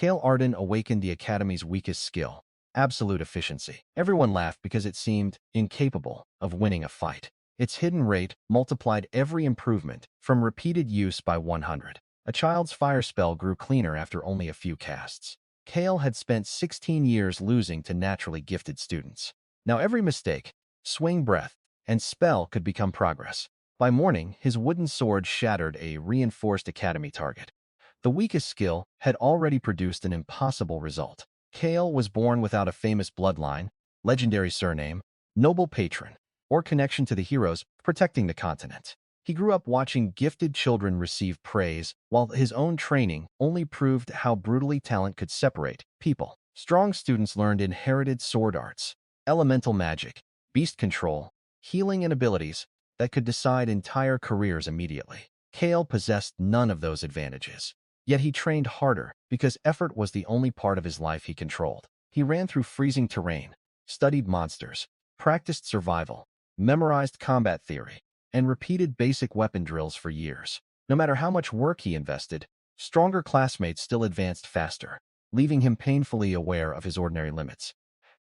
Kale Ardan awakened the Academy's weakest skill, absolute efficiency. Everyone laughed because it seemed incapable of winning a fight. Its hidden rate multiplied every improvement from repeated use by 100. A child's fire spell grew cleaner after only a few casts. Kale had spent 16 years losing to naturally gifted students. Now every mistake, swing breath, and spell could become progress. By morning, his wooden sword shattered a reinforced academy target. The weakest skill had already produced an impossible result. Kale was born without a famous bloodline, legendary surname, noble patron, or connection to the heroes protecting the continent. He grew up watching gifted children receive praise, while his own training only proved how brutally talent could separate people. Strong students learned inherited sword arts, elemental magic, beast control, healing and abilities that could decide entire careers immediately. Kale possessed none of those advantages. Yet he trained harder because effort was the only part of his life he controlled. He ran through freezing terrain, studied monsters, practiced survival, memorized combat theory, and repeated basic weapon drills for years. No matter how much work he invested, stronger classmates still advanced faster, leaving him painfully aware of his ordinary limits.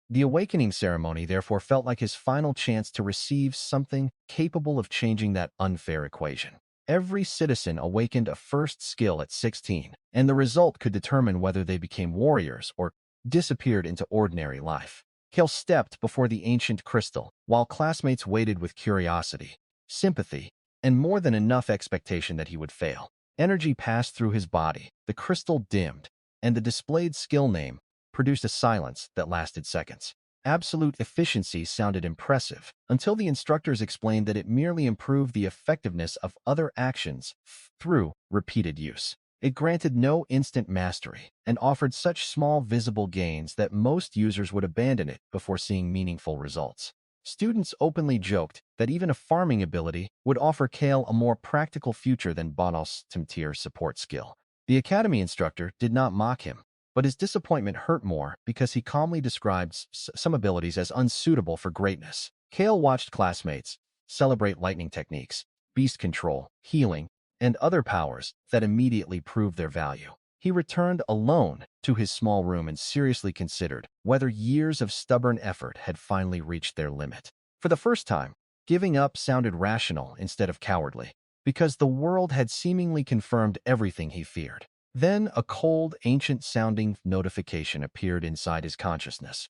The awakening ceremony therefore felt like his final chance to receive something capable of changing that unfair equation. Every citizen awakened a first skill at 16, and the result could determine whether they became warriors or disappeared into ordinary life. Kale stepped before the ancient crystal, while classmates waited with curiosity, sympathy, and more than enough expectation that he would fail. Energy passed through his body, the crystal dimmed, and the displayed skill name produced a silence that lasted seconds. Absolute efficiency sounded impressive, until the instructors explained that it merely improved the effectiveness of other actions through repeated use. It granted no instant mastery and offered such small visible gains that most users would abandon it before seeing meaningful results. Students openly joked that even a farming ability would offer Kale a more practical future than Bonos Timtir's support skill. The academy instructor did not mock him, but his disappointment hurt more because he calmly described some abilities as unsuitable for greatness. Kale watched classmates celebrate lightning techniques, beast control, healing, and other powers that immediately proved their value. He returned alone to his small room and seriously considered whether years of stubborn effort had finally reached their limit. For the first time, giving up sounded rational instead of cowardly, because the world had seemingly confirmed everything he feared. Then a cold, ancient-sounding notification appeared inside his consciousness.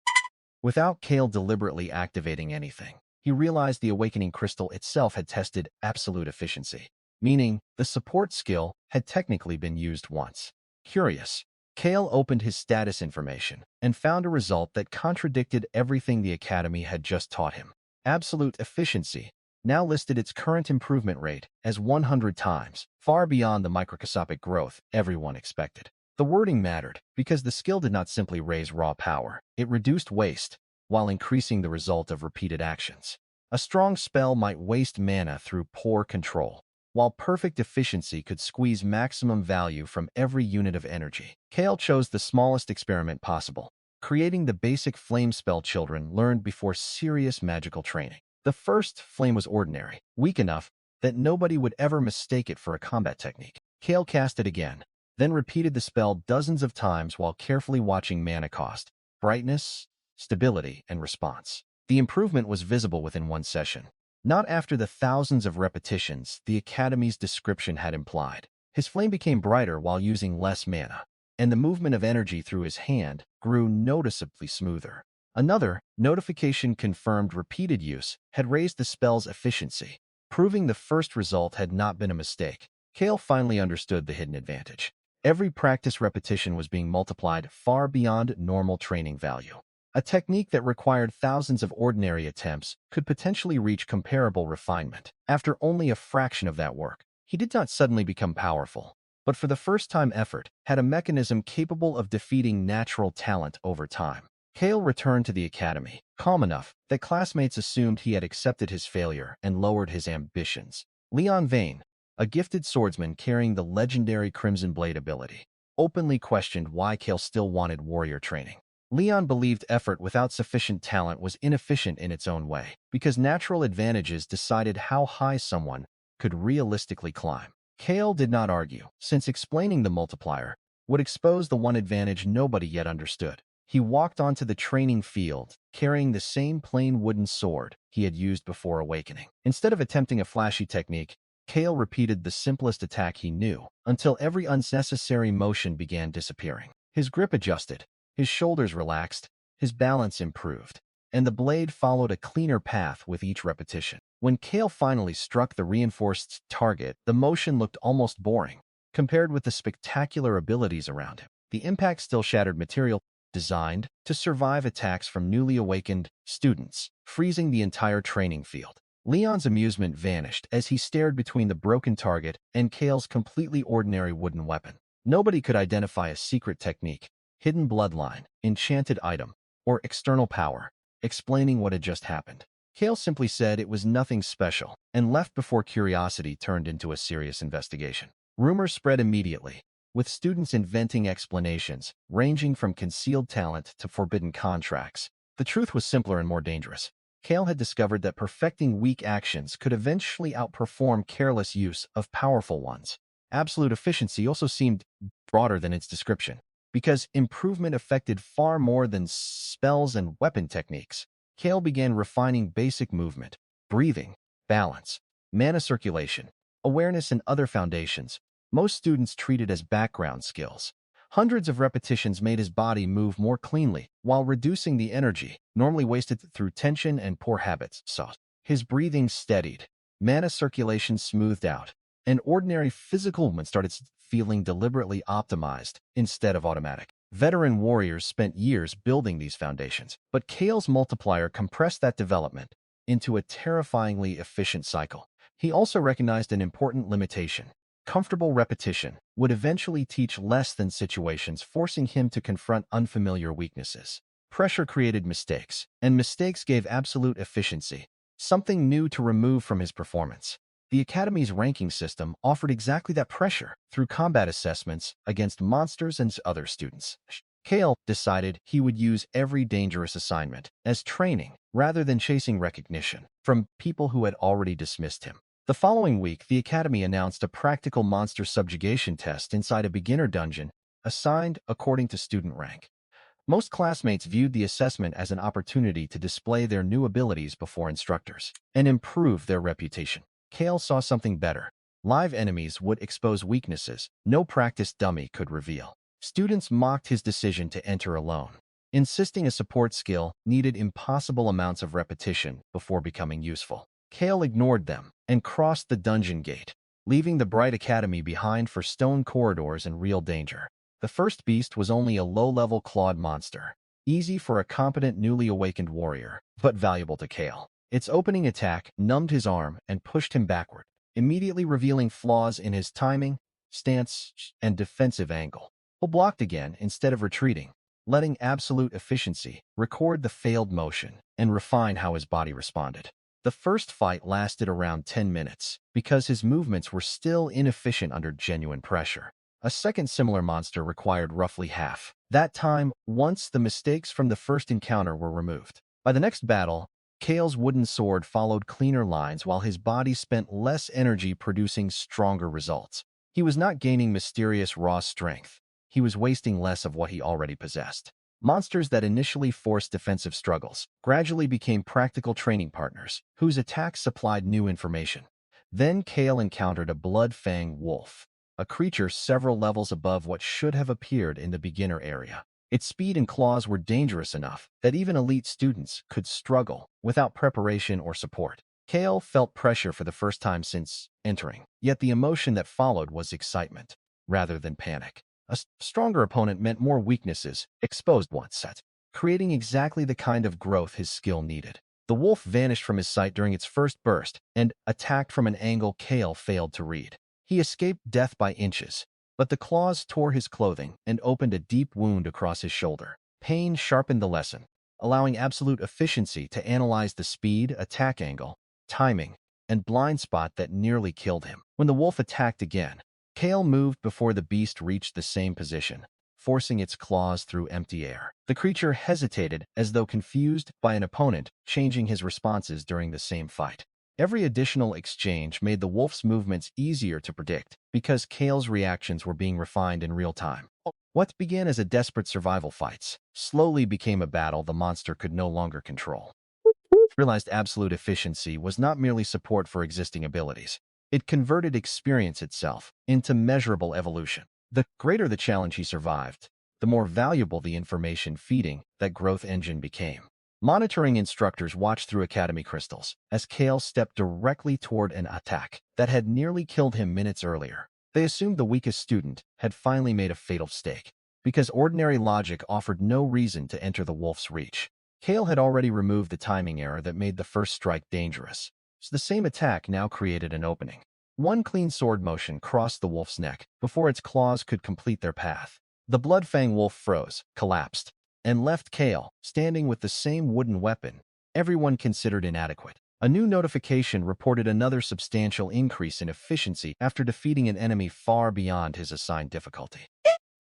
Without Kale deliberately activating anything, he realized the awakening crystal itself had tested absolute efficiency, meaning the support skill had technically been used once. Curious, Kale opened his status information and found a result that contradicted everything the Academy had just taught him. Absolute efficiency now listed its current improvement rate as 100 times, far beyond the microscopic growth everyone expected. The wording mattered because the skill did not simply raise raw power. It reduced waste while increasing the result of repeated actions. A strong spell might waste mana through poor control, while perfect efficiency could squeeze maximum value from every unit of energy. Kale chose the smallest experiment possible, creating the basic flame spell children learned before serious magical training. The first flame was ordinary, weak enough that nobody would ever mistake it for a combat technique. Kale cast it again, then repeated the spell dozens of times while carefully watching mana cost, brightness, stability, and response. The improvement was visible within one session, not after the thousands of repetitions the Academy's description had implied. His flame became brighter while using less mana, and the movement of energy through his hand grew noticeably smoother. Another notification confirmed repeated use had raised the spell's efficiency, proving the first result had not been a mistake. Kale finally understood the hidden advantage. Every practice repetition was being multiplied far beyond normal training value. A technique that required thousands of ordinary attempts could potentially reach comparable refinement. After only a fraction of that work, he did not suddenly become powerful, but for the first time effort had a mechanism capable of defeating natural talent over time. Kale returned to the academy, calm enough that classmates assumed he had accepted his failure and lowered his ambitions. Leon Vane, a gifted swordsman carrying the legendary Crimson Blade ability, openly questioned why Kale still wanted warrior training. Leon believed effort without sufficient talent was inefficient in its own way, because natural advantages decided how high someone could realistically climb. Kale did not argue, since explaining the multiplier would expose the one advantage nobody yet understood. He walked onto the training field, carrying the same plain wooden sword he had used before awakening. Instead of attempting a flashy technique, Kale repeated the simplest attack he knew, until every unnecessary motion began disappearing. His grip adjusted, his shoulders relaxed, his balance improved, and the blade followed a cleaner path with each repetition. When Kale finally struck the reinforced target, the motion looked almost boring, compared with the spectacular abilities around him. The impact still shattered material designed to survive attacks from newly awakened students, freezing the entire training field. Leon's amusement vanished as he stared between the broken target and Kale's completely ordinary wooden weapon. Nobody could identify a secret technique, hidden bloodline, enchanted item, or external power, explaining what had just happened. Kale simply said it was nothing special and left before curiosity turned into a serious investigation. Rumors spread immediately, with students inventing explanations ranging from concealed talent to forbidden contracts. The truth was simpler and more dangerous. Kale had discovered that perfecting weak actions could eventually outperform careless use of powerful ones. Absolute efficiency also seemed broader than its description, because improvement affected far more than spells and weapon techniques. Kale began refining basic movement, breathing, balance, mana circulation, awareness, and other foundations most students treated as background skills. Hundreds of repetitions made his body move more cleanly while reducing the energy normally wasted through tension and poor habits. His breathing steadied, mana circulation smoothed out, and ordinary physical movement started feeling deliberately optimized instead of automatic. Veteran warriors spent years building these foundations, but Kale's multiplier compressed that development into a terrifyingly efficient cycle. He also recognized an important limitation. Comfortable repetition would eventually teach less than situations, forcing him to confront unfamiliar weaknesses. Pressure created mistakes, and mistakes gave absolute efficiency, something new to remove from his performance. The Academy's ranking system offered exactly that pressure through combat assessments against monsters and other students. Kale decided he would use every dangerous assignment as training rather than chasing recognition from people who had already dismissed him. The following week, the Academy announced a practical monster subjugation test inside a beginner dungeon, assigned according to student rank. Most classmates viewed the assessment as an opportunity to display their new abilities before instructors and improve their reputation. Kale saw something better. Live enemies would expose weaknesses no practiced dummy could reveal. Students mocked his decision to enter alone, insisting a support skill needed impossible amounts of repetition before becoming useful. Kale ignored them and crossed the dungeon gate, leaving the bright academy behind for stone corridors and real danger. The first beast was only a low-level clawed monster, easy for a competent newly awakened warrior, but valuable to Kale. Its opening attack numbed his arm and pushed him backward, immediately revealing flaws in his timing, stance, and defensive angle. He blocked again instead of retreating, letting absolute efficiency record the failed motion and refine how his body responded. The first fight lasted around 10 minutes because his movements were still inefficient under genuine pressure. A second similar monster required roughly half that time once the mistakes from the first encounter were removed. By the next battle, Kale's wooden sword followed cleaner lines while his body spent less energy producing stronger results. He was not gaining mysterious raw strength. He was wasting less of what he already possessed. Monsters that initially forced defensive struggles gradually became practical training partners, whose attacks supplied new information. Then Kale encountered a blood-fang wolf, a creature several levels above what should have appeared in the beginner area. Its speed and claws were dangerous enough that even elite students could struggle without preparation or support. Kale felt pressure for the first time since entering, yet the emotion that followed was excitement rather than panic. A stronger opponent meant more weaknesses exposed once set, creating exactly the kind of growth his skill needed. The wolf vanished from his sight during its first burst and attacked from an angle Kale failed to read. He escaped death by inches, but the claws tore his clothing and opened a deep wound across his shoulder. Pain sharpened the lesson, allowing absolute efficiency to analyze the speed, attack angle, timing, and blind spot that nearly killed him. When the wolf attacked again, Kale moved before the beast reached the same position, forcing its claws through empty air. The creature hesitated as though confused by an opponent, changing his responses during the same fight. Every additional exchange made the wolf's movements easier to predict because Kale's reactions were being refined in real time. What began as a desperate survival fight slowly became a battle the monster could no longer control. Realized absolute efficiency was not merely support for existing abilities. It converted experience itself into measurable evolution. The greater the challenge he survived, the more valuable the information feeding that growth engine became. Monitoring instructors watched through academy crystals as Kale stepped directly toward an attack that had nearly killed him minutes earlier. They assumed the weakest student had finally made a fatal mistake, because ordinary logic offered no reason to enter the wolf's reach. Kale had already removed the timing error that made the first strike dangerous, so the same attack now created an opening. One clean sword motion crossed the wolf's neck before its claws could complete their path. The Bloodfang wolf froze, collapsed, and left Kale standing with the same wooden weapon everyone considered inadequate. A new notification reported another substantial increase in efficiency after defeating an enemy far beyond his assigned difficulty.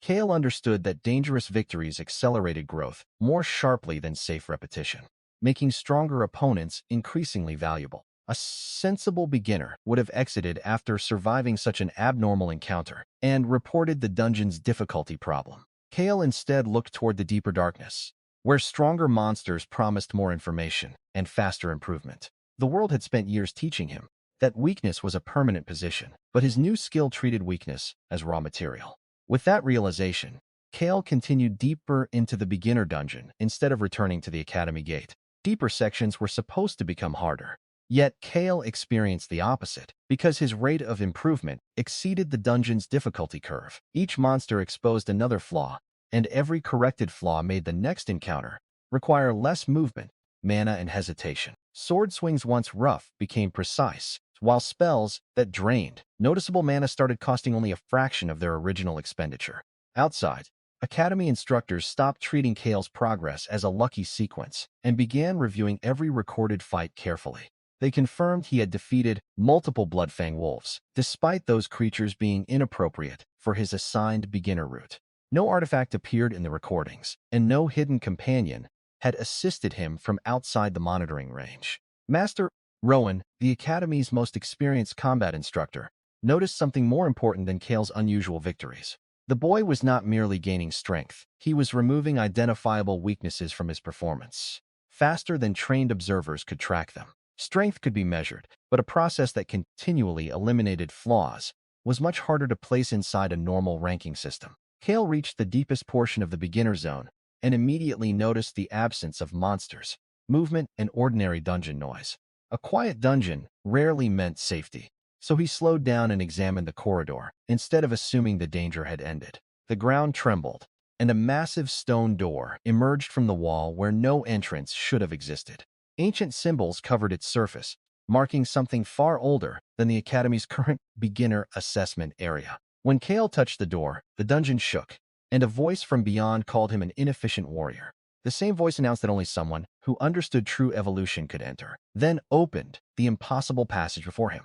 Kale understood that dangerous victories accelerated growth more sharply than safe repetition, making stronger opponents increasingly valuable. A sensible beginner would have exited after surviving such an abnormal encounter and reported the dungeon's difficulty problem. Kale instead looked toward the deeper darkness, where stronger monsters promised more information and faster improvement. The world had spent years teaching him that weakness was a permanent position, but his new skill treated weakness as raw material. With that realization, Kale continued deeper into the beginner dungeon instead of returning to the academy gate. Deeper sections were supposed to become harder. Yet Kale experienced the opposite, because his rate of improvement exceeded the dungeon's difficulty curve. Each monster exposed another flaw, and every corrected flaw made the next encounter require less movement, mana, and hesitation. Sword swings once rough became precise, while spells that drained noticeable mana started costing only a fraction of their original expenditure. Outside, academy instructors stopped treating Kale's progress as a lucky sequence and began reviewing every recorded fight carefully. They confirmed he had defeated multiple Bloodfang wolves, despite those creatures being inappropriate for his assigned beginner route. No artifact appeared in the recordings, and no hidden companion had assisted him from outside the monitoring range. Master Rowan, the Academy's most experienced combat instructor, noticed something more important than Kale's unusual victories. The boy was not merely gaining strength, he was removing identifiable weaknesses from his performance, faster than trained observers could track them. Strength could be measured, but a process that continually eliminated flaws was much harder to place inside a normal ranking system. Kale reached the deepest portion of the beginner zone and immediately noticed the absence of monsters, movement, and ordinary dungeon noise. A quiet dungeon rarely meant safety, so he slowed down and examined the corridor instead of assuming the danger had ended. The ground trembled, and a massive stone door emerged from the wall where no entrance should have existed. Ancient symbols covered its surface, marking something far older than the Academy's current beginner assessment area. When Kale touched the door, the dungeon shook, and a voice from beyond called him an inefficient warrior. The same voice announced that only someone who understood true evolution could enter, then opened the impossible passage before him.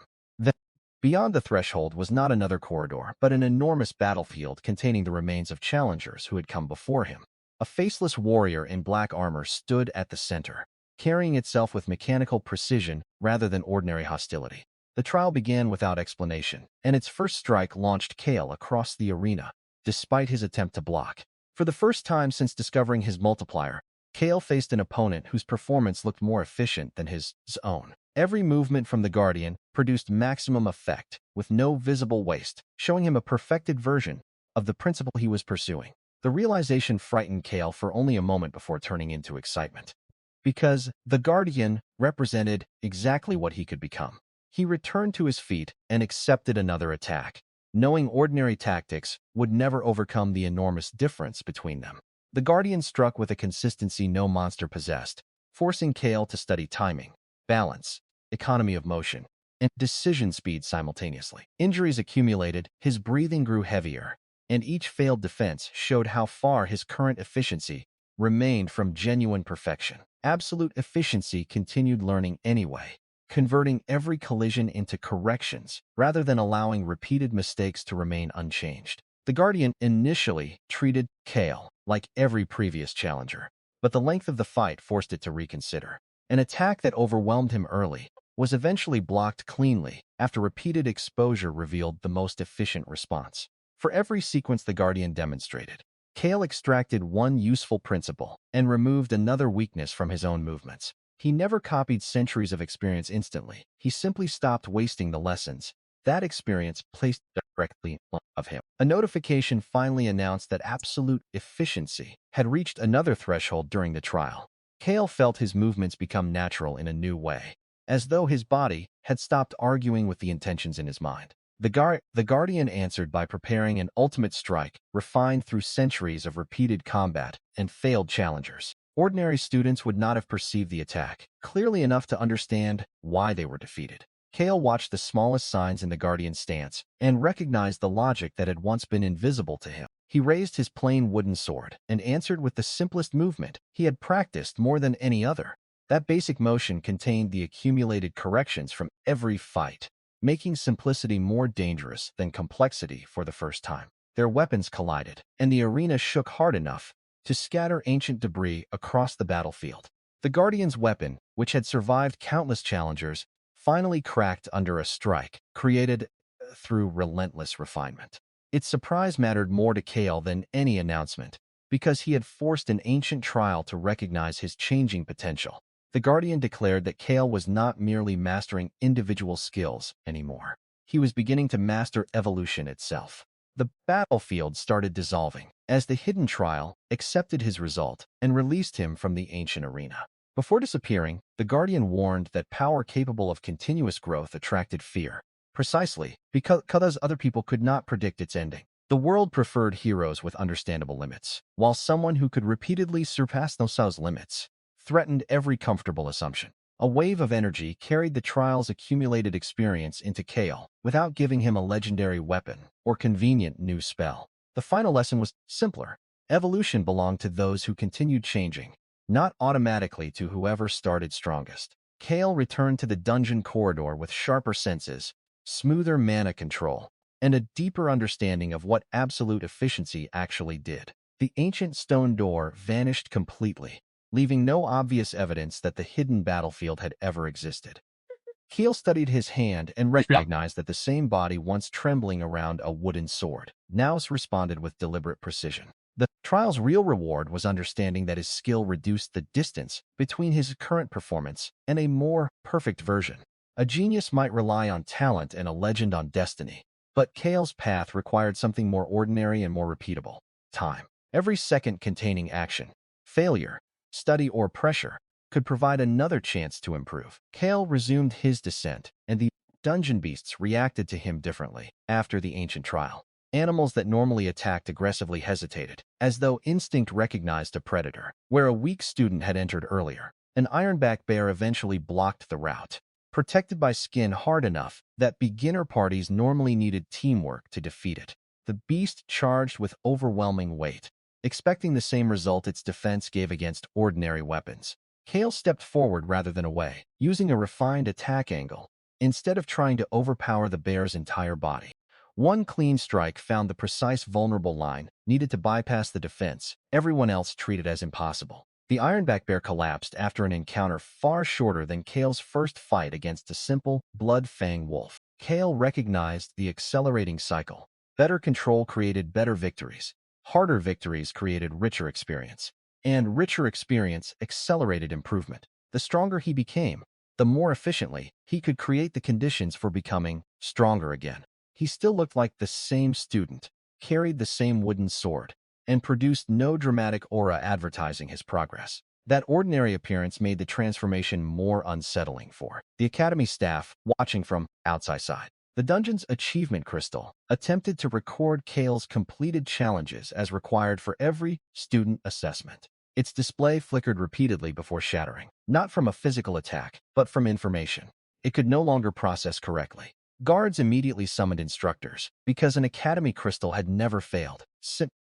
Beyond the threshold was not another corridor, but an enormous battlefield containing the remains of challengers who had come before him. A faceless warrior in black armor stood at the center, carrying itself with mechanical precision rather than ordinary hostility. The trial began without explanation, and its first strike launched Kale across the arena, despite his attempt to block. For the first time since discovering his multiplier, Kale faced an opponent whose performance looked more efficient than his own. Every movement from the Guardian produced maximum effect, with no visible waste, showing him a perfected version of the principle he was pursuing. The realization frightened Kale for only a moment before turning into excitement, because the Guardian represented exactly what he could become. He returned to his feet and accepted another attack, knowing ordinary tactics would never overcome the enormous difference between them. The Guardian struck with a consistency no monster possessed, forcing Kale to study timing, balance, economy of motion, and decision speed simultaneously. Injuries accumulated, his breathing grew heavier, and each failed defense showed how far his current efficiency remained from genuine perfection. Absolute efficiency continued learning anyway, converting every collision into corrections rather than allowing repeated mistakes to remain unchanged. The Guardian initially treated Kale like every previous challenger, but the length of the fight forced it to reconsider. An attack that overwhelmed him early was eventually blocked cleanly after repeated exposure revealed the most efficient response. For every sequence the Guardian demonstrated, Kale extracted one useful principle and removed another weakness from his own movements. He never copied centuries of experience instantly. He simply stopped wasting the lessons that experience placed directly above him. A notification finally announced that absolute efficiency had reached another threshold during the trial. Kale felt his movements become natural in a new way, as though his body had stopped arguing with the intentions in his mind. The Guardian answered by preparing an ultimate strike, refined through centuries of repeated combat and failed challengers. Ordinary students would not have perceived the attack clearly enough to understand why they were defeated. Kale watched the smallest signs in the Guardian's stance and recognized the logic that had once been invisible to him. He raised his plain wooden sword and answered with the simplest movement he had practiced more than any other. That basic motion contained the accumulated corrections from every fight, making simplicity more dangerous than complexity for the first time. Their weapons collided, and the arena shook hard enough to scatter ancient debris across the battlefield. The Guardian's weapon, which had survived countless challengers, finally cracked under a strike created through relentless refinement. Its surprise mattered more to Kale than any announcement, because he had forced an ancient trial to recognize his changing potential. The Guardian declared that Kale was not merely mastering individual skills anymore. He was beginning to master evolution itself. The battlefield started dissolving as the hidden trial accepted his result and released him from the ancient arena. Before disappearing, the Guardian warned that power capable of continuous growth attracted fear, precisely because other people could not predict its ending. The world preferred heroes with understandable limits, while someone who could repeatedly surpass those limits threatened every comfortable assumption. A wave of energy carried the trial's accumulated experience into Kale without giving him a legendary weapon or convenient new spell. The final lesson was simpler. Evolution belonged to those who continued changing, not automatically to whoever started strongest. Kale returned to the dungeon corridor with sharper senses, smoother mana control, and a deeper understanding of what absolute efficiency actually did. The ancient stone door vanished completely, leaving no obvious evidence that the hidden battlefield had ever existed. Kale studied his hand and recognized that the same body once trembling around a wooden sword now responded with deliberate precision. The trial's real reward was understanding that his skill reduced the distance between his current performance and a more perfect version. A genius might rely on talent and a legend on destiny, but Kale's path required something more ordinary and more repeatable: time. Every second containing action, failure, study, or pressure could provide another chance to improve. Kale resumed his descent, and the dungeon beasts reacted to him differently. After the ancient trial, animals that normally attacked aggressively hesitated, as though instinct recognized a predator. Where a weak student had entered earlier, an ironback bear eventually blocked the route, protected by skin hard enough that beginner parties normally needed teamwork to defeat it. The beast charged with overwhelming weight, expecting the same result its defense gave against ordinary weapons. Kale stepped forward rather than away, using a refined attack angle, instead of trying to overpower the bear's entire body. One clean strike found the precise vulnerable line needed to bypass the defense everyone else treated as impossible. The ironback bear collapsed after an encounter far shorter than Kale's first fight against a simple, blood-fang wolf. Kale recognized the accelerating cycle. Better control created better victories. Harder victories created richer experience, and richer experience accelerated improvement. The stronger he became, the more efficiently he could create the conditions for becoming stronger again. He still looked like the same student, carried the same wooden sword, and produced no dramatic aura advertising his progress. That ordinary appearance made the transformation more unsettling for the Academy staff watching from outside. The dungeon's achievement crystal attempted to record Kale's completed challenges as required for every student assessment. Its display flickered repeatedly before shattering, not from a physical attack, but from information it could no longer process correctly. Guards immediately summoned instructors, because an academy crystal had never failed,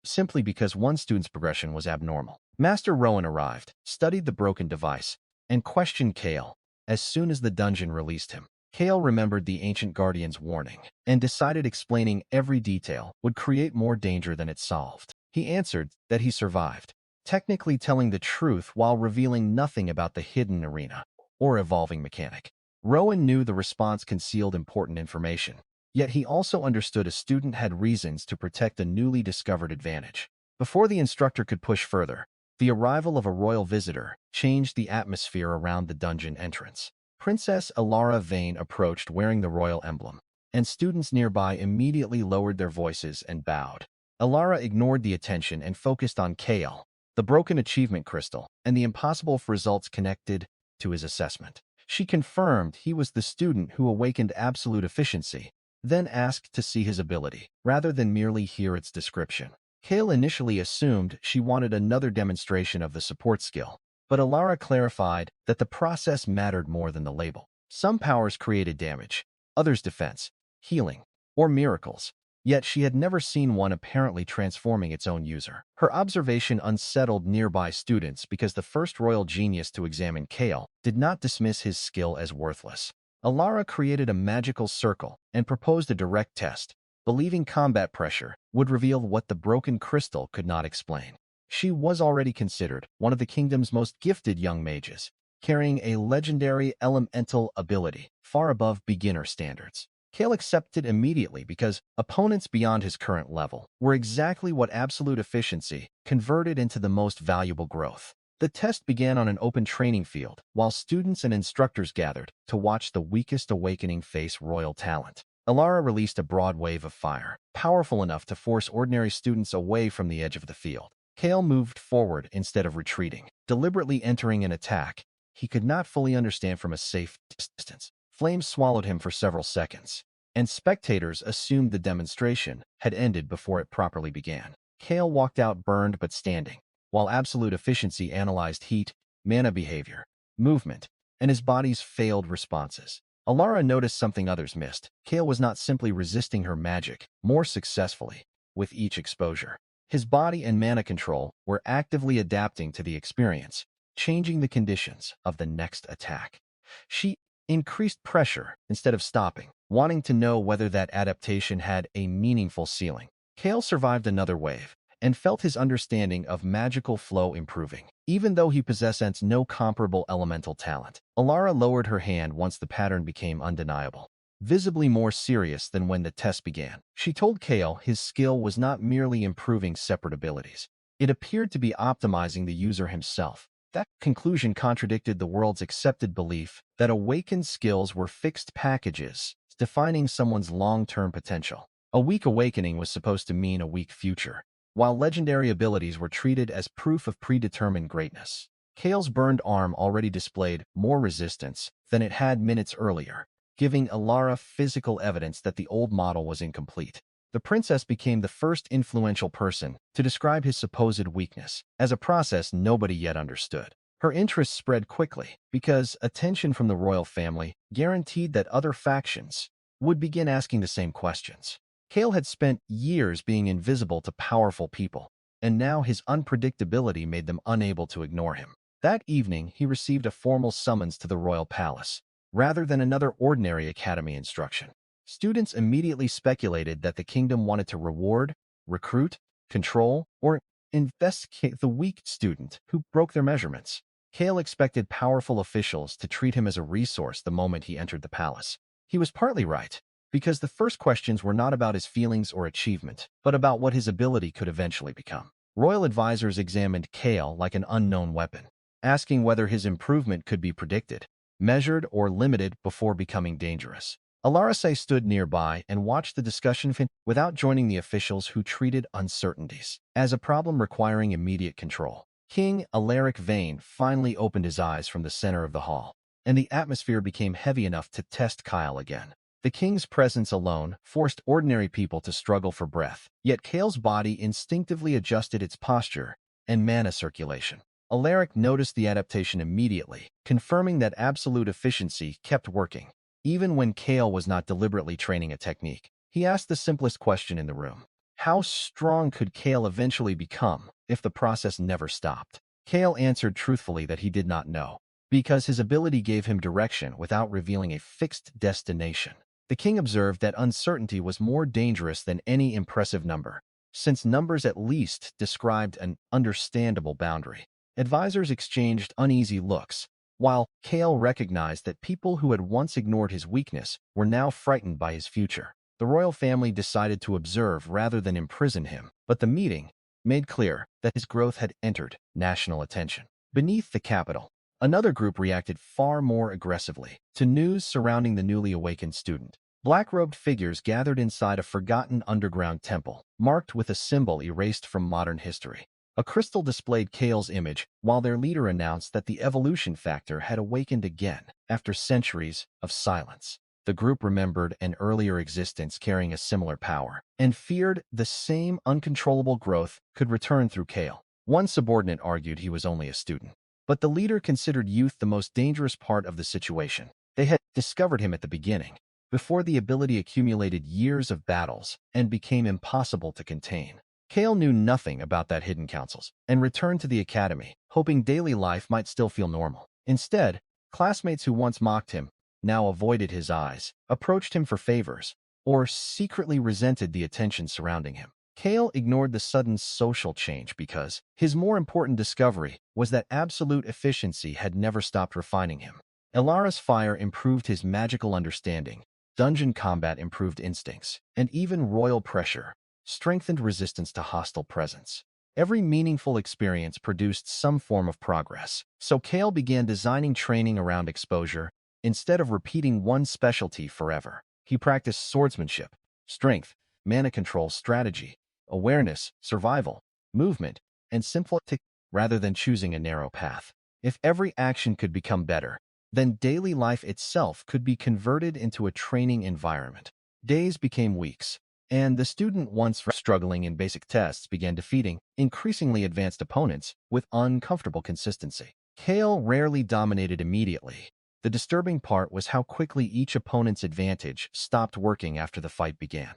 simply because one student's progression was abnormal. Master Rowan arrived, studied the broken device, and questioned Kale as soon as the dungeon released him. Kale remembered the ancient guardian's warning and decided explaining every detail would create more danger than it solved. He answered that he survived, technically telling the truth while revealing nothing about the hidden arena or evolving mechanic. Rowan knew the response concealed important information, yet he also understood a student had reasons to protect a newly discovered advantage. Before the instructor could push further, the arrival of a royal visitor changed the atmosphere around the dungeon entrance. Princess Elara Vane approached wearing the royal emblem, and students nearby immediately lowered their voices and bowed. Elara ignored the attention and focused on Kale, the broken achievement crystal, and the impossible results connected to his assessment. She confirmed he was the student who awakened absolute efficiency, then asked to see his ability, rather than merely hear its description. Kale initially assumed she wanted another demonstration of the support skill, but Elara clarified that the process mattered more than the label. Some powers created damage, others defense, healing, or miracles, yet she had never seen one apparently transforming its own user. Her observation unsettled nearby students because the first royal genius to examine Kale did not dismiss his skill as worthless. Elara created a magical circle and proposed a direct test, believing combat pressure would reveal what the broken crystal could not explain. She was already considered one of the kingdom's most gifted young mages, carrying a legendary elemental ability far above beginner standards. Kale accepted immediately because opponents beyond his current level were exactly what absolute efficiency converted into the most valuable growth. The test began on an open training field, while students and instructors gathered to watch the weakest awakening face royal talent. Elara released a broad wave of fire, powerful enough to force ordinary students away from the edge of the field. Kale moved forward instead of retreating, deliberately entering an attack he could not fully understand from a safe distance. Flames swallowed him for several seconds, and spectators assumed the demonstration had ended before it properly began. Kale walked out burned but standing, while absolute efficiency analyzed heat, mana behavior, movement, and his body's failed responses. Elara noticed something others missed. Kale was not simply resisting her magic more successfully with each exposure. His body and mana control were actively adapting to the experience, changing the conditions of the next attack. She increased pressure instead of stopping, wanting to know whether that adaptation had a meaningful ceiling. Kale survived another wave and felt his understanding of magical flow improving, even though he possessed no comparable elemental talent. Elara lowered her hand once the pattern became undeniable, visibly more serious than when the test began. She told Kale his skill was not merely improving separate abilities. It appeared to be optimizing the user himself. That conclusion contradicted the world's accepted belief that awakened skills were fixed packages, defining someone's long-term potential. A weak awakening was supposed to mean a weak future, while legendary abilities were treated as proof of predetermined greatness. Kale's burned arm already displayed more resistance than it had minutes earlier, giving Elara physical evidence that the old model was incomplete. The princess became the first influential person to describe his supposed weakness as a process nobody yet understood. Her interest spread quickly because attention from the royal family guaranteed that other factions would begin asking the same questions. Kale had spent years being invisible to powerful people, and now his unpredictability made them unable to ignore him. That evening, he received a formal summons to the royal palace, rather than another ordinary academy instruction. Students immediately speculated that the kingdom wanted to reward, recruit, control, or investigate the weak student who broke their measurements. Kale expected powerful officials to treat him as a resource the moment he entered the palace. He was partly right, because the first questions were not about his feelings or achievement, but about what his ability could eventually become. Royal advisors examined Kale like an unknown weapon, asking whether his improvement could be predicted, measured, or limited before becoming dangerous. Elara stood nearby and watched the discussion without joining the officials who treated uncertainties as a problem requiring immediate control. King Alaric Vane finally opened his eyes from the center of the hall, and the atmosphere became heavy enough to test Kyle again. The king's presence alone forced ordinary people to struggle for breath, yet Kale's body instinctively adjusted its posture and mana circulation. Alaric noticed the adaptation immediately, confirming that absolute efficiency kept working. Even when Kale was not deliberately training a technique, he asked the simplest question in the room. How strong could Kale eventually become if the process never stopped? Kale answered truthfully that he did not know, because his ability gave him direction without revealing a fixed destination. The king observed that uncertainty was more dangerous than any impressive number, since numbers at least described an understandable boundary. Advisors exchanged uneasy looks, while Kale recognized that people who had once ignored his weakness were now frightened by his future. The royal family decided to observe rather than imprison him, but the meeting made clear that his growth had entered national attention. Beneath the capital, another group reacted far more aggressively to news surrounding the newly awakened student. Black-robed figures gathered inside a forgotten underground temple, marked with a symbol erased from modern history. A crystal displayed Kale's image, while their leader announced that the evolution factor had awakened again after centuries of silence. The group remembered an earlier existence carrying a similar power, and feared the same uncontrollable growth could return through Kale. One subordinate argued he was only a student, but the leader considered youth the most dangerous part of the situation. They had discovered him at the beginning, before the ability accumulated years of battles and became impossible to contain. Kale knew nothing about that hidden councils and returned to the academy, hoping daily life might still feel normal. Instead, classmates who once mocked him now avoided his eyes, approached him for favors, or secretly resented the attention surrounding him. Kale ignored the sudden social change because his more important discovery was that absolute efficiency had never stopped refining him. Elara's fire improved his magical understanding, dungeon combat improved instincts, and even royal pressure strengthened resistance to hostile presence. Every meaningful experience produced some form of progress, so Kale began designing training around exposure instead of repeating one specialty forever. He practiced swordsmanship, strength, mana control strategy, awareness, survival, movement, and simplicity rather than choosing a narrow path. If every action could become better, then daily life itself could be converted into a training environment. Days became weeks, and the student once struggling in basic tests began defeating increasingly advanced opponents with uncomfortable consistency. Kale rarely dominated immediately. The disturbing part was how quickly each opponent's advantage stopped working after the fight began.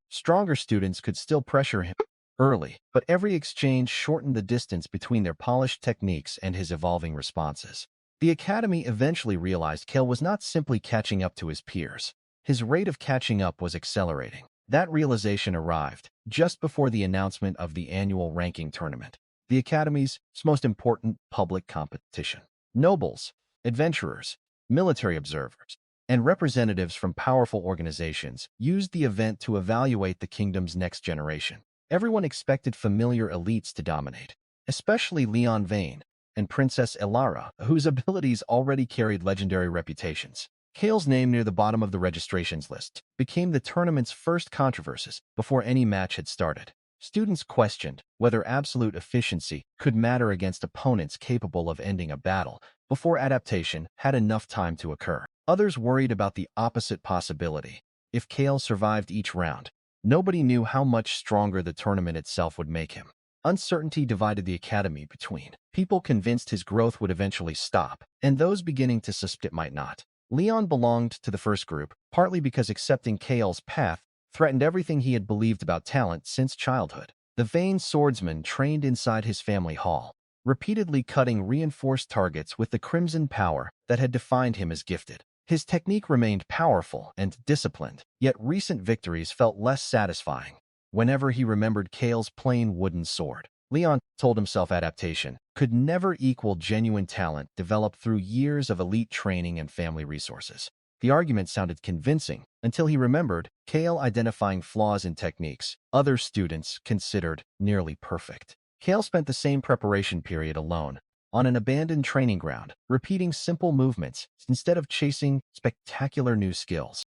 Stronger students could still pressure him early, but every exchange shortened the distance between their polished techniques and his evolving responses. The academy eventually realized Kale was not simply catching up to his peers. His rate of catching up was accelerating. That realization arrived just before the announcement of the annual ranking tournament, the academy's most important public competition. Nobles, adventurers, military observers, and representatives from powerful organizations used the event to evaluate the kingdom's next generation. Everyone expected familiar elites to dominate, especially Leon Vane and Princess Elara, whose abilities already carried legendary reputations. Kale's name near the bottom of the registrations list became the tournament's first controversies before any match had started. Students questioned whether absolute efficiency could matter against opponents capable of ending a battle before adaptation had enough time to occur. Others worried about the opposite possibility. If Kale survived each round, nobody knew how much stronger the tournament itself would make him. Uncertainty divided the academy between people convinced his growth would eventually stop and those beginning to suspect it might not. Leon belonged to the first group, partly because accepting Kale's path threatened everything he had believed about talent since childhood. The vain swordsman trained inside his family hall, repeatedly cutting reinforced targets with the crimson power that had defined him as gifted. His technique remained powerful and disciplined, yet recent victories felt less satisfying. Whenever he remembered Kale's plain wooden sword, Leon told himself adaptation could never equal genuine talent developed through years of elite training and family resources. The argument sounded convincing until he remembered Kale identifying flaws in techniques other students considered nearly perfect. Kale spent the same preparation period alone, on an abandoned training ground, repeating simple movements instead of chasing spectacular new skills.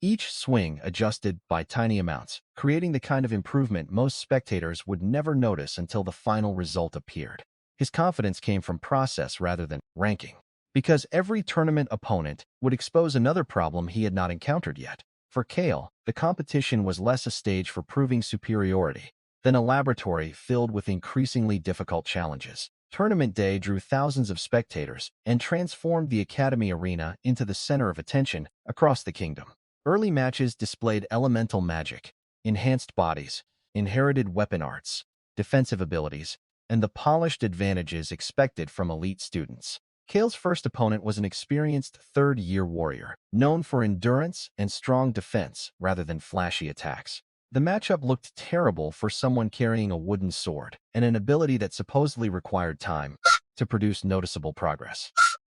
Each swing adjusted by tiny amounts, creating the kind of improvement most spectators would never notice until the final result appeared. His confidence came from process rather than ranking, because every tournament opponent would expose another problem he had not encountered yet. For Kale, the competition was less a stage for proving superiority than a laboratory filled with increasingly difficult challenges. Tournament day drew thousands of spectators and transformed the academy arena into the center of attention across the kingdom. Early matches displayed elemental magic, enhanced bodies, inherited weapon arts, defensive abilities, and the polished advantages expected from elite students. Kale's first opponent was an experienced third-year warrior, known for endurance and strong defense rather than flashy attacks. The matchup looked terrible for someone carrying a wooden sword and an ability that supposedly required time to produce noticeable progress.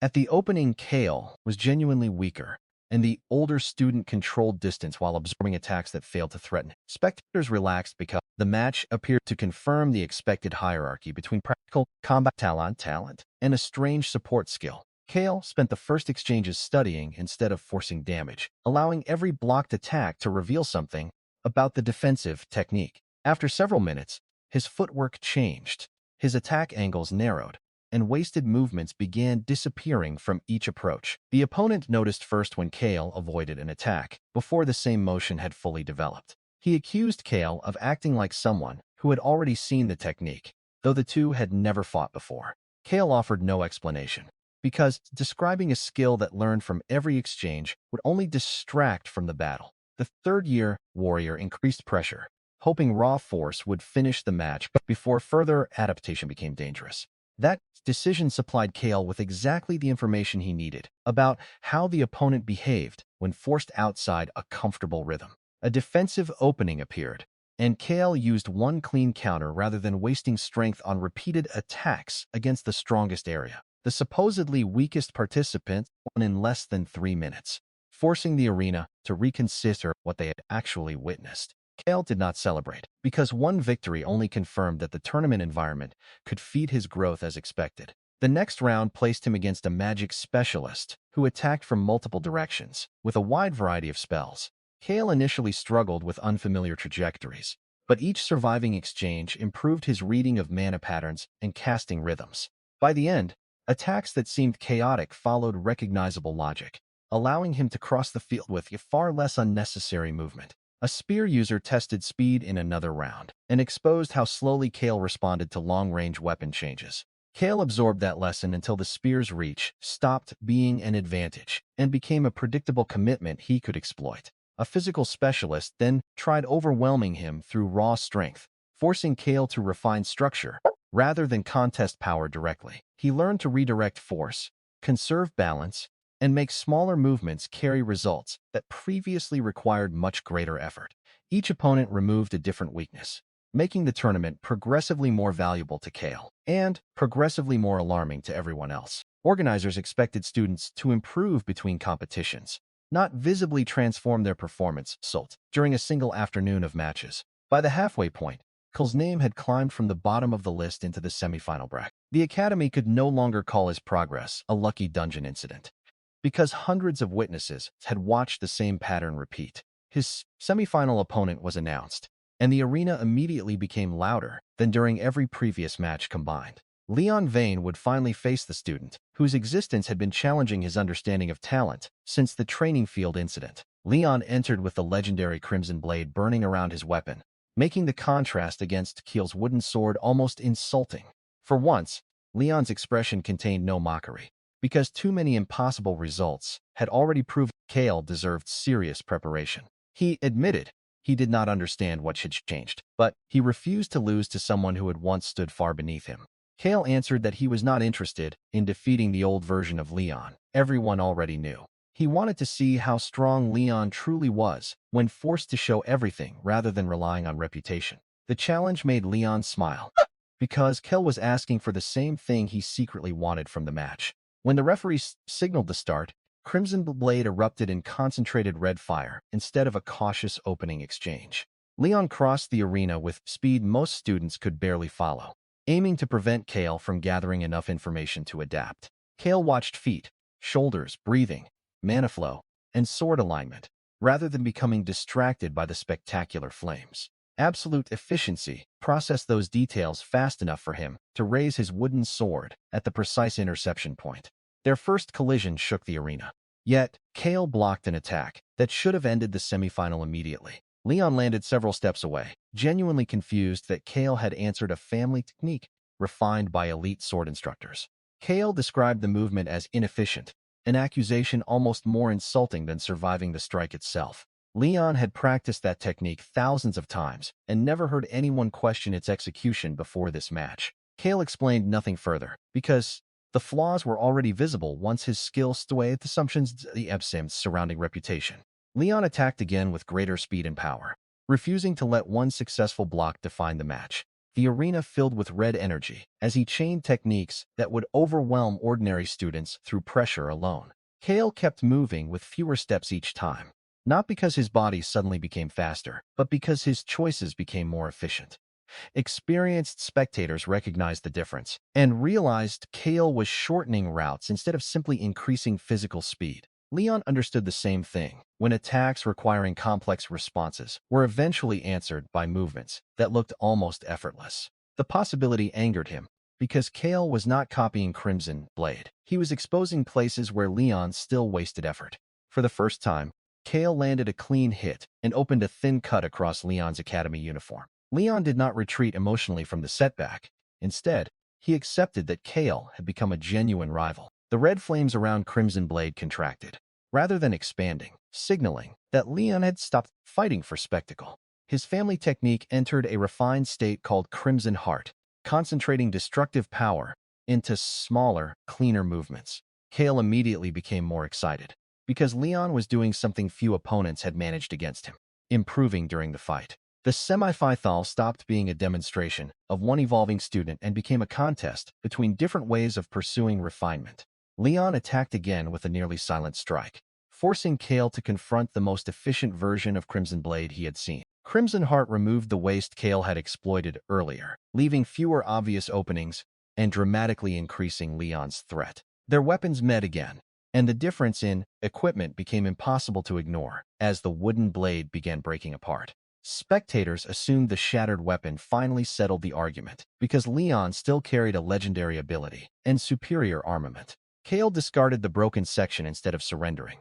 At the opening, Kale was genuinely weaker, and the older student controlled distance while absorbing attacks that failed to threaten. Spectators relaxed because the match appeared to confirm the expected hierarchy between practical combat talent and a strange support skill. Kale spent the first exchanges studying instead of forcing damage, allowing every blocked attack to reveal something about the defensive technique. After several minutes, his footwork changed, his attack angles narrowed, and wasted movements began disappearing from each approach. The opponent noticed first when Kale avoided an attack, before the same motion had fully developed. He accused Kale of acting like someone who had already seen the technique, though the two had never fought before. Kale offered no explanation, because describing a skill that learned from every exchange would only distract from the battle. The third-year warrior increased pressure, hoping raw force would finish the match before further adaptation became dangerous. That decision supplied Kale with exactly the information he needed about how the opponent behaved when forced outside a comfortable rhythm. A defensive opening appeared, and Kale used one clean counter rather than wasting strength on repeated attacks against the strongest area. The supposedly weakest participant won in less than 3 minutes, forcing the arena to reconsider what they had actually witnessed. Kale did not celebrate, because one victory only confirmed that the tournament environment could feed his growth as expected. The next round placed him against a magic specialist who attacked from multiple directions, with a wide variety of spells. Kale initially struggled with unfamiliar trajectories, but each surviving exchange improved his reading of mana patterns and casting rhythms. By the end, attacks that seemed chaotic followed recognizable logic, allowing him to cross the field with far less unnecessary movement. A spear user tested speed in another round and exposed how slowly Kale responded to long-range weapon changes. Kale absorbed that lesson until the spear's reach stopped being an advantage and became a predictable commitment he could exploit. A physical specialist then tried overwhelming him through raw strength, forcing Kale to refine structure rather than contest power directly. He learned to redirect force, conserve balance, and make smaller movements carry results that previously required much greater effort. Each opponent removed a different weakness, making the tournament progressively more valuable to Kale and progressively more alarming to everyone else. Organizers expected students to improve between competitions, not visibly transform their performance during a single afternoon of matches. By the halfway point, Kale's name had climbed from the bottom of the list into the semifinal bracket. The Academy could no longer call his progress a lucky dungeon incident, because hundreds of witnesses had watched the same pattern repeat. His semifinal opponent was announced, and the arena immediately became louder than during every previous match combined. Leon Vane would finally face the student, whose existence had been challenging his understanding of talent since the training field incident. Leon entered with the legendary Crimson Blade burning around his weapon, making the contrast against Kale's wooden sword almost insulting. For once, Leon's expression contained no mockery, because too many impossible results had already proven Kale deserved serious preparation. He admitted he did not understand what had changed, but he refused to lose to someone who had once stood far beneath him. Kale answered that he was not interested in defeating the old version of Leon everyone already knew. He wanted to see how strong Leon truly was when forced to show everything rather than relying on reputation. The challenge made Leon smile, because Kale was asking for the same thing he secretly wanted from the match. When the referee signaled the start, Crimson Blade erupted in concentrated red fire instead of a cautious opening exchange. Leon crossed the arena with speed most students could barely follow, aiming to prevent Kale from gathering enough information to adapt. Kale watched feet, shoulders, breathing, mana flow, and sword alignment, rather than becoming distracted by the spectacular flames. Absolute efficiency processed those details fast enough for him to raise his wooden sword at the precise interception point. Their first collision shook the arena. Yet, Kale blocked an attack that should have ended the semifinal immediately. Leon landed several steps away, genuinely confused that Kale had answered a family technique refined by elite sword instructors. Kale described the movement as inefficient, an accusation almost more insulting than surviving the strike itself. Leon had practiced that technique thousands of times and never heard anyone question its execution before this match. Kale explained nothing further, because the flaws were already visible once his skill swayed assumptions the absence surrounding reputation. Leon attacked again with greater speed and power, refusing to let one successful block define the match. The arena filled with red energy as he chained techniques that would overwhelm ordinary students through pressure alone. Kale kept moving with fewer steps each time, not because his body suddenly became faster, but because his choices became more efficient. Experienced spectators recognized the difference and realized Kale was shortening routes instead of simply increasing physical speed. Leon understood the same thing when attacks requiring complex responses were eventually answered by movements that looked almost effortless. The possibility angered him because Kale was not copying Crimson Blade. He was exposing places where Leon still wasted effort. For the first time, Kale landed a clean hit and opened a thin cut across Leon's academy uniform. Leon did not retreat emotionally from the setback. Instead, he accepted that Kale had become a genuine rival. The red flames around Crimson Blade contracted, rather than expanding, signaling that Leon had stopped fighting for spectacle. His family technique entered a refined state called Crimson Heart, concentrating destructive power into smaller, cleaner movements. Kale immediately became more excited, because Leon was doing something few opponents had managed against him, improving during the fight. The semi-final stopped being a demonstration of one evolving student and became a contest between different ways of pursuing refinement. Leon attacked again with a nearly silent strike, forcing Kale to confront the most efficient version of Crimson Blade he had seen. Crimson Heart removed the waste Kale had exploited earlier, leaving fewer obvious openings and dramatically increasing Leon's threat. Their weapons met again, and the difference in equipment became impossible to ignore as the wooden blade began breaking apart. Spectators assumed the shattered weapon finally settled the argument because Leon still carried a legendary ability and superior armament. Kale discarded the broken section instead of surrendering,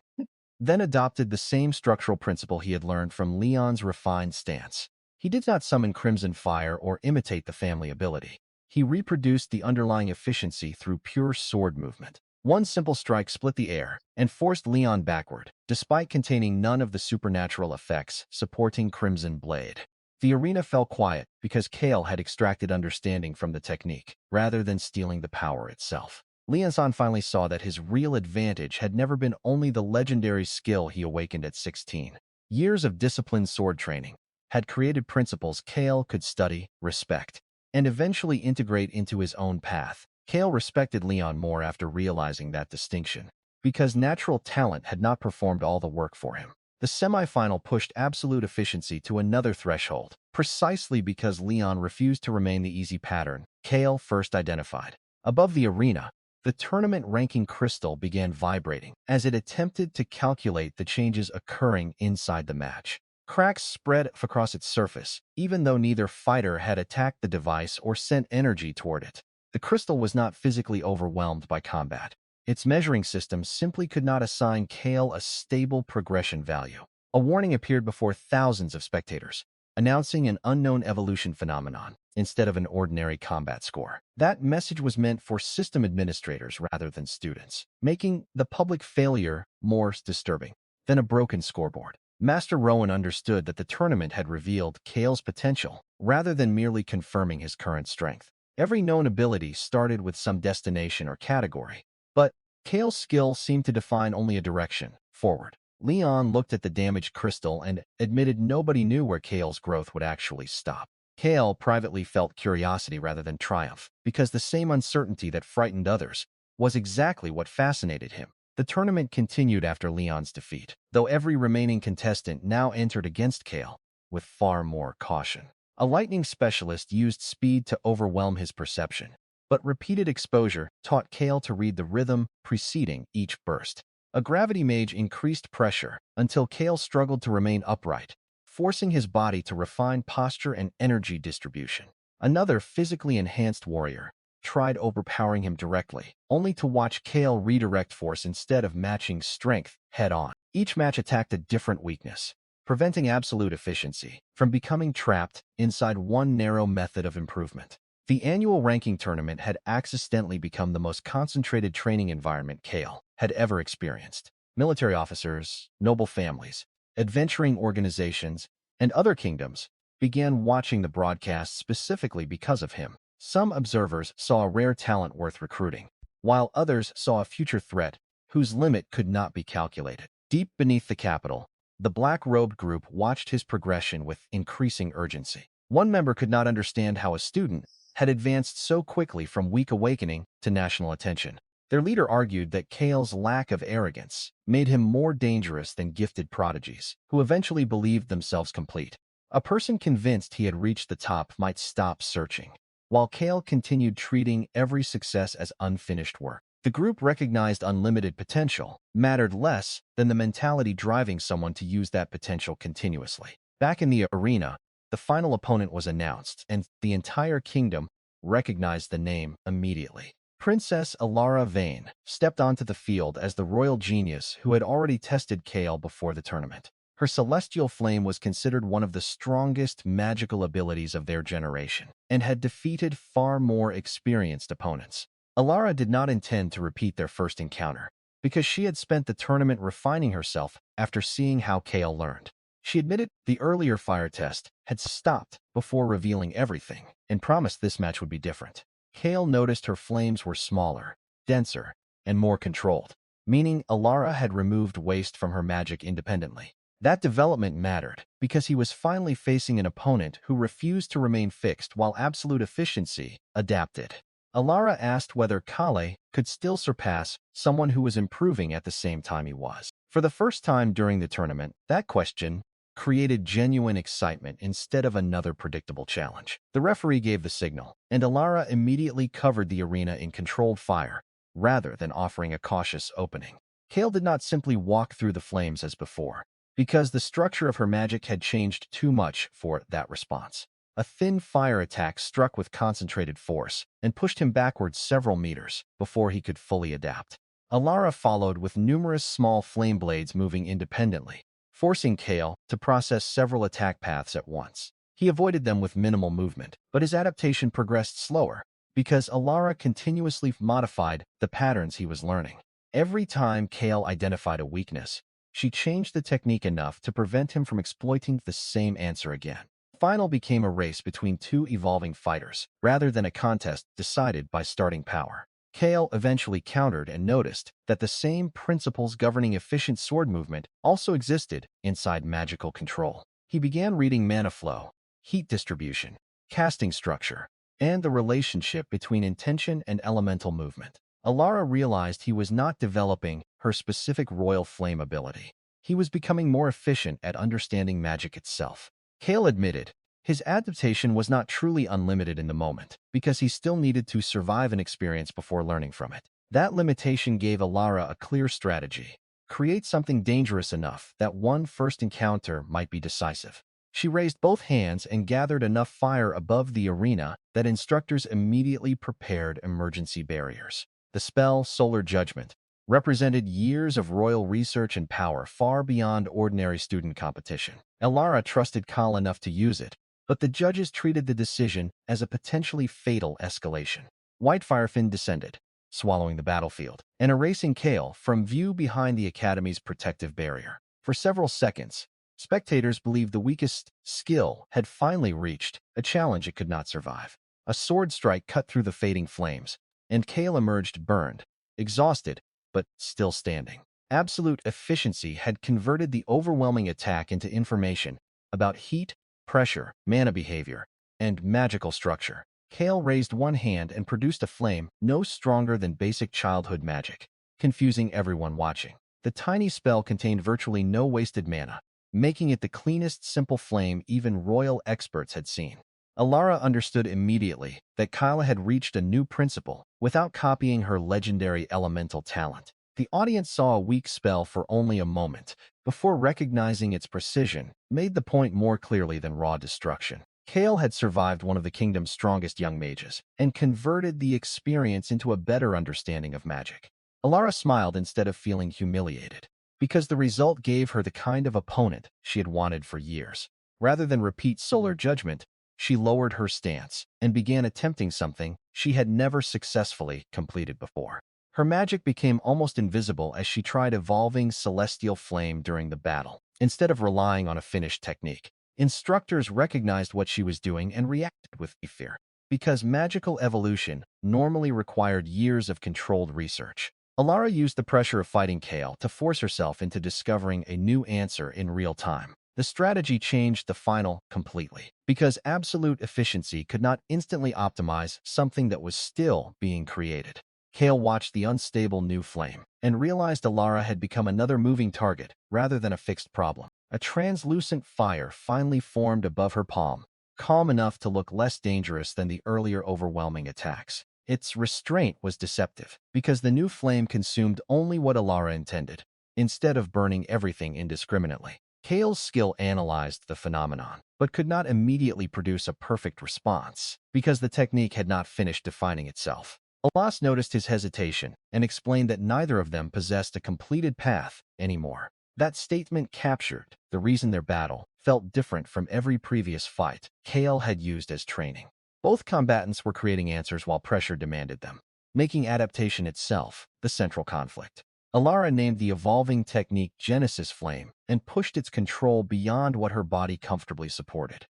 then adopted the same structural principle he had learned from Leon's refined stance. He did not summon Crimson Fire or imitate the family ability. He reproduced the underlying efficiency through pure sword movement. One simple strike split the air and forced Leon backward, despite containing none of the supernatural effects supporting Crimson Blade. The arena fell quiet because Kale had extracted understanding from the technique, rather than stealing the power itself. Leon finally saw that his real advantage had never been only the legendary skill he awakened at 16. Years of disciplined sword training had created principles Kale could study, respect, and eventually integrate into his own path. Kale respected Leon more after realizing that distinction, because natural talent had not performed all the work for him. The semifinal pushed absolute efficiency to another threshold, precisely because Leon refused to remain the easy pattern Kale first identified. Above the arena, the tournament ranking crystal began vibrating as it attempted to calculate the changes occurring inside the match. Cracks spread across its surface, even though neither fighter had attacked the device or sent energy toward it. The crystal was not physically overwhelmed by combat. Its measuring system simply could not assign Kale a stable progression value. A warning appeared before thousands of spectators, announcing an unknown evolution phenomenon instead of an ordinary combat score. That message was meant for system administrators rather than students, making the public failure more disturbing than a broken scoreboard. Master Rowan understood that the tournament had revealed Kale's potential rather than merely confirming his current strength. Every known ability started with some destination or category, but Kale's skill seemed to define only a direction, forward. Leon looked at the damaged crystal and admitted nobody knew where Kale's growth would actually stop. Kale privately felt curiosity rather than triumph, because the same uncertainty that frightened others was exactly what fascinated him. The tournament continued after Leon's defeat, though every remaining contestant now entered against Kale with far more caution. A lightning specialist used speed to overwhelm his perception, but repeated exposure taught Kale to read the rhythm preceding each burst. A gravity mage increased pressure until Kale struggled to remain upright, forcing his body to refine posture and energy distribution. Another physically enhanced warrior tried overpowering him directly, only to watch Kale redirect force instead of matching strength head-on. Each match attacked a different weakness, preventing absolute efficiency from becoming trapped inside one narrow method of improvement. The annual ranking tournament had accidentally become the most concentrated training environment Kale had ever experienced. Military officers, noble families, adventuring organizations, and other kingdoms began watching the broadcast specifically because of him. Some observers saw a rare talent worth recruiting, while others saw a future threat whose limit could not be calculated. Deep beneath the capital, the black-robed group watched his progression with increasing urgency. One member could not understand how a student had advanced so quickly from weak awakening to national attention. Their leader argued that Kale's lack of arrogance made him more dangerous than gifted prodigies, who eventually believed themselves complete. A person convinced he had reached the top might stop searching, while Kale continued treating every success as unfinished work. The group recognized unlimited potential mattered less than the mentality driving someone to use that potential continuously. Back in the arena, the final opponent was announced, and the entire kingdom recognized the name immediately. Princess Elara Vane stepped onto the field as the royal genius who had already tested Kale before the tournament. Her celestial flame was considered one of the strongest magical abilities of their generation, and had defeated far more experienced opponents. Elara did not intend to repeat their first encounter, because she had spent the tournament refining herself after seeing how Kale learned. She admitted the earlier fire test had stopped before revealing everything, and promised this match would be different. Kale noticed her flames were smaller, denser, and more controlled, meaning Elara had removed waste from her magic independently. That development mattered, because he was finally facing an opponent who refused to remain fixed while absolute efficiency adapted. Elara asked whether Kale could still surpass someone who was improving at the same time he was. For the first time during the tournament, that question created genuine excitement instead of another predictable challenge. The referee gave the signal, and Elara immediately covered the arena in controlled fire, rather than offering a cautious opening. Kale did not simply walk through the flames as before, because the structure of her magic had changed too much for that response. A thin fire attack struck with concentrated force and pushed him backwards several meters before he could fully adapt. Elara followed with numerous small flame blades moving independently, forcing Kale to process several attack paths at once. He avoided them with minimal movement, but his adaptation progressed slower because Elara continuously modified the patterns he was learning. Every time Kale identified a weakness, she changed the technique enough to prevent him from exploiting the same answer again. The final became a race between two evolving fighters, rather than a contest decided by starting power. Kale eventually countered and noticed that the same principles governing efficient sword movement also existed inside magical control. He began reading mana flow, heat distribution, casting structure, and the relationship between intention and elemental movement. Elara realized he was not developing her specific royal flame ability. He was becoming more efficient at understanding magic itself. Kale admitted his adaptation was not truly unlimited in the moment, because he still needed to survive an experience before learning from it. That limitation gave Elara a clear strategy: create something dangerous enough that one first encounter might be decisive. She raised both hands and gathered enough fire above the arena that instructors immediately prepared emergency barriers. The spell, Solar Judgment, represented years of royal research and power far beyond ordinary student competition. Elara trusted Kale enough to use it, but the judges treated the decision as a potentially fatal escalation. White Firefin descended, swallowing the battlefield, and erasing Kale from view behind the Academy's protective barrier. For several seconds, spectators believed the weakest skill had finally reached a challenge it could not survive. A sword strike cut through the fading flames, and Kale emerged burned, exhausted, but still standing. Absolute efficiency had converted the overwhelming attack into information about heat, pressure, mana behavior, and magical structure. Kale raised one hand and produced a flame no stronger than basic childhood magic, confusing everyone watching. The tiny spell contained virtually no wasted mana, making it the cleanest simple flame even royal experts had seen. Elara understood immediately that Kale had reached a new principle without copying her legendary elemental talent. The audience saw a weak spell for only a moment, before recognizing its precision made the point more clearly than raw destruction. Kale had survived one of the kingdom's strongest young mages, and converted the experience into a better understanding of magic. Elara smiled instead of feeling humiliated, because the result gave her the kind of opponent she had wanted for years. Rather than repeat Solar Judgment, she lowered her stance and began attempting something she had never successfully completed before. Her magic became almost invisible as she tried evolving Celestial Flame during the battle, instead of relying on a finished technique. Instructors recognized what she was doing and reacted with fear, because magical evolution normally required years of controlled research. Elara used the pressure of fighting Kale to force herself into discovering a new answer in real time. The strategy changed the final completely, because absolute efficiency could not instantly optimize something that was still being created. Kale watched the unstable new flame and realized Elara had become another moving target rather than a fixed problem. A translucent fire finally formed above her palm, calm enough to look less dangerous than the earlier overwhelming attacks. Its restraint was deceptive, because the new flame consumed only what Elara intended, instead of burning everything indiscriminately. Kale's skill analyzed the phenomenon, but could not immediately produce a perfect response, because the technique had not finished defining itself. Alas noticed his hesitation and explained that neither of them possessed a completed path anymore. That statement captured the reason their battle felt different from every previous fight Kale had used as training. Both combatants were creating answers while pressure demanded them, making adaptation itself the central conflict. Elara named the evolving technique Genesis Flame and pushed its control beyond what her body comfortably supported.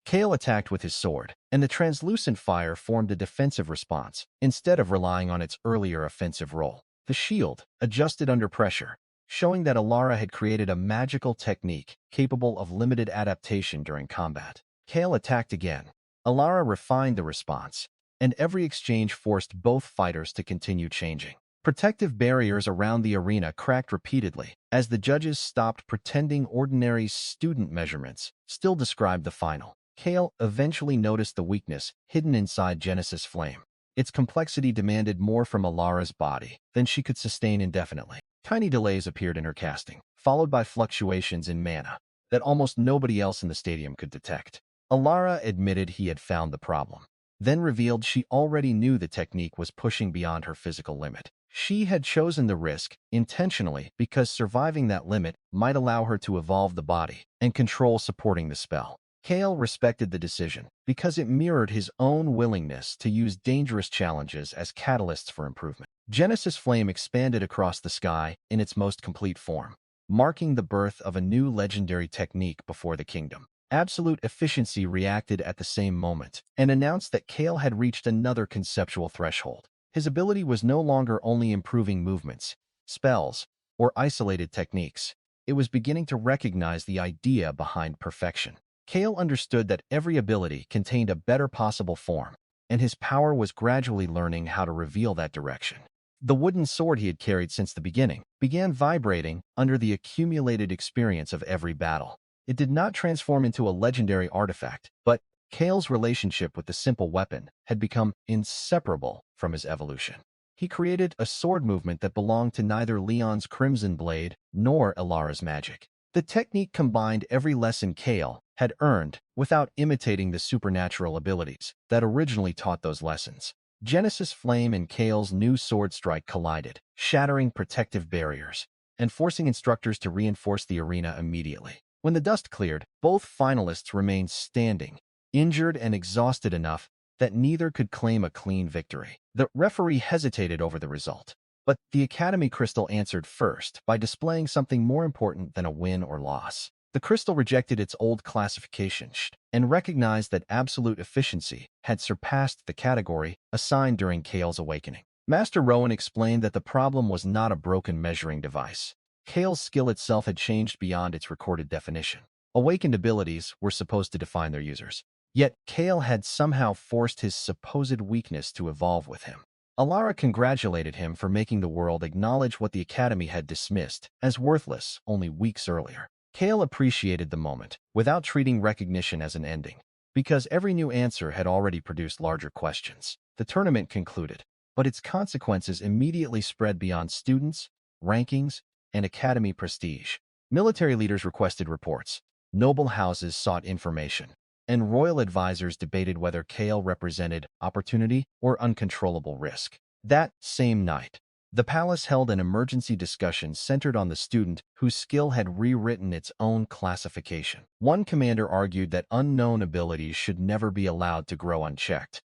Kale attacked with his sword, and the translucent fire formed a defensive response instead of relying on its earlier offensive role. The shield adjusted under pressure, showing that Elara had created a magical technique capable of limited adaptation during combat. Kale attacked again. Elara refined the response, and every exchange forced both fighters to continue changing. Protective barriers around the arena cracked repeatedly as the judges stopped pretending ordinary student measurements still described the final. Kale eventually noticed the weakness hidden inside Genesis Flame. Its complexity demanded more from Elara's body than she could sustain indefinitely. Tiny delays appeared in her casting, followed by fluctuations in mana that almost nobody else in the stadium could detect. Elara admitted he had found the problem, then revealed she already knew the technique was pushing beyond her physical limit. She had chosen the risk intentionally because surviving that limit might allow her to evolve the body and control supporting the spell. Kale respected the decision because it mirrored his own willingness to use dangerous challenges as catalysts for improvement. Genesis Flame expanded across the sky in its most complete form, marking the birth of a new legendary technique before the kingdom. Absolute Efficiency reacted at the same moment and announced that Kale had reached another conceptual threshold. His ability was no longer only improving movements, spells, or isolated techniques. It was beginning to recognize the idea behind perfection. Kale understood that every ability contained a better possible form, and his power was gradually learning how to reveal that direction. The wooden sword he had carried since the beginning began vibrating under the accumulated experience of every battle. It did not transform into a legendary artifact, but Kale's relationship with the simple weapon had become inseparable from his evolution. He created a sword movement that belonged to neither Leon's Crimson Blade nor Elara's magic. The technique combined every lesson Kale had earned without imitating the supernatural abilities that originally taught those lessons. Genesis Flame and Kale's new sword strike collided, shattering protective barriers and forcing instructors to reinforce the arena immediately. When the dust cleared, both finalists remained standing, injured and exhausted enough that neither could claim a clean victory. The referee hesitated over the result, but the Academy Crystal answered first by displaying something more important than a win or loss. The crystal rejected its old classification and recognized that absolute efficiency had surpassed the category assigned during Kale's awakening. Master Rowan explained that the problem was not a broken measuring device. Kale's skill itself had changed beyond its recorded definition. Awakened abilities were supposed to define their users. Yet Kale had somehow forced his supposed weakness to evolve with him. Elara congratulated him for making the world acknowledge what the Academy had dismissed as worthless only weeks earlier. Kale appreciated the moment, without treating recognition as an ending, because every new answer had already produced larger questions. The tournament concluded, but its consequences immediately spread beyond students, rankings, and Academy prestige. Military leaders requested reports, noble houses sought information, and royal advisors debated whether Kale represented opportunity or uncontrollable risk. That same night, the palace held an emergency discussion centered on the student whose skill had rewritten its own classification. One commander argued that unknown abilities should never be allowed to grow unchecked.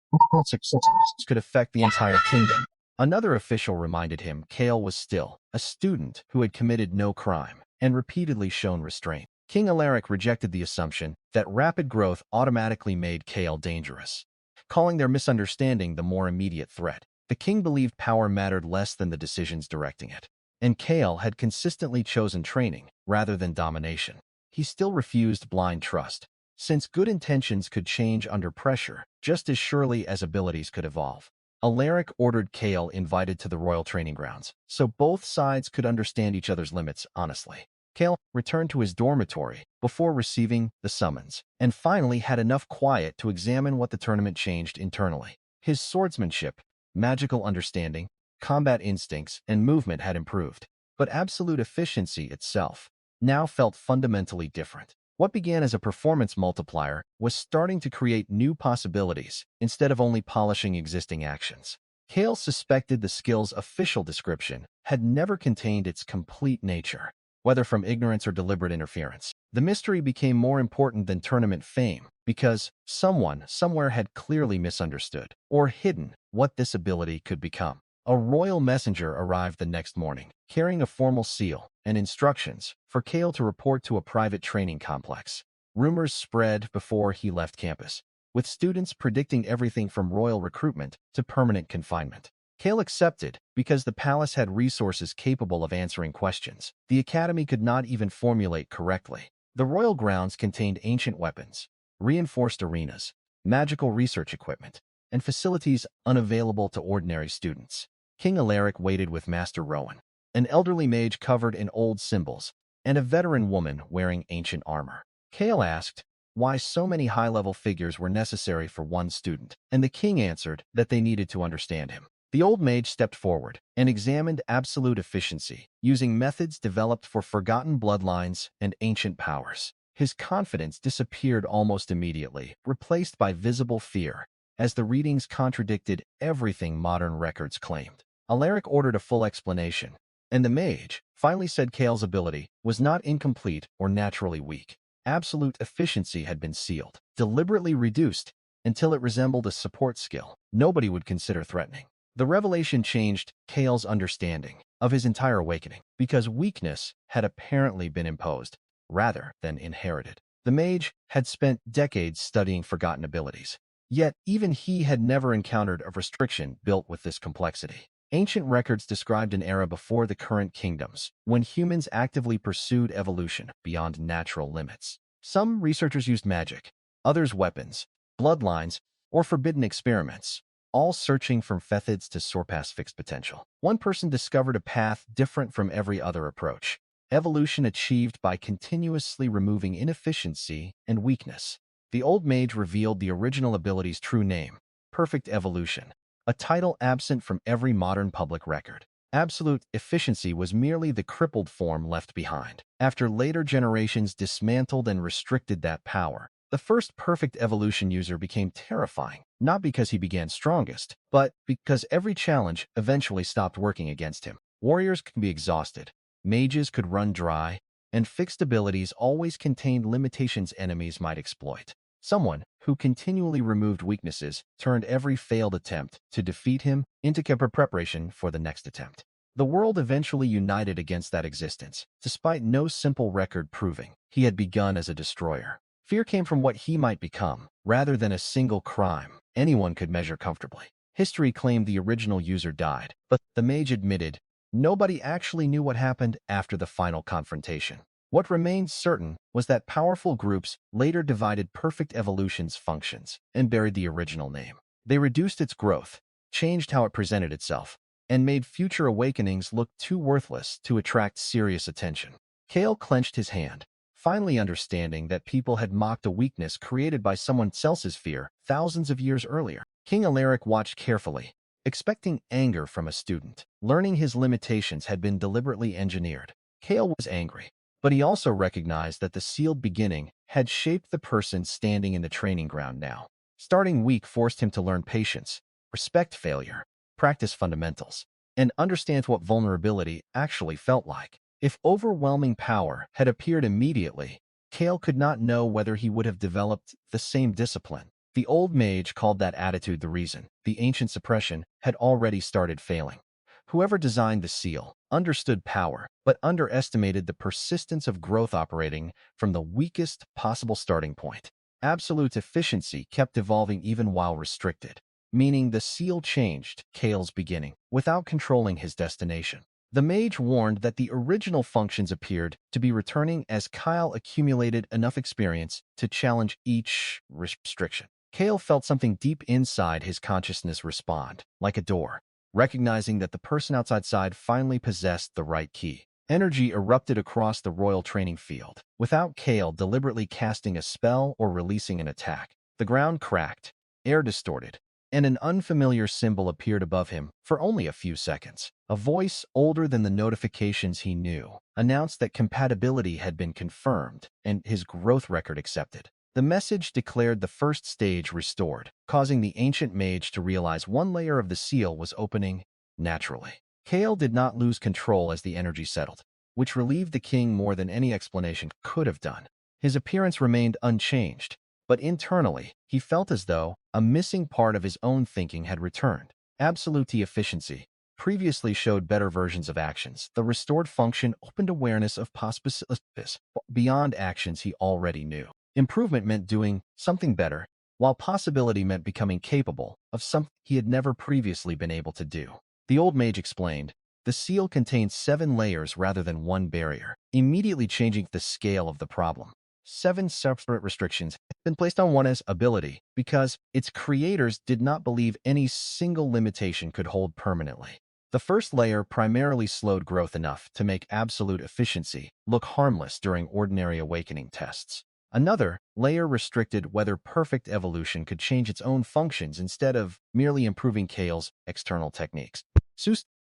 Success could affect the entire kingdom. Another official reminded him Kale was still a student who had committed no crime and repeatedly shown restraint. King Alaric rejected the assumption that rapid growth automatically made Kale dangerous, calling their misunderstanding the more immediate threat. The king believed power mattered less than the decisions directing it, and Kale had consistently chosen training rather than domination. He still refused blind trust, since good intentions could change under pressure just as surely as abilities could evolve. Alaric ordered Kale invited to the royal training grounds, so both sides could understand each other's limits honestly. Kale returned to his dormitory before receiving the summons, and finally had enough quiet to examine what the tournament changed internally. His swordsmanship, magical understanding, combat instincts, and movement had improved, but absolute efficiency itself now felt fundamentally different. What began as a performance multiplier was starting to create new possibilities instead of only polishing existing actions. Kale suspected the skill's official description had never contained its complete nature, whether from ignorance or deliberate interference. The mystery became more important than tournament fame because someone somewhere had clearly misunderstood or hidden what this ability could become. A royal messenger arrived the next morning, carrying a formal seal and instructions for Kale to report to a private training complex. Rumors spread before he left campus, with students predicting everything from royal recruitment to permanent confinement. Kale accepted because the palace had resources capable of answering questions the academy could not even formulate correctly. The royal grounds contained ancient weapons, reinforced arenas, magical research equipment, and facilities unavailable to ordinary students. King Alaric waited with Master Rowan, an elderly mage covered in old symbols, and a veteran woman wearing ancient armor. Kale asked why so many high-level figures were necessary for one student, and the king answered that they needed to understand him. The old mage stepped forward and examined absolute efficiency, using methods developed for forgotten bloodlines and ancient powers. His confidence disappeared almost immediately, replaced by visible fear, as the readings contradicted everything modern records claimed. Alaric ordered a full explanation, and the mage finally said Kale's ability was not incomplete or naturally weak. Absolute efficiency had been sealed, deliberately reduced until it resembled a support skill nobody would consider threatening. The revelation changed Kale's understanding of his entire awakening, because weakness had apparently been imposed rather than inherited. The mage had spent decades studying forgotten abilities, yet even he had never encountered a restriction built with this complexity. Ancient records described an era before the current kingdoms, when humans actively pursued evolution beyond natural limits. Some researchers used magic, others weapons, bloodlines, or forbidden experiments, all searching for methods to surpass fixed potential. One person discovered a path different from every other approach: evolution achieved by continuously removing inefficiency and weakness. The old mage revealed the original ability's true name: perfect evolution, a title absent from every modern public record. Absolute efficiency was merely the crippled form left behind, after later generations dismantled and restricted that power. The first perfect evolution user became terrifying, not because he began strongest, but because every challenge eventually stopped working against him. Warriors could be exhausted, mages could run dry, and fixed abilities always contained limitations enemies might exploit. Someone who continually removed weaknesses turned every failed attempt to defeat him into preparation for the next attempt. The world eventually united against that existence, despite no simple record proving he had begun as a destroyer. Fear came from what he might become, rather than a single crime anyone could measure comfortably. History claimed the original user died, but the mage admitted nobody actually knew what happened after the final confrontation. What remained certain was that powerful groups later divided perfect evolution's functions and buried the original name. They reduced its growth, changed how it presented itself, and made future awakenings look too worthless to attract serious attention. Kale clenched his hand, finally understanding that people had mocked a weakness created by someone else's fear thousands of years earlier. King Alaric watched carefully, expecting anger from a student. Learning his limitations had been deliberately engineered. Kale was angry, but he also recognized that the sealed beginning had shaped the person standing in the training ground now. Starting weak forced him to learn patience, respect failure, practice fundamentals, and understand what vulnerability actually felt like. If overwhelming power had appeared immediately, Kale could not know whether he would have developed the same discipline. The old mage called that attitude the reason the ancient suppression had already started failing. Whoever designed the seal understood power, but underestimated the persistence of growth operating from the weakest possible starting point. Absolute efficiency kept evolving even while restricted, meaning the seal changed Kale's beginning without controlling his destination. The mage warned that the original functions appeared to be returning as Kyle accumulated enough experience to challenge each restriction. Kale felt something deep inside his consciousness respond, like a door, recognizing that the person outside finally possessed the right key. Energy erupted across the royal training field, without Kale deliberately casting a spell or releasing an attack. The ground cracked, air distorted, and an unfamiliar symbol appeared above him for only a few seconds. A voice older than the notifications he knew announced that compatibility had been confirmed and his growth record accepted. The message declared the first stage restored, causing the ancient mage to realize one layer of the seal was opening naturally. Kale did not lose control as the energy settled, which relieved the king more than any explanation could have done. His appearance remained unchanged, but internally, he felt as though a missing part of his own thinking had returned. Absolute efficiency previously showed better versions of actions. The restored function opened awareness of possibilities beyond actions he already knew. Improvement meant doing something better, while possibility meant becoming capable of something he had never previously been able to do. The old mage explained, the seal contains 7 layers rather than one barrier, immediately changing the scale of the problem. 7 separate restrictions had been placed on one's ability because its creators did not believe any single limitation could hold permanently. The first layer primarily slowed growth enough to make absolute efficiency look harmless during ordinary awakening tests. Another layer restricted whether perfect evolution could change its own functions instead of merely improving Kale's external techniques.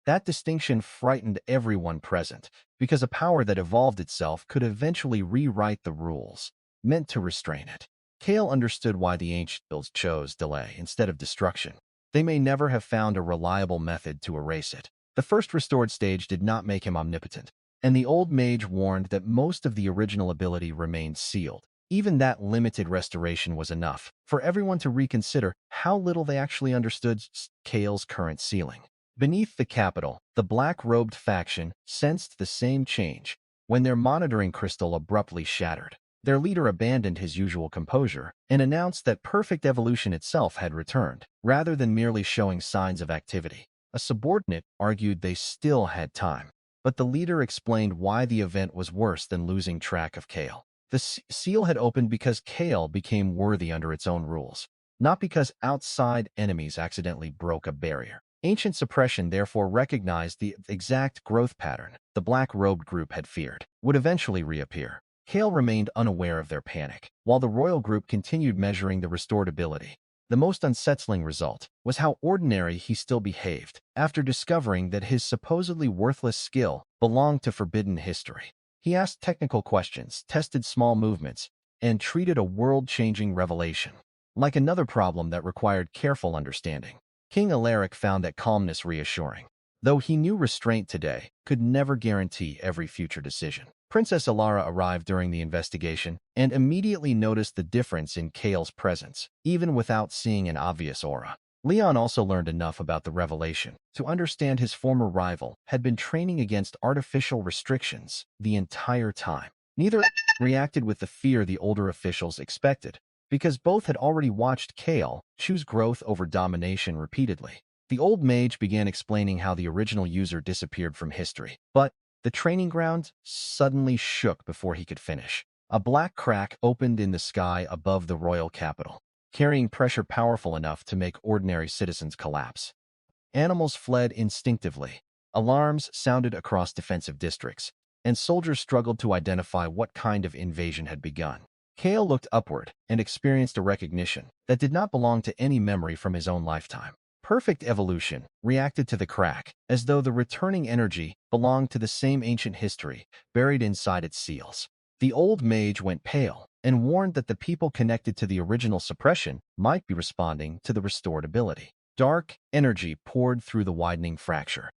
That distinction frightened everyone present, because a power that evolved itself could eventually rewrite the rules, meant to restrain it. Kale understood why the ancients chose delay instead of destruction. They may never have found a reliable method to erase it. The first restored stage did not make him omnipotent, and the old mage warned that most of the original ability remained sealed. Even that limited restoration was enough for everyone to reconsider how little they actually understood Kale's current ceiling. Beneath the capital, the black-robed faction sensed the same change when their monitoring crystal abruptly shattered. Their leader abandoned his usual composure and announced that perfect evolution itself had returned, rather than merely showing signs of activity. A subordinate argued they still had time, but the leader explained why the event was worse than losing track of Kale. The seal had opened because Kale became worthy under its own rules, not because outside enemies accidentally broke a barrier. Ancient suppression therefore recognized the exact growth pattern the black-robed group had feared would eventually reappear. Kale remained unaware of their panic, while the royal group continued measuring the restored ability. The most unsettling result was how ordinary he still behaved after discovering that his supposedly worthless skill belonged to forbidden history. He asked technical questions, tested small movements, and treated a world-changing revelation like another problem that required careful understanding. King Elara found that calmness reassuring, though he knew restraint today could never guarantee every future decision. Princess Elara arrived during the investigation and immediately noticed the difference in Kale's presence, even without seeing an obvious aura. Leon also learned enough about the revelation to understand his former rival had been training against artificial restrictions the entire time. Neither reacted with the fear the older officials expected, because both had already watched Kale choose growth over domination repeatedly. The old mage began explaining how the original user disappeared from history, but the training ground suddenly shook before he could finish. A black crack opened in the sky above the royal capital, carrying pressure powerful enough to make ordinary citizens collapse. Animals fled instinctively. Alarms sounded across defensive districts, and soldiers struggled to identify what kind of invasion had begun. Kale looked upward and experienced a recognition that did not belong to any memory from his own lifetime. Perfect evolution reacted to the crack, as though the returning energy belonged to the same ancient history buried inside its seals. The old mage went pale and warned that the people connected to the original suppression might be responding to the restored ability. Dark energy poured through the widening fracture,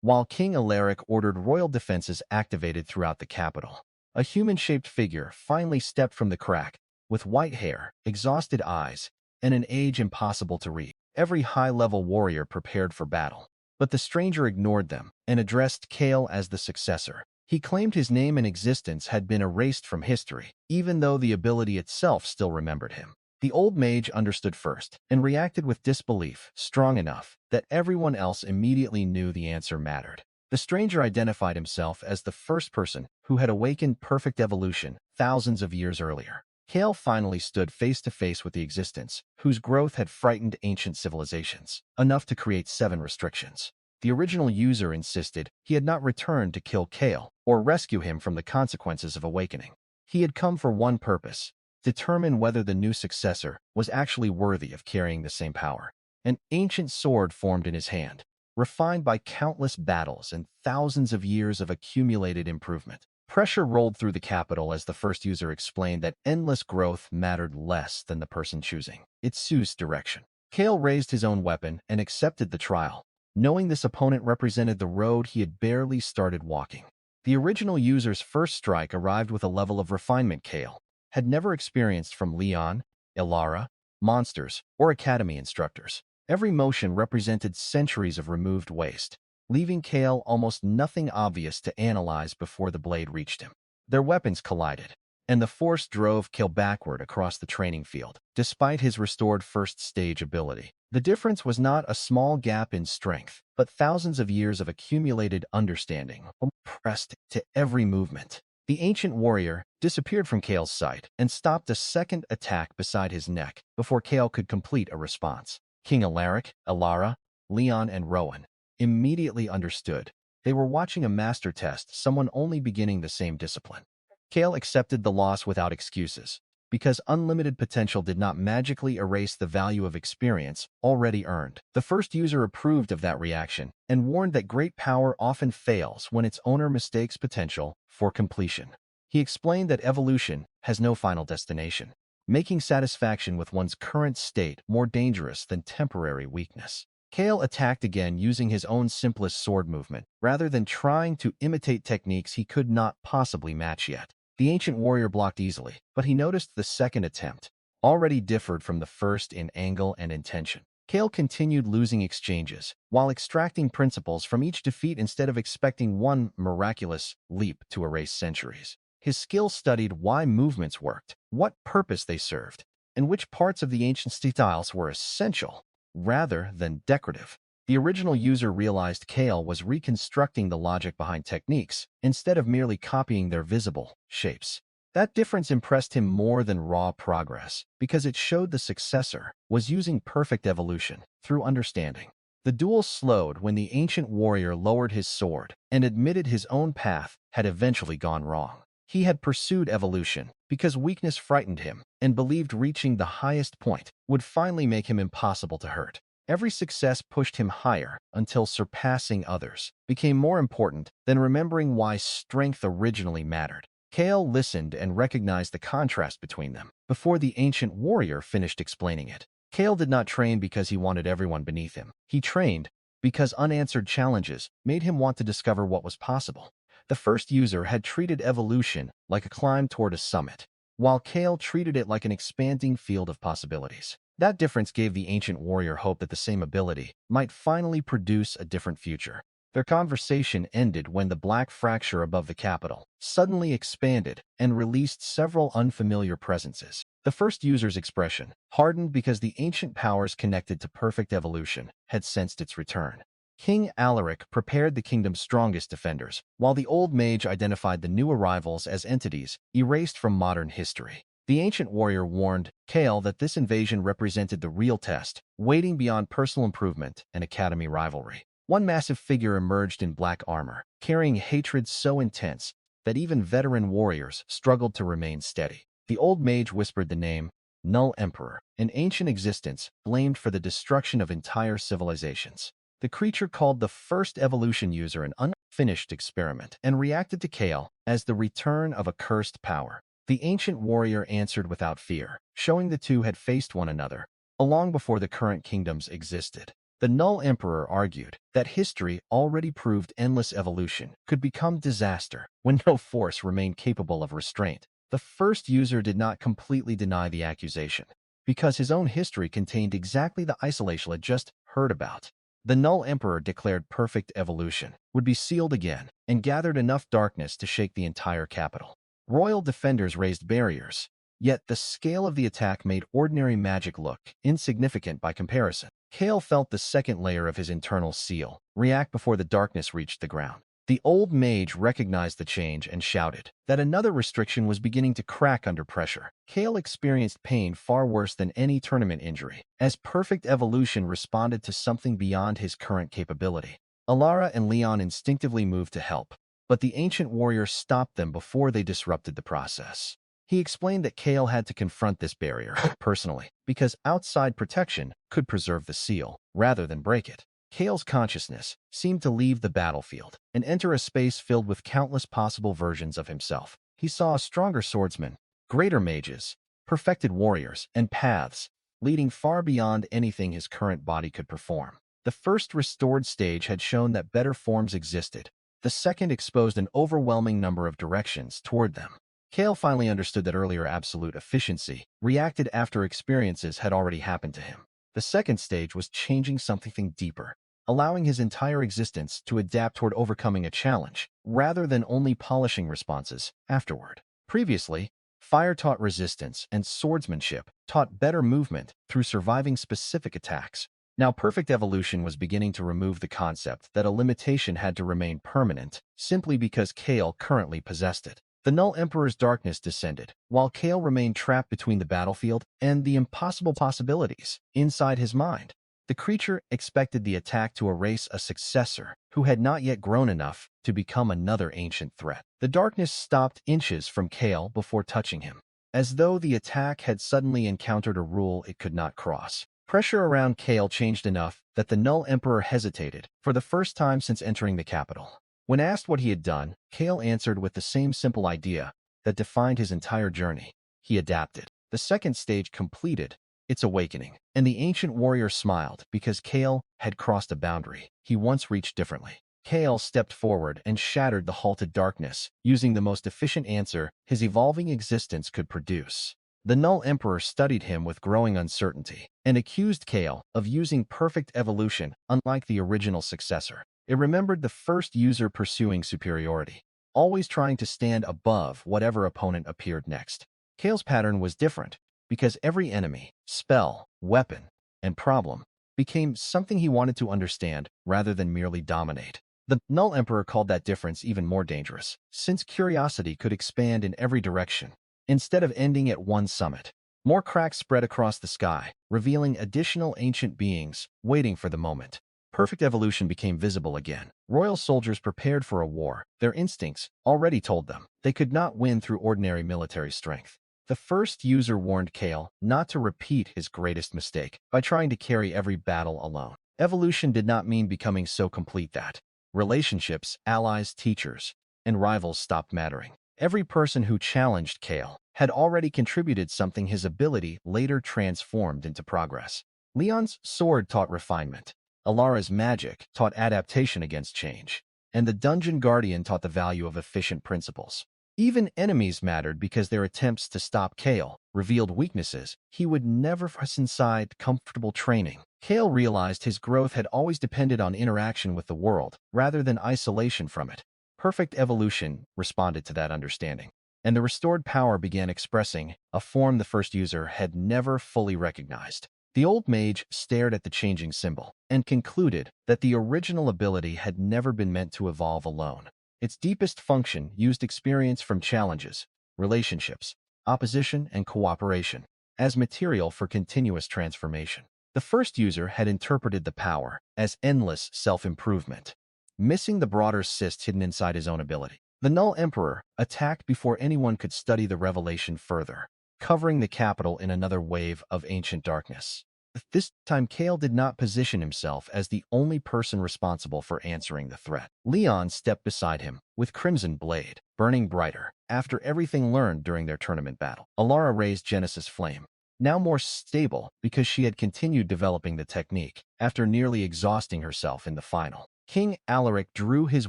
while King Elara ordered royal defenses activated throughout the capital. A human-shaped figure finally stepped from the crack, with white hair, exhausted eyes, and an age impossible to read. Every high-level warrior prepared for battle, but the stranger ignored them and addressed Kale as the successor. He claimed his name and existence had been erased from history, even though the ability itself still remembered him. The old mage understood first and reacted with disbelief strong enough that everyone else immediately knew the answer mattered. The stranger identified himself as the first person who had awakened perfect evolution thousands of years earlier. Kale finally stood face to face with the existence, whose growth had frightened ancient civilizations, enough to create 7 restrictions. The original user insisted he had not returned to kill Kale or rescue him from the consequences of awakening. He had come for one purpose: determine whether the new successor was actually worthy of carrying the same power. An ancient sword formed in his hand, refined by countless battles and thousands of years of accumulated improvement. Pressure rolled through the capital as the first user explained that endless growth mattered less than the person choosing its direction. Kale raised his own weapon and accepted the trial, knowing this opponent represented the road he had barely started walking. The original user's first strike arrived with a level of refinement Kale had never experienced from Leon, Elara, monsters, or academy instructors. Every motion represented centuries of removed waste, leaving Kale almost nothing obvious to analyze before the blade reached him. Their weapons collided, and the force drove Kale backward across the training field, despite his restored first-stage ability. The difference was not a small gap in strength, but thousands of years of accumulated understanding, pressed to every movement. The ancient warrior disappeared from Kale's sight and stopped a second attack beside his neck before Kale could complete a response. King Alaric, Elara, Leon, and Rowan immediately understood. They were watching a master test someone only beginning the same discipline. Kale accepted the loss without excuses, because unlimited potential did not magically erase the value of experience already earned. The first user approved of that reaction and warned that great power often fails when its owner mistakes potential for completion. He explained that evolution has no final destination, making satisfaction with one's current state more dangerous than temporary weakness. Kale attacked again using his own simplest sword movement, rather than trying to imitate techniques he could not possibly match yet. The ancient warrior blocked easily, but he noticed the second attempt already differed from the first in angle and intention. Kale continued losing exchanges, while extracting principles from each defeat instead of expecting one miraculous leap to erase centuries. His skill studied why movements worked, what purpose they served, and which parts of the ancient styles were essential rather than decorative. The original user realized Kale was reconstructing the logic behind techniques instead of merely copying their visible shapes. That difference impressed him more than raw progress because it showed the successor was using perfect evolution through understanding. The duel slowed when the ancient warrior lowered his sword and admitted his own path had eventually gone wrong. He had pursued evolution because weakness frightened him and believed reaching the highest point would finally make him impossible to hurt. Every success pushed him higher until surpassing others became more important than remembering why strength originally mattered. Kale listened and recognized the contrast between them before the ancient warrior finished explaining it. Kale did not train because he wanted everyone beneath him. He trained because unanswered challenges made him want to discover what was possible. The first user had treated evolution like a climb toward a summit, while Kale treated it like an expanding field of possibilities. That difference gave the ancient warrior hope that the same ability might finally produce a different future. Their conversation ended when the black fracture above the capital suddenly expanded and released several unfamiliar presences. The first user's expression hardened because the ancient powers connected to perfect evolution had sensed its return. King Alaric prepared the kingdom's strongest defenders, while the old mage identified the new arrivals as entities erased from modern history. The ancient warrior warned Kale that this invasion represented the real test, waiting beyond personal improvement and academy rivalry. One massive figure emerged in black armor, carrying hatred so intense that even veteran warriors struggled to remain steady. The old mage whispered the name Null Emperor, an ancient existence blamed for the destruction of entire civilizations. The creature called the first evolution user an unfinished experiment and reacted to Kale as the return of a cursed power. The ancient warrior answered without fear, showing the two had faced one another long before the current kingdoms existed. The Null Emperor argued that history already proved endless evolution could become disaster when no force remained capable of restraint. The first user did not completely deny the accusation, because his own history contained exactly the isolation he had just heard about. The Null Emperor declared perfect evolution would be sealed again and gathered enough darkness to shake the entire capital. Royal defenders raised barriers, yet the scale of the attack made ordinary magic look insignificant by comparison. Kale felt the second layer of his internal seal react before the darkness reached the ground. The old mage recognized the change and shouted that another restriction was beginning to crack under pressure. Kale experienced pain far worse than any tournament injury, as perfect evolution responded to something beyond his current capability. Elara and Leon instinctively moved to help, but the ancient warrior stopped them before they disrupted the process. He explained that Kale had to confront this barrier personally, because outside protection could preserve the seal, rather than break it. Kale's consciousness seemed to leave the battlefield and enter a space filled with countless possible versions of himself. He saw a stronger swordsman, greater mages, perfected warriors, and paths leading far beyond anything his current body could perform. The first restored stage had shown that better forms existed. The second exposed an overwhelming number of directions toward them. Kale finally understood that earlier absolute efficiency reacted after experiences had already happened to him. The second stage was changing something deeper, allowing his entire existence to adapt toward overcoming a challenge, rather than only polishing responses afterward. Previously, fire taught resistance and swordsmanship taught better movement through surviving specific attacks. Now perfect evolution was beginning to remove the concept that a limitation had to remain permanent simply because Kale currently possessed it. The Null Emperor's darkness descended, while Kale remained trapped between the battlefield and the impossible possibilities inside his mind. The creature expected the attack to erase a successor who had not yet grown enough to become another ancient threat. The darkness stopped inches from Kale before touching him, as though the attack had suddenly encountered a rule it could not cross. Pressure around Kale changed enough that the Null Emperor hesitated for the first time since entering the capital. When asked what he had done, Kale answered with the same simple idea that defined his entire journey. He adapted. The second stage completed its awakening, and the ancient warrior smiled because Kale had crossed a boundary he once reached differently. Kale stepped forward and shattered the halted darkness, using the most efficient answer his evolving existence could produce. The Null Emperor studied him with growing uncertainty and accused Kale of using perfect evolution unlike the original successor. It remembered the first user pursuing superiority, always trying to stand above whatever opponent appeared next. Kale's pattern was different because every enemy, spell, weapon, and problem became something he wanted to understand rather than merely dominate. The Null Emperor called that difference even more dangerous, since curiosity could expand in every direction. Instead of ending at one summit, more cracks spread across the sky, revealing additional ancient beings waiting for the moment. Perfect evolution became visible again. Royal soldiers prepared for a war. Their instincts already told them they could not win through ordinary military strength. The first user warned Kale not to repeat his greatest mistake by trying to carry every battle alone. Evolution did not mean becoming so complete that relationships, allies, teachers, and rivals stopped mattering. Every person who challenged Kale had already contributed something his ability later transformed into progress. Leon's sword taught refinement. Elara's magic taught adaptation against change, and the Dungeon Guardian taught the value of efficient principles. Even enemies mattered because their attempts to stop Kale revealed weaknesses he would never face inside comfortable training. Kale realized his growth had always depended on interaction with the world rather than isolation from it. Perfect evolution responded to that understanding, and the restored power began expressing a form the first user had never fully recognized. The old mage stared at the changing symbol and concluded that the original ability had never been meant to evolve alone. Its deepest function used experience from challenges, relationships, opposition, and cooperation as material for continuous transformation. The first user had interpreted the power as endless self-improvement, missing the broader cyst hidden inside his own ability. The Null Emperor attacked before anyone could study the revelation further, covering the capital in another wave of ancient darkness. This time, Kale did not position himself as the only person responsible for answering the threat. Leon stepped beside him, with Crimson Blade burning brighter after everything learned during their tournament battle. Elara raised Genesis Flame, now more stable because she had continued developing the technique after nearly exhausting herself in the final. King Alaric drew his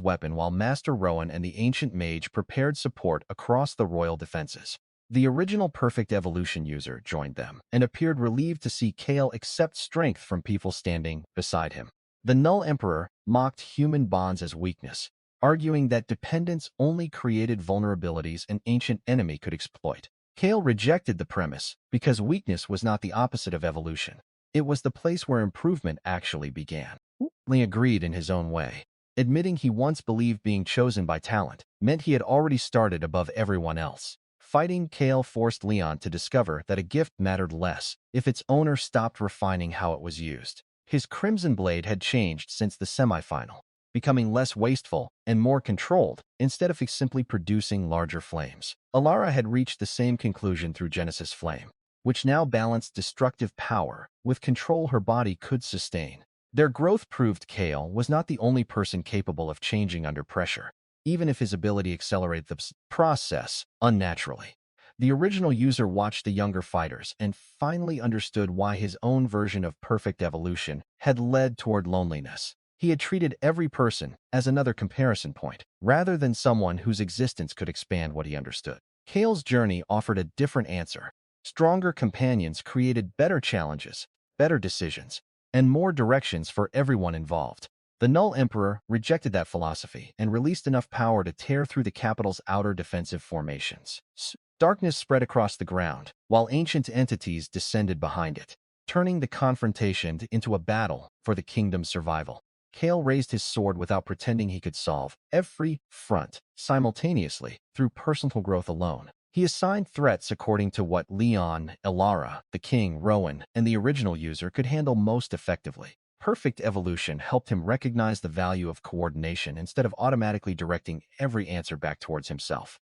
weapon while Master Rowan and the Ancient Mage prepared support across the royal defenses. The original Perfect Evolution user joined them and appeared relieved to see Kale accept strength from people standing beside him. The Null Emperor mocked human bonds as weakness, arguing that dependence only created vulnerabilities an ancient enemy could exploit. Kale rejected the premise because weakness was not the opposite of evolution. It was the place where improvement actually began. He agreed in his own way. Admitting he once believed being chosen by talent meant he had already started above everyone else. Fighting Kale forced Leon to discover that a gift mattered less if its owner stopped refining how it was used. His Crimson Blade had changed since the semifinal, becoming less wasteful and more controlled instead of simply producing larger flames. Elara had reached the same conclusion through Genesis Flame, which now balanced destructive power with control her body could sustain. Their growth proved Kale was not the only person capable of changing under pressure, even if his ability accelerated the process unnaturally. The original user watched the younger fighters and finally understood why his own version of perfect evolution had led toward loneliness. He had treated every person as another comparison point, rather than someone whose existence could expand what he understood. Kale's journey offered a different answer. Stronger companions created better challenges, better decisions, and more directions for everyone involved. The Null Emperor rejected that philosophy and released enough power to tear through the capital's outer defensive formations. Darkness spread across the ground, while ancient entities descended behind it, turning the confrontation into a battle for the kingdom's survival. Kale raised his sword without pretending he could solve every front simultaneously through personal growth alone. He assigned threats according to what Leon, Elara, the king, Rowan, and the original user could handle most effectively. Perfect evolution helped him recognize the value of coordination instead of automatically directing every answer back towards himself.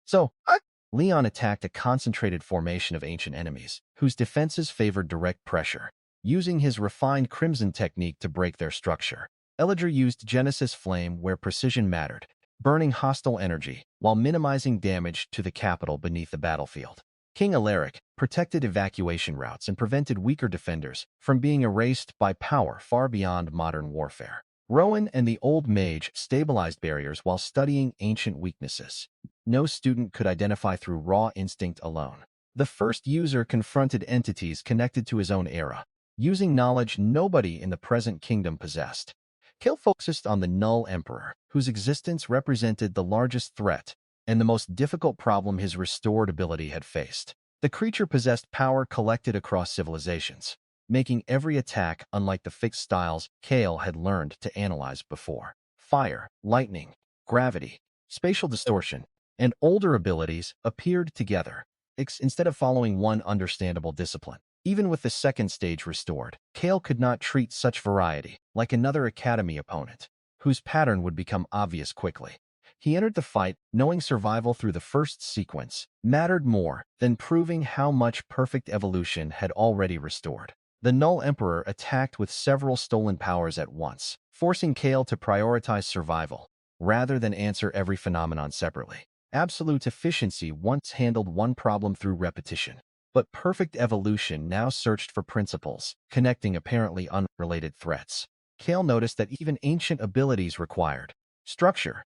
Leon attacked a concentrated formation of ancient enemies, whose defenses favored direct pressure, using his refined Crimson technique to break their structure. Elara used Genesis Flame where precision mattered, burning hostile energy while minimizing damage to the capital beneath the battlefield. King Alaric protected evacuation routes and prevented weaker defenders from being erased by power far beyond modern warfare. Rowan and the Old Mage stabilized barriers while studying ancient weaknesses. No student could identify through raw instinct alone. The first user confronted entities connected to his own era, using knowledge nobody in the present kingdom possessed. Kale focused on the Null Emperor, whose existence represented the largest threat and the most difficult problem his restored ability had faced. The creature possessed power collected across civilizations, making every attack unlike the fixed styles Kale had learned to analyze before. Fire, lightning, gravity, spatial distortion, and older abilities appeared together, instead of following one understandable discipline. Even with the second stage restored, Kale could not treat such variety like another academy opponent, whose pattern would become obvious quickly. He entered the fight knowing survival through the first sequence mattered more than proving how much perfect evolution had already restored. The Null Emperor attacked with several stolen powers at once, forcing Kale to prioritize survival rather than answer every phenomenon separately. Absolute efficiency once handled one problem through repetition, but perfect evolution now searched for principles, connecting apparently unrelated threats. Kale noticed that even ancient abilities required structure,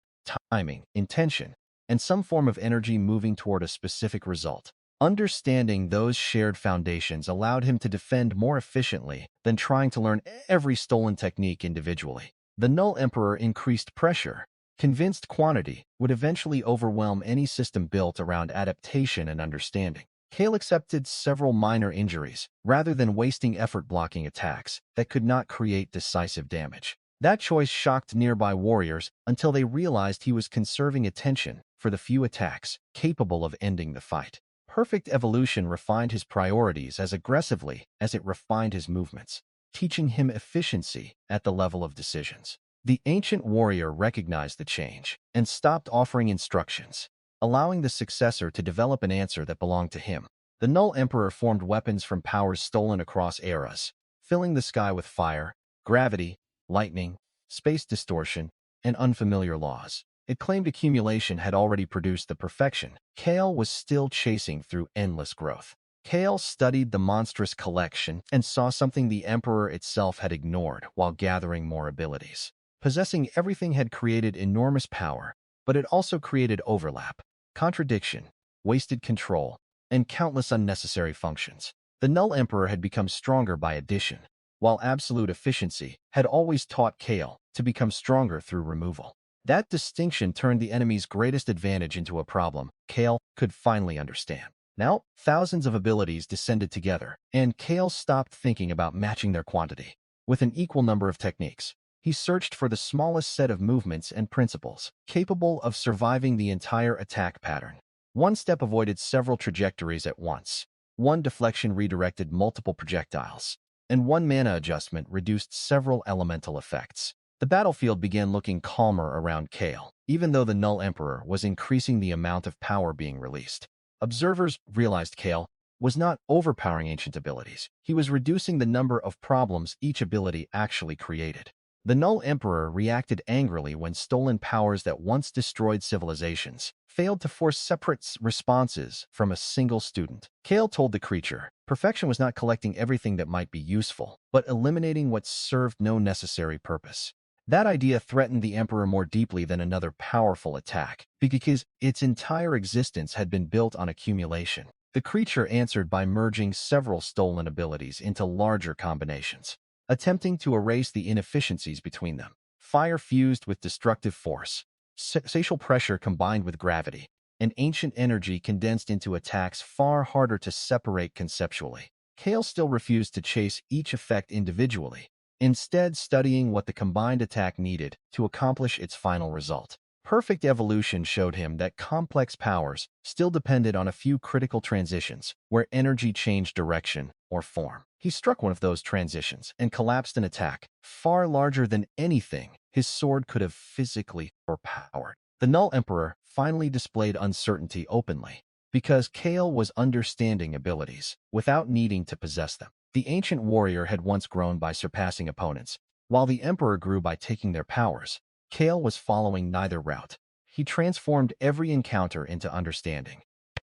timing, intention, and some form of energy moving toward a specific result. Understanding those shared foundations allowed him to defend more efficiently than trying to learn every stolen technique individually. The Null Emperor increased pressure, convinced quantity would eventually overwhelm any system built around adaptation and understanding. Kale accepted several minor injuries, rather than wasting effort blocking attacks that could not create decisive damage. That choice shocked nearby warriors until they realized he was conserving attention for the few attacks capable of ending the fight. Perfect evolution refined his priorities as aggressively as it refined his movements, teaching him efficiency at the level of decisions. The ancient warrior recognized the change and stopped offering instructions, allowing the successor to develop an answer that belonged to him. The Null Emperor formed weapons from powers stolen across eras, filling the sky with fire, gravity, lightning, space distortion, and unfamiliar laws. It claimed accumulation had already produced the perfection Kale was still chasing through endless growth. Kale studied the monstrous collection and saw something the Emperor itself had ignored while gathering more abilities. Possessing everything had created enormous power, but it also created overlap, contradiction, wasted control, and countless unnecessary functions. The Null Emperor had become stronger by addition, while absolute efficiency had always taught Kale to become stronger through removal. That distinction turned the enemy's greatest advantage into a problem Kale could finally understand. Now, thousands of abilities descended together, and Kale stopped thinking about matching their quantity with an equal number of techniques. He searched for the smallest set of movements and principles, capable of surviving the entire attack pattern. One step avoided several trajectories at once. One deflection redirected multiple projectiles, and one mana adjustment reduced several elemental effects. The battlefield began looking calmer around Kale, even though the Null Emperor was increasing the amount of power being released. Observers realized Kale was not overpowering ancient abilities. He was reducing the number of problems each ability actually created. The Null Emperor reacted angrily when stolen powers that once destroyed civilizations failed to force separate responses from a single student. Kale told the creature, perfection was not collecting everything that might be useful, but eliminating what served no necessary purpose. That idea threatened the Emperor more deeply than another powerful attack, because its entire existence had been built on accumulation. The creature answered by merging several stolen abilities into larger combinations, attempting to erase the inefficiencies between them. Fire fused with destructive force, spatial pressure combined with gravity, and ancient energy condensed into attacks far harder to separate conceptually. Kale still refused to chase each effect individually, instead studying what the combined attack needed to accomplish its final result. Perfect evolution showed him that complex powers still depended on a few critical transitions where energy changed direction or form. He struck one of those transitions and collapsed an attack far larger than anything his sword could have physically overpowered. The Null Emperor finally displayed uncertainty openly, because Kale was understanding abilities without needing to possess them. The ancient warrior had once grown by surpassing opponents, while the Emperor grew by taking their powers. Kale was following neither route. He transformed every encounter into understanding,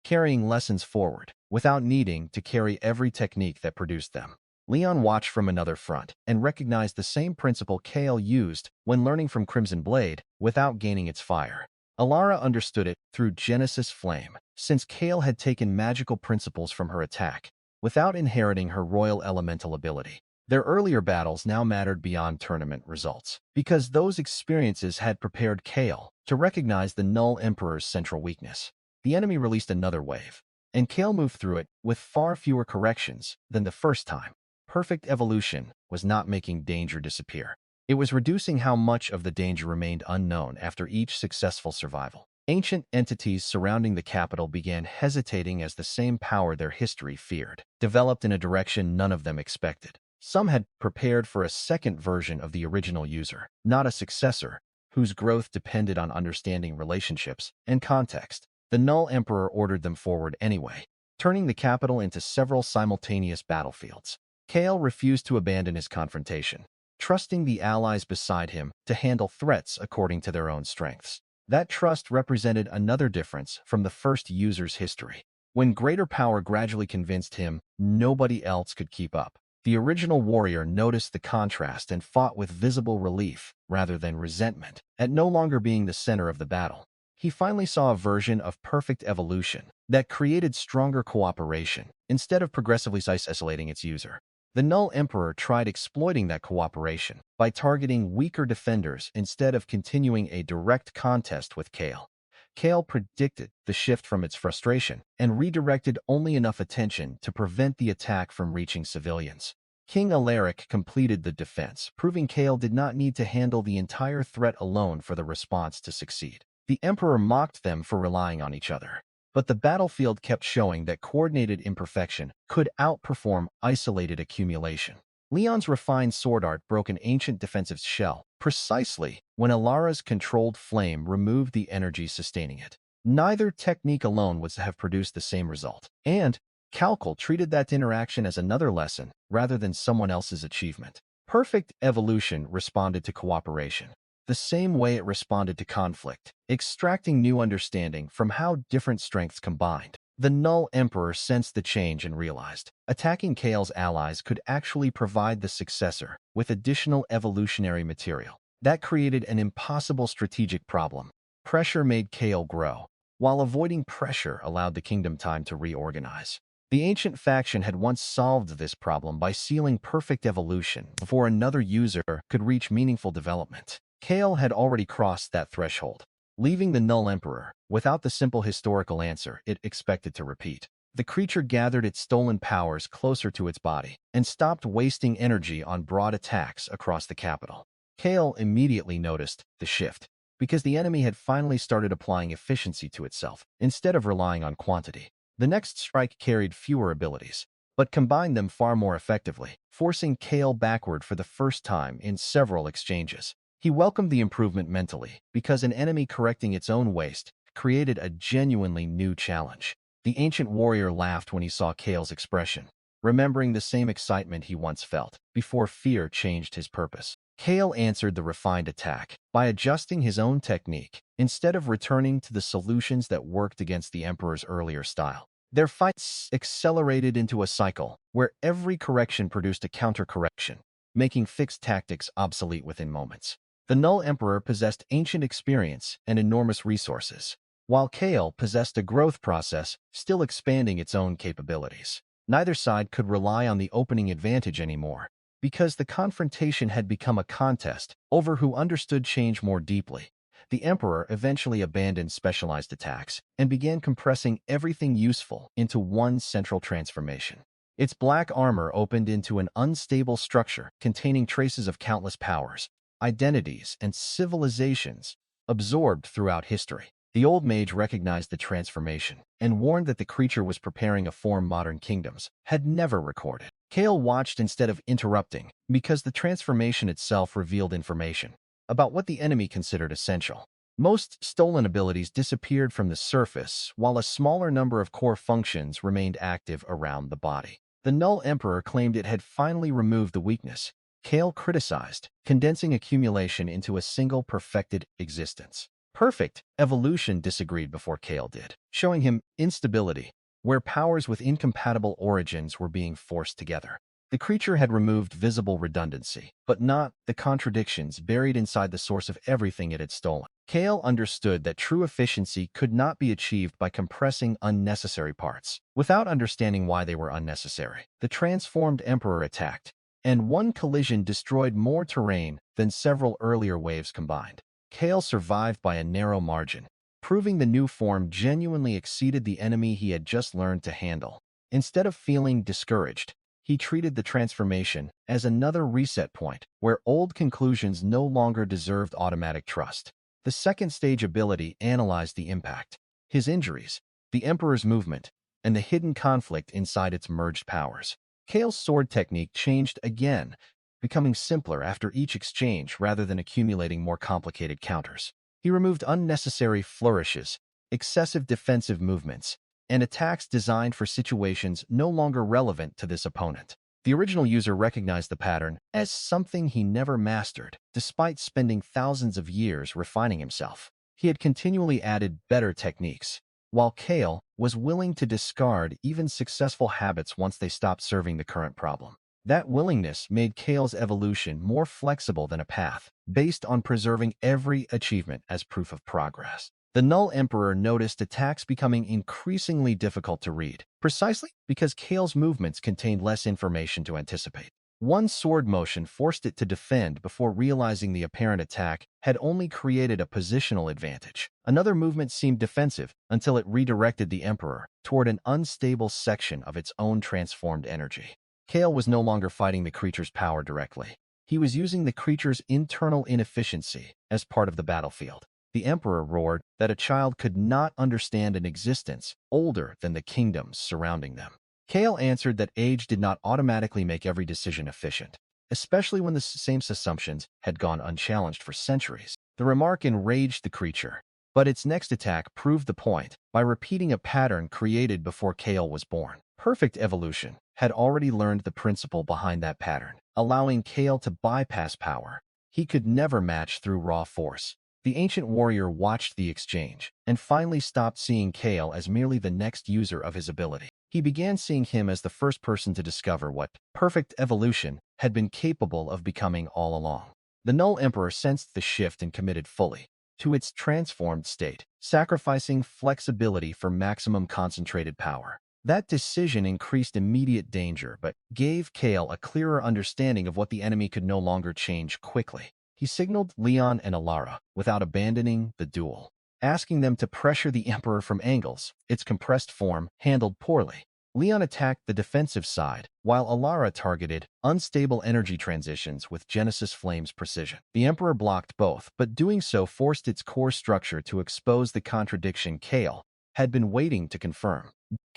carrying lessons forward without needing to carry every technique that produced them. Leon watched from another front and recognized the same principle Kale used when learning from Crimson Blade without gaining its fire. Elara understood it through Genesis Flame, since Kale had taken magical principles from her attack without inheriting her royal elemental ability. Their earlier battles now mattered beyond tournament results, because those experiences had prepared Kale to recognize the Null Emperor's central weakness. The enemy released another wave, and Kale moved through it with far fewer corrections than the first time. Perfect evolution was not making danger disappear. It was reducing how much of the danger remained unknown after each successful survival. Ancient entities surrounding the capital began hesitating as the same power their history feared developed in a direction none of them expected. Some had prepared for a second version of the original user, not a successor, whose growth depended on understanding relationships and context. The Null Emperor ordered them forward anyway, turning the capital into several simultaneous battlefields. Kale refused to abandon his confrontation, trusting the allies beside him to handle threats according to their own strengths. That trust represented another difference from the first user's history. When greater power gradually convinced him nobody else could keep up, the original warrior noticed the contrast and fought with visible relief rather than resentment at no longer being the center of the battle. He finally saw a version of perfect evolution that created stronger cooperation instead of progressively isolating its user. The Null Emperor tried exploiting that cooperation by targeting weaker defenders instead of continuing a direct contest with Kale. Kale predicted the shift from its frustration and redirected only enough attention to prevent the attack from reaching civilians. King Elara completed the defense, proving Kale did not need to handle the entire threat alone for the response to succeed. The Emperor mocked them for relying on each other, but the battlefield kept showing that coordinated imperfection could outperform isolated accumulation. Leon's refined sword art broke an ancient defensive shell precisely when Elara's controlled flame removed the energy sustaining it. Neither technique alone would have produced the same result, and Calcal treated that interaction as another lesson rather than someone else's achievement. Perfect evolution responded to cooperation the same way it responded to conflict, extracting new understanding from how different strengths combined. The Null Emperor sensed the change and realized attacking Kale's allies could actually provide the successor with additional evolutionary material. That created an impossible strategic problem. Pressure made Kale grow, while avoiding pressure allowed the kingdom time to reorganize. The ancient faction had once solved this problem by sealing perfect evolution before another user could reach meaningful development. Kale had already crossed that threshold, leaving the Null Emperor without the simple historical answer it expected to repeat. The creature gathered its stolen powers closer to its body and stopped wasting energy on broad attacks across the capital. Kale immediately noticed the shift, because the enemy had finally started applying efficiency to itself, instead of relying on quantity. The next strike carried fewer abilities, but combined them far more effectively, forcing Kale backward for the first time in several exchanges. He welcomed the improvement mentally, because an enemy correcting its own waste created a genuinely new challenge. The ancient warrior laughed when he saw Kale's expression, remembering the same excitement he once felt, before fear changed his purpose. Kale answered the refined attack by adjusting his own technique, instead of returning to the solutions that worked against the Emperor's earlier style. Their fights accelerated into a cycle where every correction produced a counter-correction, making fixed tactics obsolete within moments. The Null Emperor possessed ancient experience and enormous resources, while Kale possessed a growth process still expanding its own capabilities. Neither side could rely on the opening advantage anymore, because the confrontation had become a contest over who understood change more deeply. The Emperor eventually abandoned specialized attacks and began compressing everything useful into one central transformation. Its black armor opened into an unstable structure containing traces of countless powers, identities, and civilizations absorbed throughout history. The old mage recognized the transformation and warned that the creature was preparing a form modern kingdoms had never recorded. Kale watched instead of interrupting, because the transformation itself revealed information about what the enemy considered essential. Most stolen abilities disappeared from the surface, while a smaller number of core functions remained active around the body. The Null Emperor claimed it had finally removed the weakness. Kale criticized, condensing accumulation into a single perfected existence. Perfect evolution disagreed before Kale did, showing him instability, where powers with incompatible origins were being forced together. The creature had removed visible redundancy, but not the contradictions buried inside the source of everything it had stolen. Kale understood that true efficiency could not be achieved by compressing unnecessary parts, without understanding why they were unnecessary. The transformed Emperor attacked, and one collision destroyed more terrain than several earlier waves combined. Kale survived by a narrow margin, proving the new form genuinely exceeded the enemy he had just learned to handle. Instead of feeling discouraged, he treated the transformation as another reset point, where old conclusions no longer deserved automatic trust. The second stage ability analyzed the impact, his injuries, the Emperor's movement, and the hidden conflict inside its merged powers. Kale's sword technique changed again, becoming simpler after each exchange rather than accumulating more complicated counters. He removed unnecessary flourishes, excessive defensive movements, and attacks designed for situations no longer relevant to this opponent. The original user recognized the pattern as something he never mastered, despite spending thousands of years refining himself. He had continually added better techniques, while Kale was willing to discard even successful habits once they stopped serving the current problem. That willingness made Kale's evolution more flexible than a path, based on preserving every achievement as proof of progress. The Null Emperor noticed attacks becoming increasingly difficult to read, precisely because Kale's movements contained less information to anticipate. One sword motion forced it to defend before realizing the apparent attack had only created a positional advantage. Another movement seemed defensive until it redirected the Emperor toward an unstable section of its own transformed energy. Kale was no longer fighting the creature's power directly. He was using the creature's internal inefficiency as part of the battlefield. The Emperor roared that a child could not understand an existence older than the kingdoms surrounding them. Kale answered that age did not automatically make every decision efficient, especially when the same assumptions had gone unchallenged for centuries. The remark enraged the creature, but its next attack proved the point by repeating a pattern created before Kale was born. Perfect evolution had already learned the principle behind that pattern, allowing Kale to bypass power he could never match through raw force. The ancient warrior watched the exchange and finally stopped seeing Kale as merely the next user of his ability. He began seeing him as the first person to discover what perfect evolution had been capable of becoming all along. The Null Emperor sensed the shift and committed fully to its transformed state, sacrificing flexibility for maximum concentrated power. That decision increased immediate danger but gave Kale a clearer understanding of what the enemy could no longer change quickly. He signaled Leon and Elara without abandoning the duel, asking them to pressure the Emperor from angles, its compressed form handled poorly. Leon attacked the defensive side, while Elara targeted unstable energy transitions with Genesis Flame's precision. The Emperor blocked both, but doing so forced its core structure to expose the contradiction Kale had been waiting to confirm.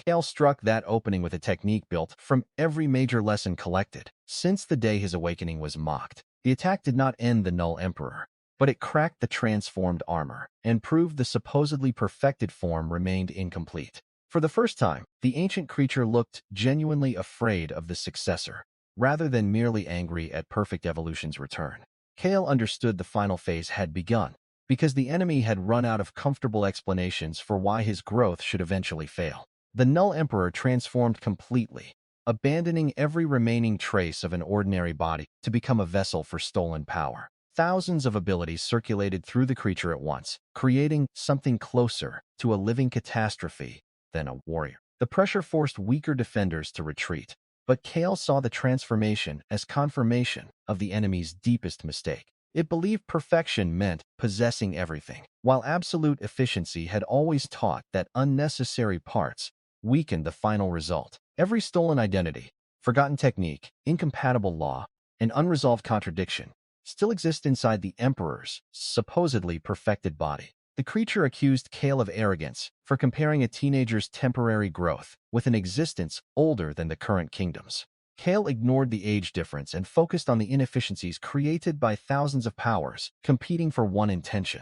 Kale struck that opening with a technique built from every major lesson collected since the day his awakening was mocked. The attack did not end the Null Emperor, but it cracked the transformed armor and proved the supposedly perfected form remained incomplete. For the first time, the ancient creature looked genuinely afraid of the successor, rather than merely angry at perfect evolution's return. Kale understood the final phase had begun, because the enemy had run out of comfortable explanations for why his growth should eventually fail. The Null Emperor transformed completely, abandoning every remaining trace of an ordinary body to become a vessel for stolen power. Thousands of abilities circulated through the creature at once, creating something closer to a living catastrophe than a warrior. The pressure forced weaker defenders to retreat, but Kale saw the transformation as confirmation of the enemy's deepest mistake. It believed perfection meant possessing everything, while absolute efficiency had always taught that unnecessary parts weakened the final result. Every stolen identity, forgotten technique, incompatible law, and unresolved contradiction still exist inside the Emperor's supposedly perfected body. The creature accused Kale of arrogance for comparing a teenager's temporary growth with an existence older than the current kingdom's. Kale ignored the age difference and focused on the inefficiencies created by thousands of powers competing for one intention.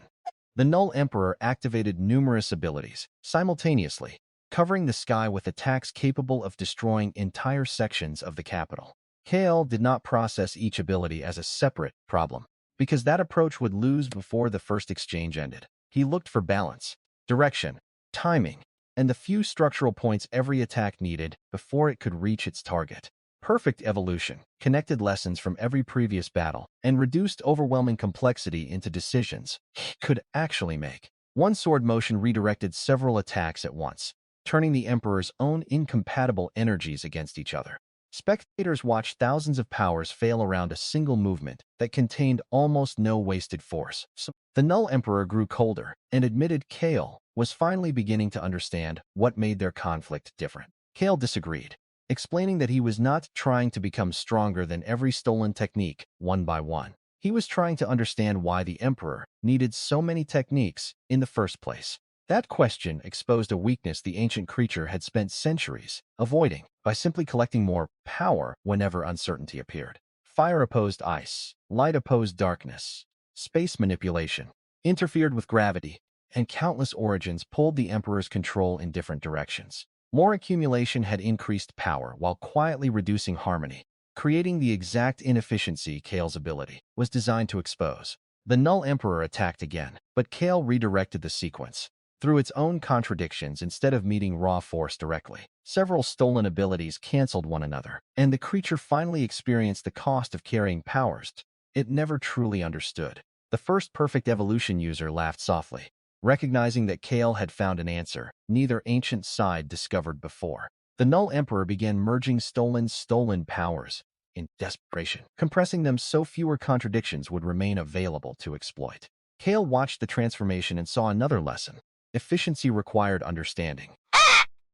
The Null Emperor activated numerous abilities simultaneously, covering the sky with attacks capable of destroying entire sections of the capital. Kale did not process each ability as a separate problem, because that approach would lose before the first exchange ended. He looked for balance, direction, timing, and the few structural points every attack needed before it could reach its target. Perfect evolution connected lessons from every previous battle and reduced overwhelming complexity into decisions he could actually make. One sword motion redirected several attacks at once, turning the Emperor's own incompatible energies against each other. Spectators watched thousands of powers fail around a single movement that contained almost no wasted force. So the Null Emperor grew colder and admitted Kale was finally beginning to understand what made their conflict different. Kale disagreed, explaining that he was not trying to become stronger than every stolen technique one by one. He was trying to understand why the Emperor needed so many techniques in the first place. That question exposed a weakness the ancient creature had spent centuries avoiding by simply collecting more power whenever uncertainty appeared. Fire opposed ice, light opposed darkness, space manipulation interfered with gravity, and countless origins pulled the Emperor's control in different directions. More accumulation had increased power while quietly reducing harmony, creating the exact inefficiency Kale's ability was designed to expose. The Null Emperor attacked again, but Kale redirected the sequence through its own contradictions instead of meeting raw force directly. Several stolen abilities canceled one another, and the creature finally experienced the cost of carrying powers it never truly understood. The first perfect evolution user laughed softly, recognizing that Kale had found an answer neither ancient side discovered before. The Null Emperor began merging stolen powers in desperation, compressing them so fewer contradictions would remain available to exploit. Kale watched the transformation and saw another lesson. Efficiency required understanding,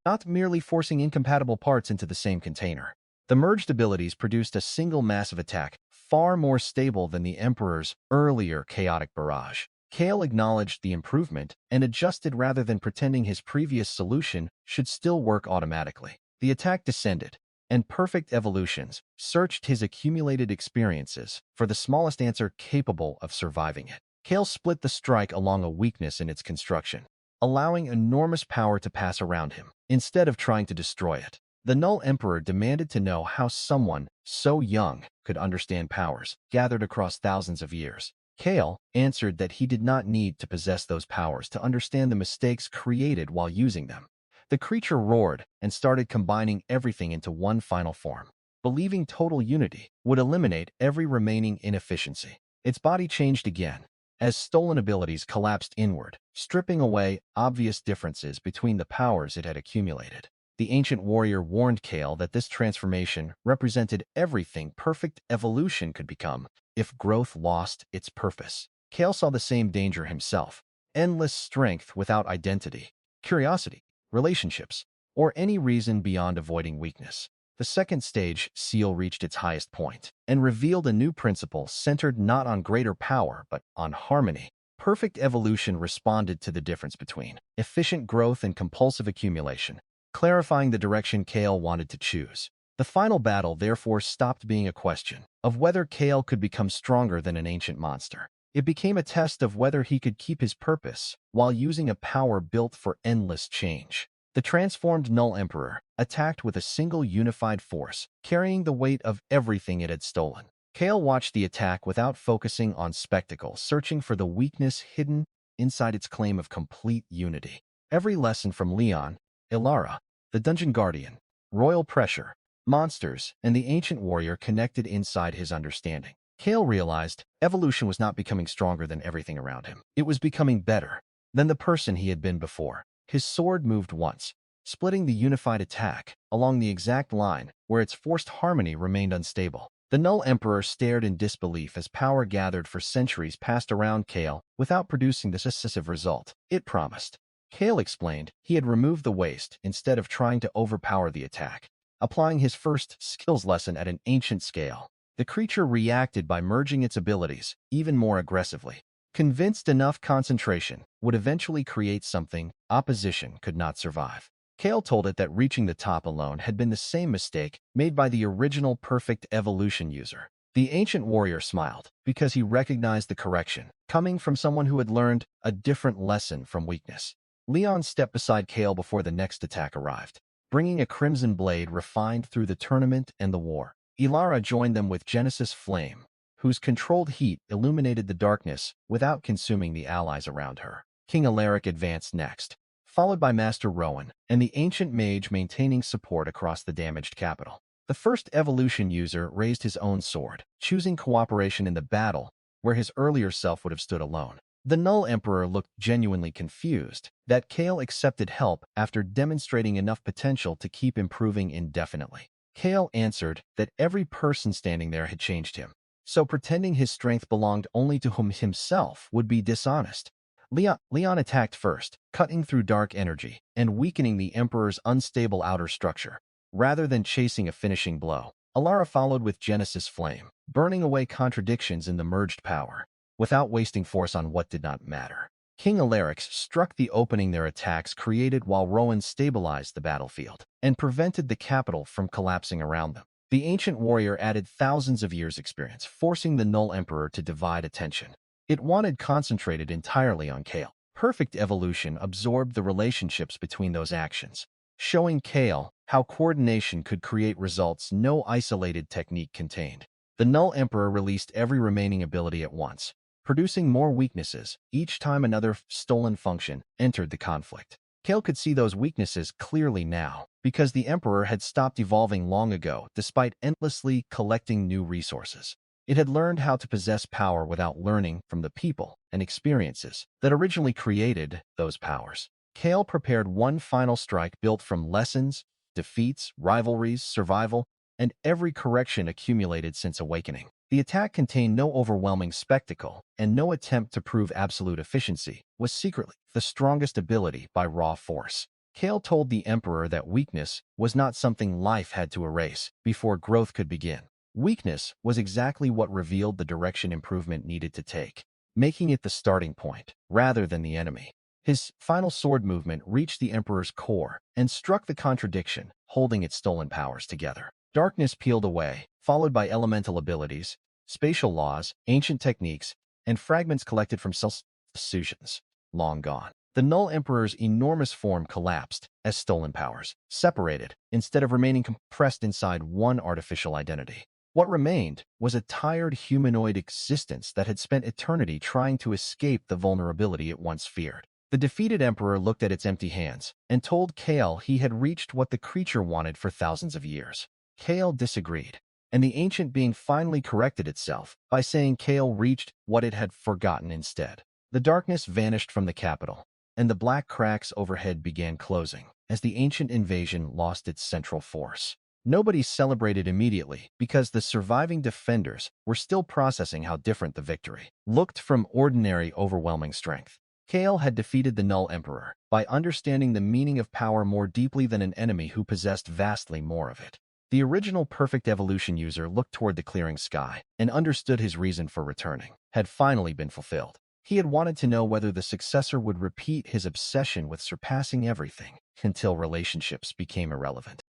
not merely forcing incompatible parts into the same container. The merged abilities produced a single massive attack, far more stable than the Emperor's earlier chaotic barrage. Kale acknowledged the improvement and adjusted rather than pretending his previous solution should still work automatically. The attack descended, and perfect evolutions searched his accumulated experiences for the smallest answer capable of surviving it. Kale split the strike along a weakness in its construction, allowing enormous power to pass around him, instead of trying to destroy it. The Null Emperor demanded to know how someone so young could understand powers gathered across thousands of years. Kale answered that he did not need to possess those powers to understand the mistakes created while using them. The creature roared and started combining everything into one final form, believing total unity would eliminate every remaining inefficiency. Its body changed again, as stolen abilities collapsed inward, stripping away obvious differences between the powers it had accumulated. The ancient warrior warned Kale that this transformation represented everything perfect evolution could become if growth lost its purpose. Kale saw the same danger himself: endless strength without identity, curiosity, relationships, or any reason beyond avoiding weakness. The second stage, Seal reached its highest point and revealed a new principle centered not on greater power but on harmony. Perfect evolution responded to the difference between efficient growth and compulsive accumulation, clarifying the direction Kale wanted to choose. The final battle therefore stopped being a question of whether Kale could become stronger than an ancient monster. It became a test of whether he could keep his purpose while using a power built for endless change. The transformed Null Emperor attacked with a single unified force, carrying the weight of everything it had stolen. Kale watched the attack without focusing on spectacle, searching for the weakness hidden inside its claim of complete unity. Every lesson from Leon, Elara, the Dungeon Guardian, royal pressure, monsters, and the ancient warrior connected inside his understanding. Kale realized evolution was not becoming stronger than everything around him. It was becoming better than the person he had been before. His sword moved once, splitting the unified attack along the exact line where its forced harmony remained unstable. The Null Emperor stared in disbelief as power gathered for centuries passed around Kale without producing the decisive result it promised. Kale explained he had removed the waste instead of trying to overpower the attack, applying his first skills lesson at an ancient scale. The creature reacted by merging its abilities even more aggressively, convinced enough concentration would eventually create something opposition could not survive. Kale told it that reaching the top alone had been the same mistake made by the original perfect evolution user. The ancient warrior smiled because he recognized the correction, coming from someone who had learned a different lesson from weakness. Leon stepped beside Kale before the next attack arrived, bringing a crimson blade refined through the tournament and the war. Elara joined them with Genesis Flame, whose controlled heat illuminated the darkness without consuming the allies around her. King Alaric advanced next, followed by Master Rowan and the ancient mage maintaining support across the damaged capital. The first evolution user raised his own sword, choosing cooperation in the battle where his earlier self would have stood alone. The Null Emperor looked genuinely confused that Kale accepted help after demonstrating enough potential to keep improving indefinitely. Kale answered that every person standing there had changed him, so pretending his strength belonged only to himself would be dishonest. Leon attacked first, cutting through dark energy and weakening the Emperor's unstable outer structure, rather than chasing a finishing blow. Elara followed with Genesis Flame, burning away contradictions in the merged power, without wasting force on what did not matter. King Alaric struck the opening their attacks created while Rowan stabilized the battlefield and prevented the capital from collapsing around them. The ancient warrior added thousands of years' experience, forcing the Null Emperor to divide attention. It wanted concentrated entirely on Kale. Perfect evolution absorbed the relationships between those actions, showing Kale how coordination could create results no isolated technique contained. The Null Emperor released every remaining ability at once, producing more weaknesses each time another stolen function entered the conflict. Kale could see those weaknesses clearly now, because the Emperor had stopped evolving long ago despite endlessly collecting new resources. It had learned how to possess power without learning from the people and experiences that originally created those powers. Kale prepared one final strike built from lessons, defeats, rivalries, survival, and every correction accumulated since awakening. The attack contained no overwhelming spectacle, and no attempt to prove absolute efficiency was secretly the strongest ability by raw force. Kale told the Emperor that weakness was not something life had to erase before growth could begin. Weakness was exactly what revealed the direction improvement needed to take, making it the starting point, rather than the enemy. His final sword movement reached the Emperor's core and struck the contradiction, holding its stolen powers together. Darkness peeled away, followed by elemental abilities, spatial laws, ancient techniques, and fragments collected from substitutions, long gone. The Null Emperor's enormous form collapsed as stolen powers separated, instead of remaining compressed inside one artificial identity. What remained was a tired humanoid existence that had spent eternity trying to escape the vulnerability it once feared. The defeated Emperor looked at its empty hands and told Kale he had reached what the creature wanted for thousands of years. Kale disagreed, and the ancient being finally corrected itself by saying Kale reached what it had forgotten instead. The darkness vanished from the capital, and the black cracks overhead began closing as the ancient invasion lost its central force. Nobody celebrated immediately because the surviving defenders were still processing how different the victory looked from ordinary overwhelming strength. Kale had defeated the Null Emperor by understanding the meaning of power more deeply than an enemy who possessed vastly more of it. The original perfect evolution user looked toward the clearing sky and understood his reason for returning had finally been fulfilled. He had wanted to know whether the successor would repeat his obsession with surpassing everything until relationships became irrelevant.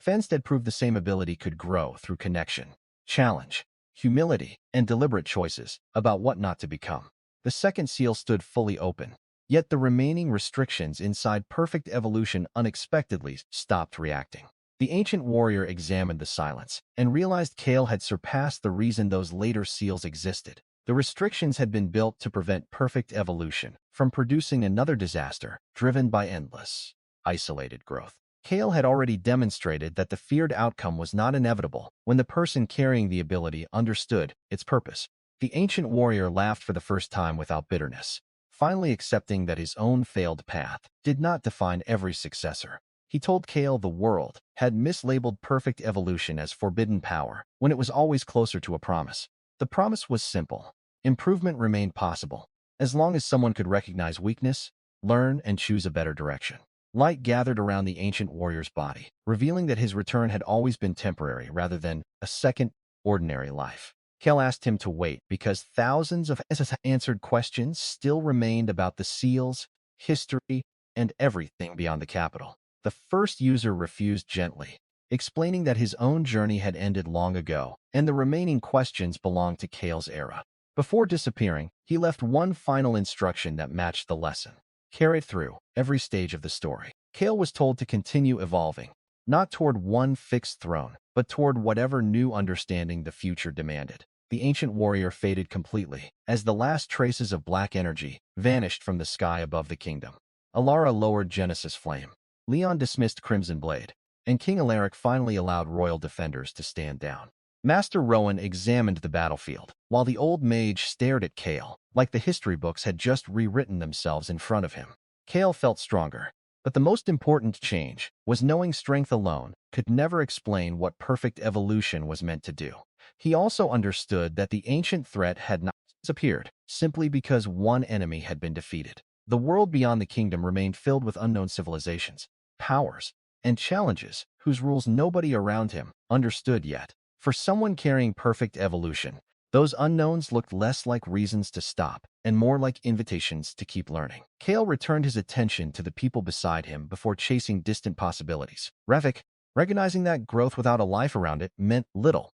Fenstead proved the same ability could grow through connection, challenge, humility, and deliberate choices about what not to become. The second seal stood fully open, yet the remaining restrictions inside perfect evolution unexpectedly stopped reacting. The ancient warrior examined the silence and realized Kale had surpassed the reason those later seals existed. The restrictions had been built to prevent perfect evolution from producing another disaster driven by endless, isolated growth. Kale had already demonstrated that the feared outcome was not inevitable when the person carrying the ability understood its purpose. The ancient warrior laughed for the first time without bitterness, finally accepting that his own failed path did not define every successor. He told Kale the world had mislabeled perfect evolution as forbidden power when it was always closer to a promise. The promise was simple. Improvement remained possible, as long as someone could recognize weakness, learn, and choose a better direction. Light gathered around the ancient warrior's body, revealing that his return had always been temporary rather than a second, ordinary life. Kale asked him to wait because thousands of unanswered questions still remained about the seals, history, and everything beyond the capital. The first user refused gently, explaining that his own journey had ended long ago, and the remaining questions belonged to Kale's era. Before disappearing, he left one final instruction that matched the lesson. Carry it through every stage of the story. Kale was told to continue evolving, not toward one fixed throne, but toward whatever new understanding the future demanded. The ancient warrior faded completely, as the last traces of black energy vanished from the sky above the kingdom. Elara lowered Genesis Flame. Leon dismissed Crimson Blade, and King Alaric finally allowed royal defenders to stand down. Master Rowan examined the battlefield, while the old mage stared at Kale, like the history books had just rewritten themselves in front of him. Kale felt stronger, but the most important change was knowing strength alone could never explain what perfect evolution was meant to do. He also understood that the ancient threat had not disappeared simply because one enemy had been defeated. The world beyond the kingdom remained filled with unknown civilizations, powers, and challenges whose rules nobody around him understood yet. For someone carrying perfect evolution, those unknowns looked less like reasons to stop and more like invitations to keep learning. Kale returned his attention to the people beside him before chasing distant possibilities. Revik, recognizing that growth without a life around it meant little.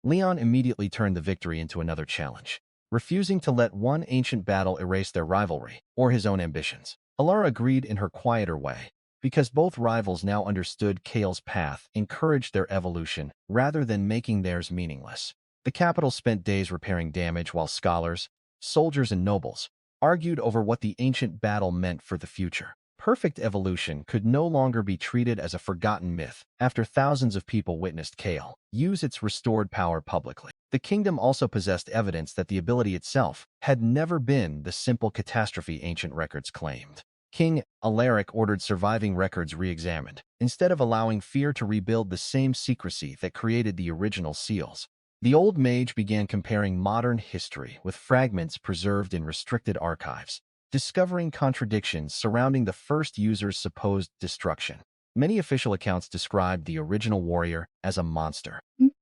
Leon immediately turned the victory into another challenge, refusing to let one ancient battle erase their rivalry or his own ambitions. Elara agreed in her quieter way, because both rivals now understood Kale's path encouraged their evolution rather than making theirs meaningless. The capital spent days repairing damage while scholars, soldiers, and nobles argued over what the ancient battle meant for the future. Perfect evolution could no longer be treated as a forgotten myth after thousands of people witnessed Kale use its restored power publicly. The kingdom also possessed evidence that the ability itself had never been the simple catastrophe ancient records claimed. King Alaric ordered surviving records re-examined, instead of allowing fear to rebuild the same secrecy that created the original seals. The old mage began comparing modern history with fragments preserved in restricted archives, discovering contradictions surrounding the first user's supposed destruction. Many official accounts described the original warrior as a monster,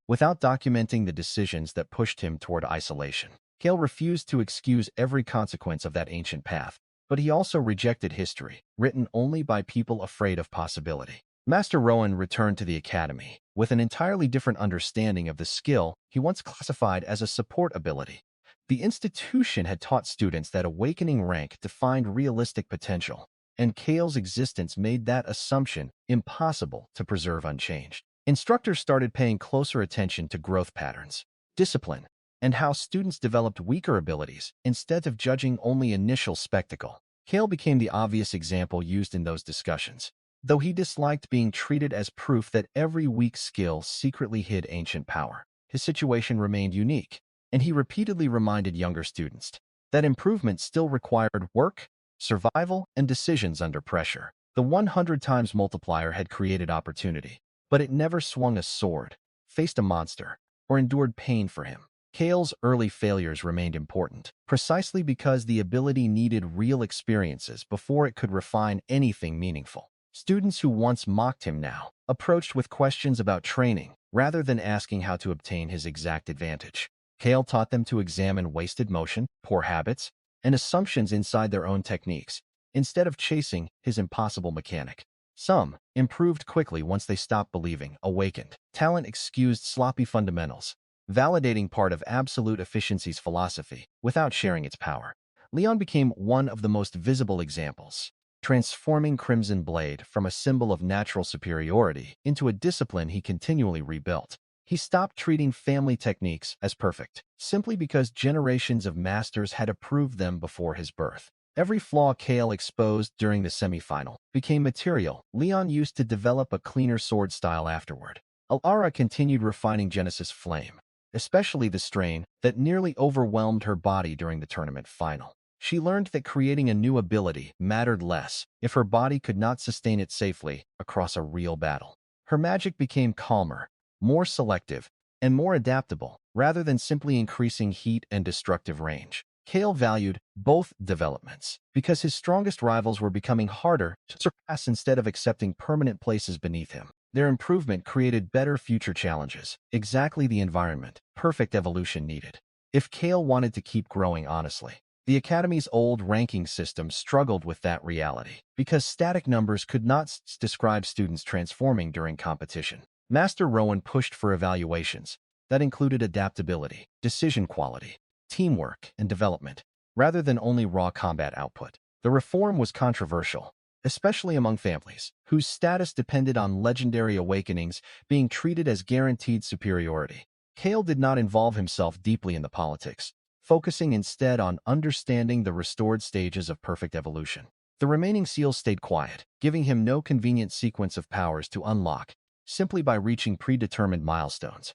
without documenting the decisions that pushed him toward isolation. Kale refused to excuse every consequence of that ancient path, but he also rejected history, written only by people afraid of possibility. Master Rowan returned to the academy with an entirely different understanding of the skill he once classified as a support ability. The institution had taught students that awakening rank defined realistic potential, and Kale's existence made that assumption impossible to preserve unchanged. Instructors started paying closer attention to growth patterns, discipline, and how students developed weaker abilities instead of judging only initial spectacle. Kale became the obvious example used in those discussions, though he disliked being treated as proof that every weak skill secretly hid ancient power. His situation remained unique, and he repeatedly reminded younger students that improvement still required work, survival, and decisions under pressure. The 100 times multiplier had created opportunity, but it never swung a sword, faced a monster, or endured pain for him. Kale's early failures remained important, precisely because the ability needed real experiences before it could refine anything meaningful. Students who once mocked him now approached with questions about training rather than asking how to obtain his exact advantage. Kale taught them to examine wasted motion, poor habits, and assumptions inside their own techniques, instead of chasing his impossible mechanic. Some improved quickly once they stopped believing, awakened. Talent excused sloppy fundamentals, validating part of absolute efficiency's philosophy without sharing its power. Leon became one of the most visible examples, transforming Crimson Blade from a symbol of natural superiority into a discipline he continually rebuilt. He stopped treating family techniques as perfect, simply because generations of masters had approved them before his birth. Every flaw Kale exposed during the semifinal became material Leon used to develop a cleaner sword style afterward. Elara continued refining Genesis' flame, especially the strain that nearly overwhelmed her body during the tournament final. She learned that creating a new ability mattered less if her body could not sustain it safely across a real battle. Her magic became calmer, more selective, and more adaptable, rather than simply increasing heat and destructive range. Kale valued both developments because his strongest rivals were becoming harder to surpass instead of accepting permanent places beneath him. Their improvement created better future challenges, exactly the environment perfect evolution needed. If Kale wanted to keep growing honestly, the Academy's old ranking system struggled with that reality because static numbers could not describe students transforming during competition. Master Rowan pushed for evaluations that included adaptability, decision quality, teamwork, and development, rather than only raw combat output. The reform was controversial, especially among families whose status depended on legendary awakenings being treated as guaranteed superiority. Kale did not involve himself deeply in the politics, focusing instead on understanding the restored stages of perfect evolution. The remaining seals stayed quiet, giving him no convenient sequence of powers to unlock, simply by reaching predetermined milestones.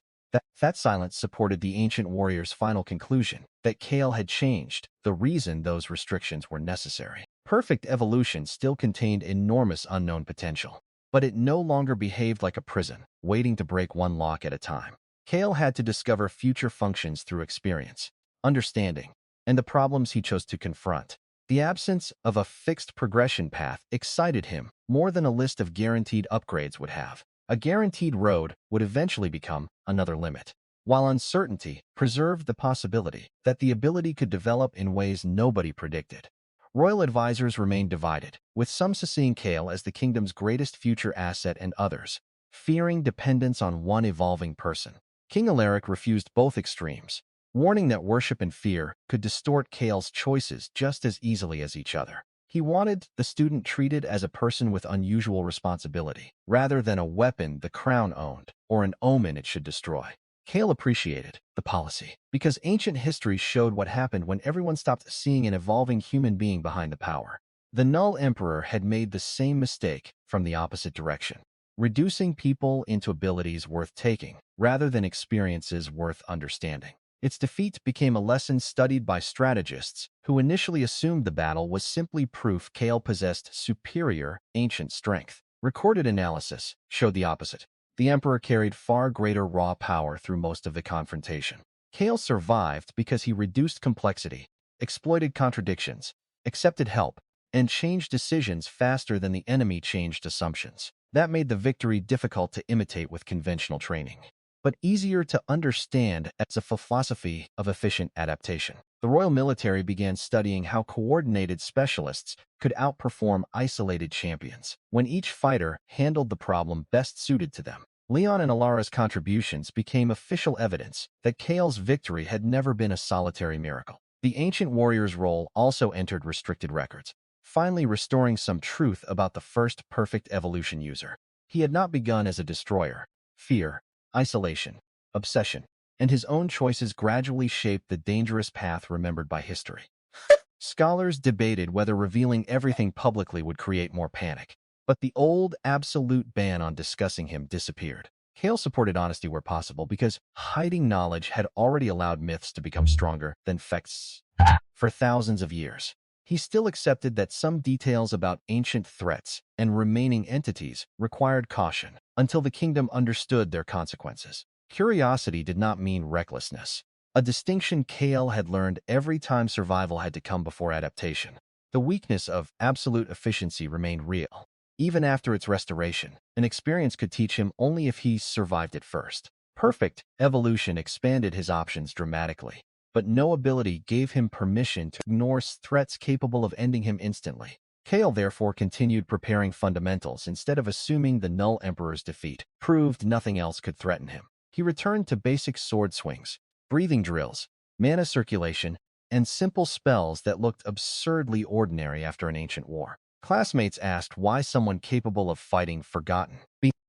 That silence supported the ancient warrior's final conclusion that Kale had changed the reason those restrictions were necessary. Perfect evolution still contained enormous unknown potential, but it no longer behaved like a prison, waiting to break one lock at a time. Kale had to discover future functions through experience, understanding, and the problems he chose to confront. The absence of a fixed progression path excited him more than a list of guaranteed upgrades would have. A guaranteed road would eventually become another limit, while uncertainty preserved the possibility that the ability could develop in ways nobody predicted. Royal advisors remained divided, with some seeing Kale as the kingdom's greatest future asset and others fearing dependence on one evolving person. King Alaric refused both extremes, warning that worship and fear could distort Kale's choices just as easily as each other. He wanted the student treated as a person with unusual responsibility, rather than a weapon the crown owned or an omen it should destroy. Kale appreciated the policy because ancient history showed what happened when everyone stopped seeing an evolving human being behind the power. The Null Emperor had made the same mistake from the opposite direction, reducing people into abilities worth taking rather than experiences worth understanding. Its defeat became a lesson studied by strategists who initially assumed the battle was simply proof Kale possessed superior ancient strength. Recorded analysis showed the opposite. The Emperor carried far greater raw power through most of the confrontation. Kale survived because he reduced complexity, exploited contradictions, accepted help, and changed decisions faster than the enemy changed assumptions. That made the victory difficult to imitate with conventional training, but easier to understand as a philosophy of efficient adaptation. The Royal Military began studying how coordinated specialists could outperform isolated champions when each fighter handled the problem best suited to them. Leon and Elara's contributions became official evidence that Kale's victory had never been a solitary miracle. The ancient warrior's role also entered restricted records, finally restoring some truth about the first perfect evolution user. He had not begun as a destroyer. Fear, isolation, obsession, and his own choices gradually shaped the dangerous path remembered by history. Scholars debated whether revealing everything publicly would create more panic, but the old absolute ban on discussing him disappeared. Kale supported honesty where possible because hiding knowledge had already allowed myths to become stronger than facts for thousands of years. He still accepted that some details about ancient threats and remaining entities required caution until the kingdom understood their consequences. Curiosity did not mean recklessness. a distinction Kale had learned every time survival had to come before adaptation. The weakness of absolute efficiency remained real. Even after its restoration, an experience could teach him only if he survived it first. Perfect evolution expanded his options dramatically, but no ability gave him permission to ignore threats capable of ending him instantly. Kale therefore continued preparing fundamentals instead of assuming the Null Emperor's defeat proved nothing else could threaten him. He returned to basic sword swings, breathing drills, mana circulation, and simple spells that looked absurdly ordinary after an ancient war. Classmates asked why someone capable of fighting forgotten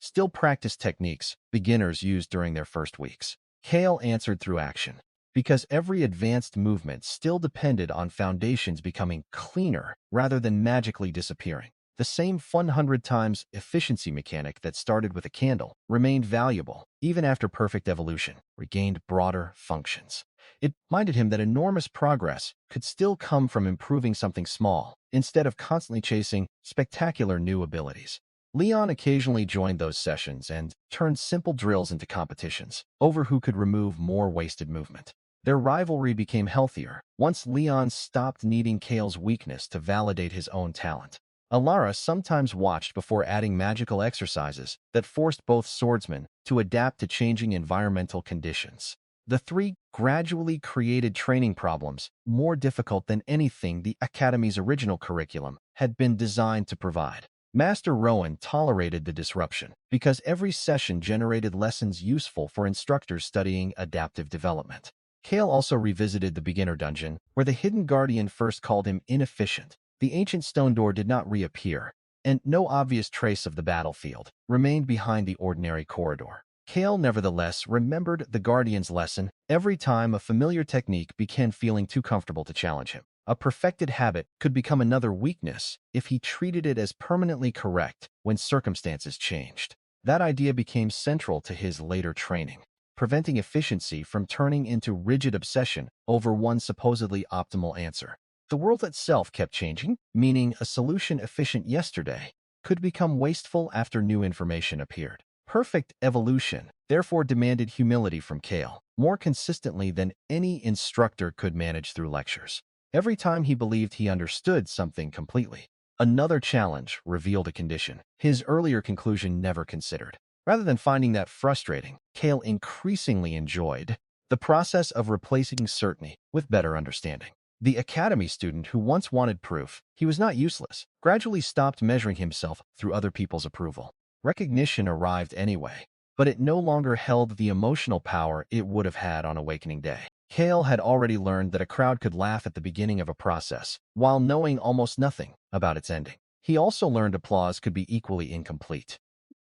still practiced techniques beginners used during their first weeks. Kale answered through action, because every advanced movement still depended on foundations becoming cleaner rather than magically disappearing. The same 100 times efficiency mechanic that started with a candle remained valuable even after perfect evolution regained broader functions. It reminded him that enormous progress could still come from improving something small instead of constantly chasing spectacular new abilities. Leon occasionally joined those sessions and turned simple drills into competitions over who could remove more wasted movement. Their rivalry became healthier once Leon stopped needing Kale's weakness to validate his own talent. Elara sometimes watched before adding magical exercises that forced both swordsmen to adapt to changing environmental conditions. The three gradually created training problems more difficult than anything the Academy's original curriculum had been designed to provide. Master Rowan tolerated the disruption because every session generated lessons useful for instructors studying adaptive development. Kale also revisited the beginner dungeon, where the hidden guardian first called him inefficient. The ancient stone door did not reappear, and no obvious trace of the battlefield remained behind the ordinary corridor. Kale nevertheless remembered the guardian's lesson every time a familiar technique began feeling too comfortable to challenge him. A perfected habit could become another weakness if he treated it as permanently correct when circumstances changed. That idea became central to his later training, preventing efficiency from turning into rigid obsession over one supposedly optimal answer. The world itself kept changing, meaning a solution efficient yesterday could become wasteful after new information appeared. Perfect evolution therefore demanded humility from Kale, more consistently than any instructor could manage through lectures. Every time he believed he understood something completely, another challenge revealed a condition his earlier conclusion never considered. Rather than finding that frustrating, Kale increasingly enjoyed the process of replacing certainty with better understanding. The Academy student who once wanted proof he was not useless gradually stopped measuring himself through other people's approval. Recognition arrived anyway, but it no longer held the emotional power it would have had on Awakening Day. Kale had already learned that a crowd could laugh at the beginning of a process, while knowing almost nothing about its ending. He also learned applause could be equally incomplete,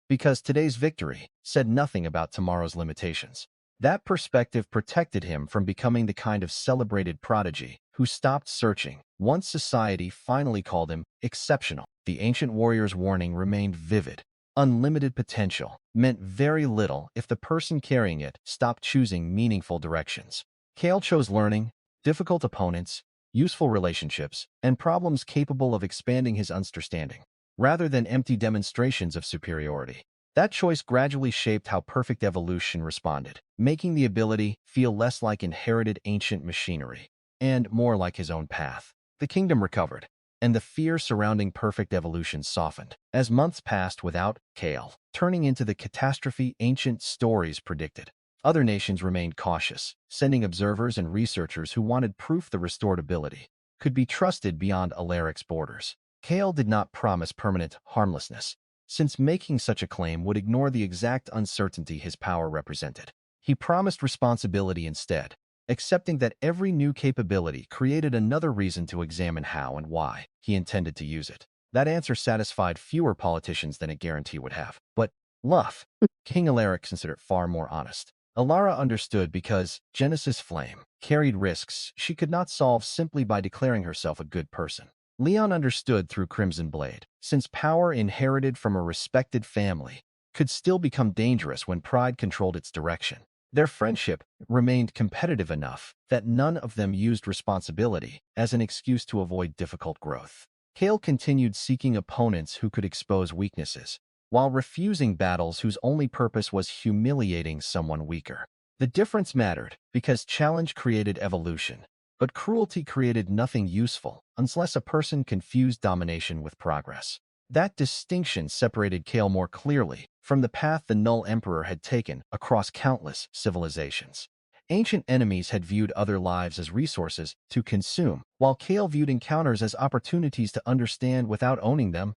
because today's victory said nothing about tomorrow's limitations. That perspective protected him from becoming the kind of celebrated prodigy who stopped searching once society finally called him exceptional. The ancient warrior's warning remained vivid. Unlimited potential meant very little if the person carrying it stopped choosing meaningful directions. Kale chose learning, difficult opponents, useful relationships, and problems capable of expanding his understanding, rather than empty demonstrations of superiority. That choice gradually shaped how perfect evolution responded, making the ability feel less like inherited ancient machinery and more like his own path. The kingdom recovered, and the fear surrounding perfect evolution softened as months passed without Kale, turning into the catastrophe ancient stories predicted. Other nations remained cautious, sending observers and researchers who wanted proof the restored ability could be trusted beyond Alaric's borders. Kale did not promise permanent harmlessness, since making such a claim would ignore the exact uncertainty his power represented. He promised responsibility instead, accepting that every new capability created another reason to examine how and why he intended to use it. That answer satisfied fewer politicians than a guarantee would have. But Luff, King Elara considered far more honest. Elara understood because Genesis Flame carried risks she could not solve simply by declaring herself a good person. Leon understood through Crimson Blade, since power inherited from a respected family could still become dangerous when pride controlled its direction. Their friendship remained competitive enough that none of them used responsibility as an excuse to avoid difficult growth. Kale continued seeking opponents who could expose weaknesses, while refusing battles whose only purpose was humiliating someone weaker. The difference mattered because challenge created evolution, but cruelty created nothing useful unless a person confused domination with progress. That distinction separated Kale more clearly from the path the Null Emperor had taken across countless civilizations. Ancient enemies had viewed other lives as resources to consume, while Kale viewed encounters as opportunities to understand without owning them.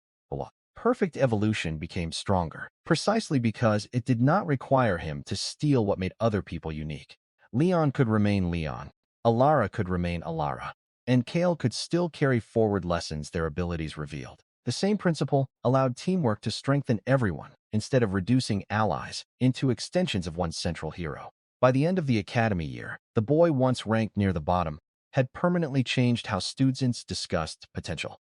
Perfect evolution became stronger, precisely because it did not require him to steal what made other people unique. Leon could remain Leon, Elara could remain Elara, and Kale could still carry forward lessons their abilities revealed. The same principle allowed teamwork to strengthen everyone instead of reducing allies into extensions of one central hero. By the end of the academy year, the boy once ranked near the bottom had permanently changed how students discussed potential.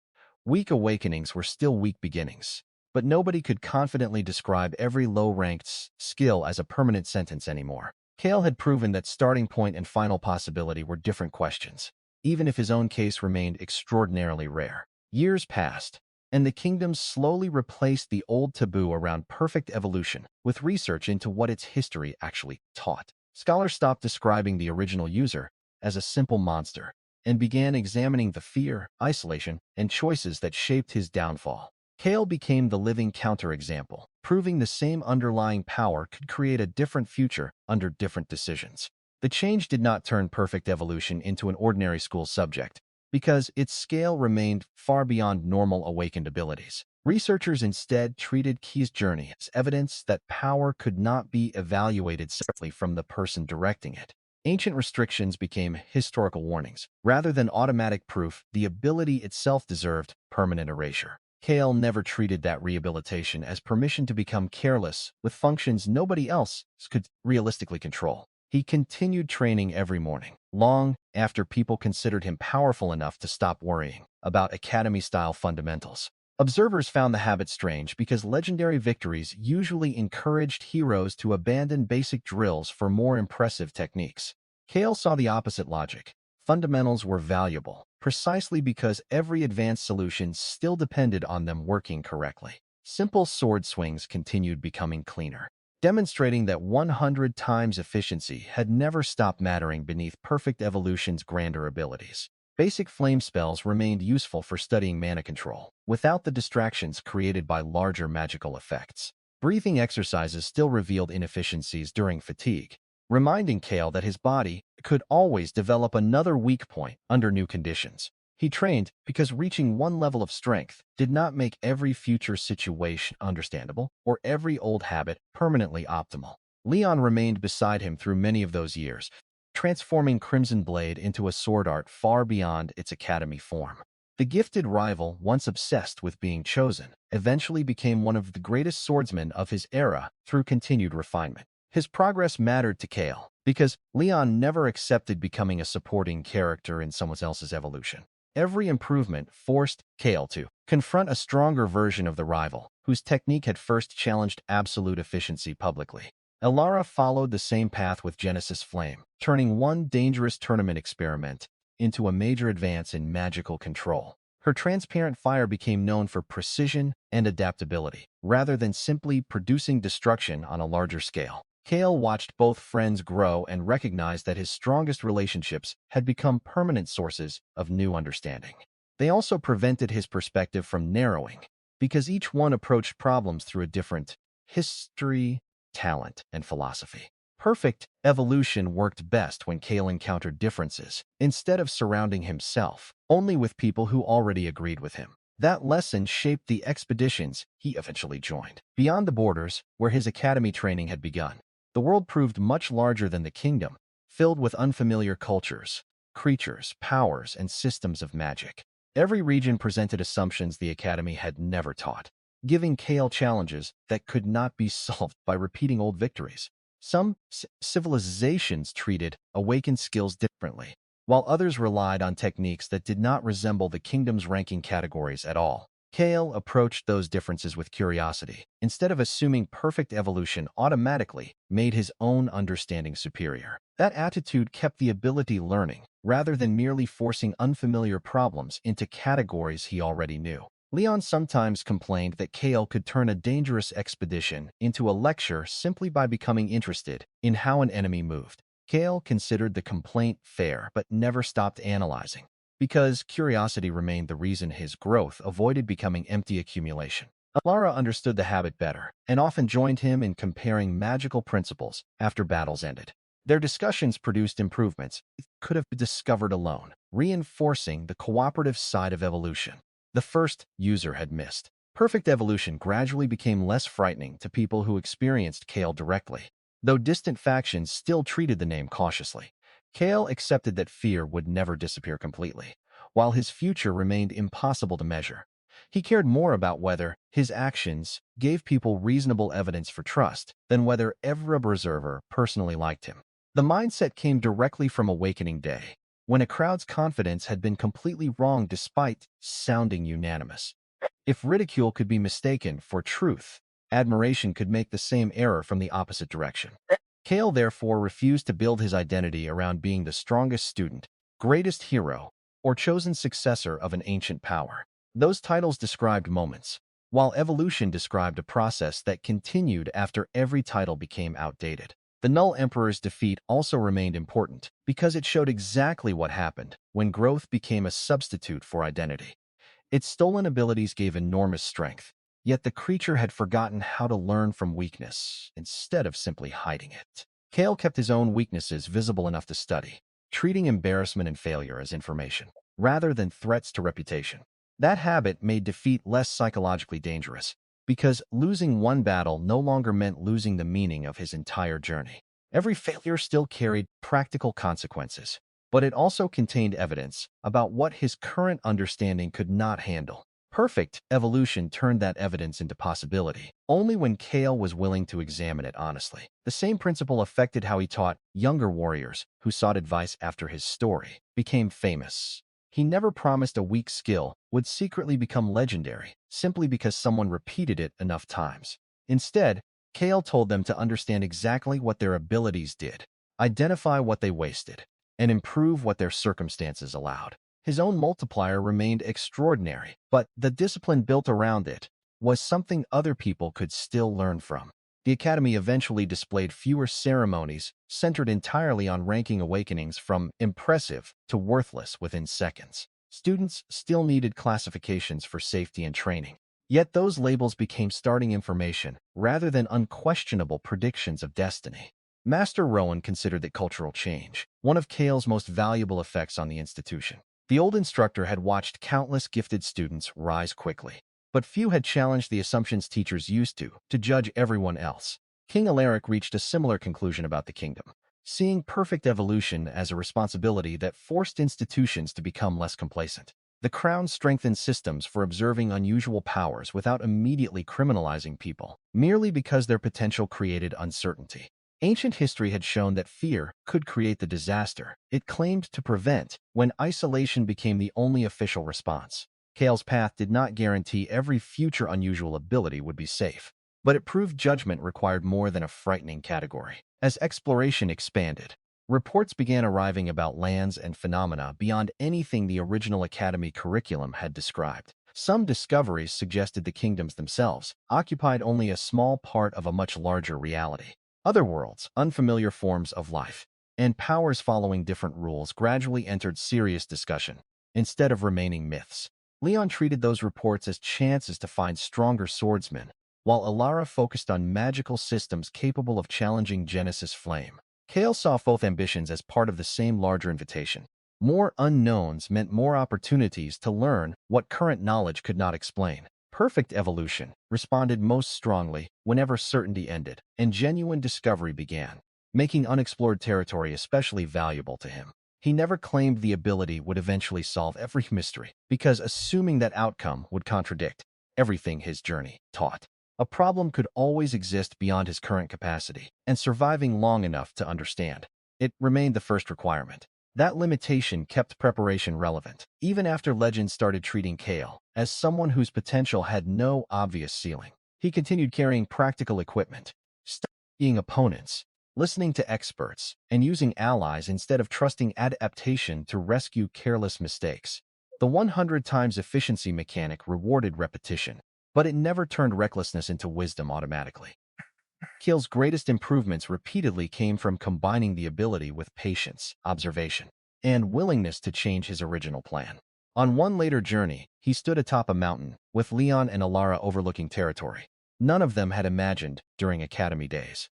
Weak awakenings were still weak beginnings, but nobody could confidently describe every low-ranked skill as a permanent sentence anymore. Kale had proven that starting point and final possibility were different questions, even if his own case remained extraordinarily rare. Years passed, and the kingdoms slowly replaced the old taboo around perfect evolution with research into what its history actually taught. Scholars stopped describing the original user as a simple monster and began examining the fear, isolation, and choices that shaped his downfall. Kale became the living counterexample, proving the same underlying power could create a different future under different decisions. The change did not turn perfect evolution into an ordinary school subject, because its scale remained far beyond normal awakened abilities. Researchers instead treated Key's journey as evidence that power could not be evaluated separately from the person directing it. Ancient restrictions became historical warnings. Rather than automatic proof, the ability itself deserved permanent erasure. Kale never treated that rehabilitation as permission to become careless with functions nobody else could realistically control. He continued training every morning, long after people considered him powerful enough to stop worrying about academy-style fundamentals. Observers found the habit strange because legendary victories usually encouraged heroes to abandon basic drills for more impressive techniques. Kale saw the opposite logic. Fundamentals were valuable, precisely because every advanced solution still depended on them working correctly. Simple sword swings continued becoming cleaner, demonstrating that 100 times efficiency had never stopped mattering beneath perfect evolution's grander abilities. Basic flame spells remained useful for studying mana control, without the distractions created by larger magical effects. Breathing exercises still revealed inefficiencies during fatigue, reminding Kale that his body could always develop another weak point under new conditions. He trained because reaching one level of strength did not make every future situation understandable or every old habit permanently optimal. Leon remained beside him through many of those years, transforming Crimson Blade into a sword art far beyond its academy form. The gifted rival, once obsessed with being chosen, eventually became one of the greatest swordsmen of his era through continued refinement. His progress mattered to Kale because Leon never accepted becoming a supporting character in someone else's evolution. Every improvement forced Kale to confront a stronger version of the rival, whose technique had first challenged absolute efficiency publicly. Elara followed the same path with Genesis Flame, turning one dangerous tournament experiment into a major advance in magical control. Her transparent fire became known for precision and adaptability, rather than simply producing destruction on a larger scale. Kale watched both friends grow and recognized that his strongest relationships had become permanent sources of new understanding. They also prevented his perspective from narrowing, because each one approached problems through a different history, talent, and philosophy. Perfect evolution worked best when Kale encountered differences, instead of surrounding himself only with people who already agreed with him. That lesson shaped the expeditions he eventually joined. Beyond the borders, where his academy training had begun, the world proved much larger than the kingdom, filled with unfamiliar cultures, creatures, powers, and systems of magic. Every region presented assumptions the academy had never taught, giving Kale challenges that could not be solved by repeating old victories. Some civilizations treated awakened skills differently, while others relied on techniques that did not resemble the kingdom's ranking categories at all. Kale approached those differences with curiosity, instead of assuming perfect evolution automatically made his own understanding superior. That attitude kept the ability learning, rather than merely forcing unfamiliar problems into categories he already knew. Leon sometimes complained that Kale could turn a dangerous expedition into a lecture simply by becoming interested in how an enemy moved. Kale considered the complaint fair but never stopped analyzing, because curiosity remained the reason his growth avoided becoming empty accumulation. Elara understood the habit better and often joined him in comparing magical principles after battles ended. Their discussions produced improvements it could have been discovered alone, reinforcing the cooperative side of evolution the first user had missed. Perfect evolution gradually became less frightening to people who experienced Kale directly, though distant factions still treated the name cautiously. Kale accepted that fear would never disappear completely, while his future remained impossible to measure. He cared more about whether his actions gave people reasonable evidence for trust than whether every observer personally liked him. The mindset came directly from Awakening Day, when a crowd's confidence had been completely wrong despite sounding unanimous. If ridicule could be mistaken for truth, admiration could make the same error from the opposite direction. Kale therefore refused to build his identity around being the strongest student, greatest hero, or chosen successor of an ancient power. Those titles described moments, while evolution described a process that continued after every title became outdated. The Null Emperor's defeat also remained important because it showed exactly what happened when growth became a substitute for identity. Its stolen abilities gave enormous strength, yet the creature had forgotten how to learn from weakness instead of simply hiding it. Kale kept his own weaknesses visible enough to study, treating embarrassment and failure as information, rather than threats to reputation. That habit made defeat less psychologically dangerous, because losing one battle no longer meant losing the meaning of his entire journey. Every failure still carried practical consequences, but it also contained evidence about what his current understanding could not handle. Perfect evolution turned that evidence into possibility, only when Kale was willing to examine it honestly. The same principle affected how he taught younger warriors who sought advice after his story became famous. He never promised a weak skill would secretly become legendary simply because someone repeated it enough times. Instead, Kale told them to understand exactly what their abilities did, identify what they wasted, and improve what their circumstances allowed. His own multiplier remained extraordinary, but the discipline built around it was something other people could still learn from. The Academy eventually displayed fewer ceremonies centered entirely on ranking awakenings from impressive to worthless within seconds. Students still needed classifications for safety and training, yet those labels became starting information rather than unquestionable predictions of destiny. Master Rowan considered that cultural change, one of Kale's most valuable effects on the institution. The old instructor had watched countless gifted students rise quickly, but few had challenged the assumptions teachers used to judge everyone else. King Alaric reached a similar conclusion about the kingdom, seeing perfect evolution as a responsibility that forced institutions to become less complacent. The crown strengthened systems for observing unusual powers without immediately criminalizing people, merely because their potential created uncertainty. Ancient history had shown that fear could create the disaster it claimed to prevent when isolation became the only official response. Kale's path did not guarantee every future unusual ability would be safe, but it proved judgment required more than a frightening category. As exploration expanded, reports began arriving about lands and phenomena beyond anything the original Academy curriculum had described. Some discoveries suggested the kingdoms themselves occupied only a small part of a much larger reality. Other worlds, unfamiliar forms of life, and powers following different rules gradually entered serious discussion, instead of remaining myths. Leon treated those reports as chances to find stronger swordsmen, while Elara focused on magical systems capable of challenging Genesis' flame. Kale saw both ambitions as part of the same larger invitation. More unknowns meant more opportunities to learn what current knowledge could not explain. Perfect evolution responded most strongly whenever certainty ended and genuine discovery began, making unexplored territory especially valuable to him. He never claimed the ability would eventually solve every mystery, because assuming that outcome would contradict everything his journey taught. A problem could always exist beyond his current capacity, and surviving long enough to understand it remained the first requirement. That limitation kept preparation relevant, even after legends started treating Kale as someone whose potential had no obvious ceiling. He continued carrying practical equipment, studying opponents, listening to experts, and using allies instead of trusting adaptation to rescue careless mistakes. The 100 times efficiency mechanic rewarded repetition, but it never turned recklessness into wisdom automatically. Kale's greatest improvements repeatedly came from combining the ability with patience, observation, and willingness to change his original plan. On one later journey, he stood atop a mountain, with Leon and Elara overlooking territory. None of them had imagined during Academy days.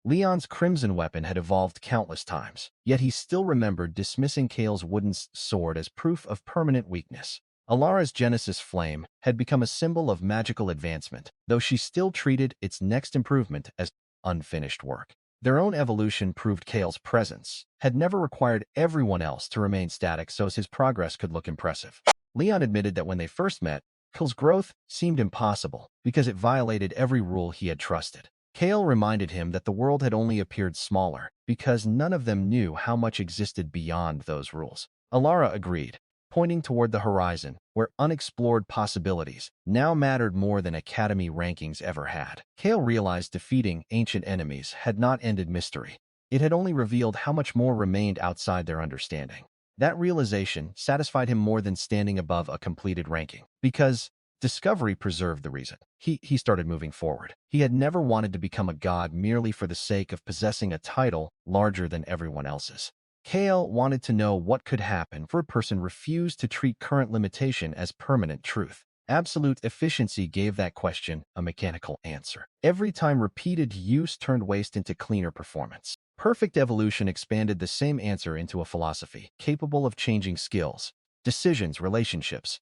Leon's crimson weapon had evolved countless times, yet he still remembered dismissing Kale's wooden sword as proof of permanent weakness. Alara's Genesis flame had become a symbol of magical advancement, though she still treated its next improvement as unfinished work. Their own evolution proved Kale's presence had never required everyone else to remain static so as his progress could look impressive. Leon admitted that when they first met, Kale's growth seemed impossible because it violated every rule he had trusted. Kale reminded him that the world had only appeared smaller because none of them knew how much existed beyond those rules. Elara agreed, pointing toward the horizon, where unexplored possibilities now mattered more than Academy rankings ever had. Kale realized defeating ancient enemies had not ended mystery. It had only revealed how much more remained outside their understanding. That realization satisfied him more than standing above a completed ranking, because discovery preserved the reason. He started moving forward. He had never wanted to become a god merely for the sake of possessing a title larger than everyone else's. Kale wanted to know what could happen if a person refused to treat current limitation as permanent truth. Absolute efficiency gave that question a mechanical answer. Every time repeated use turned waste into cleaner performance. Perfect evolution expanded the same answer into a philosophy, capable of changing skills, decisions, relationships,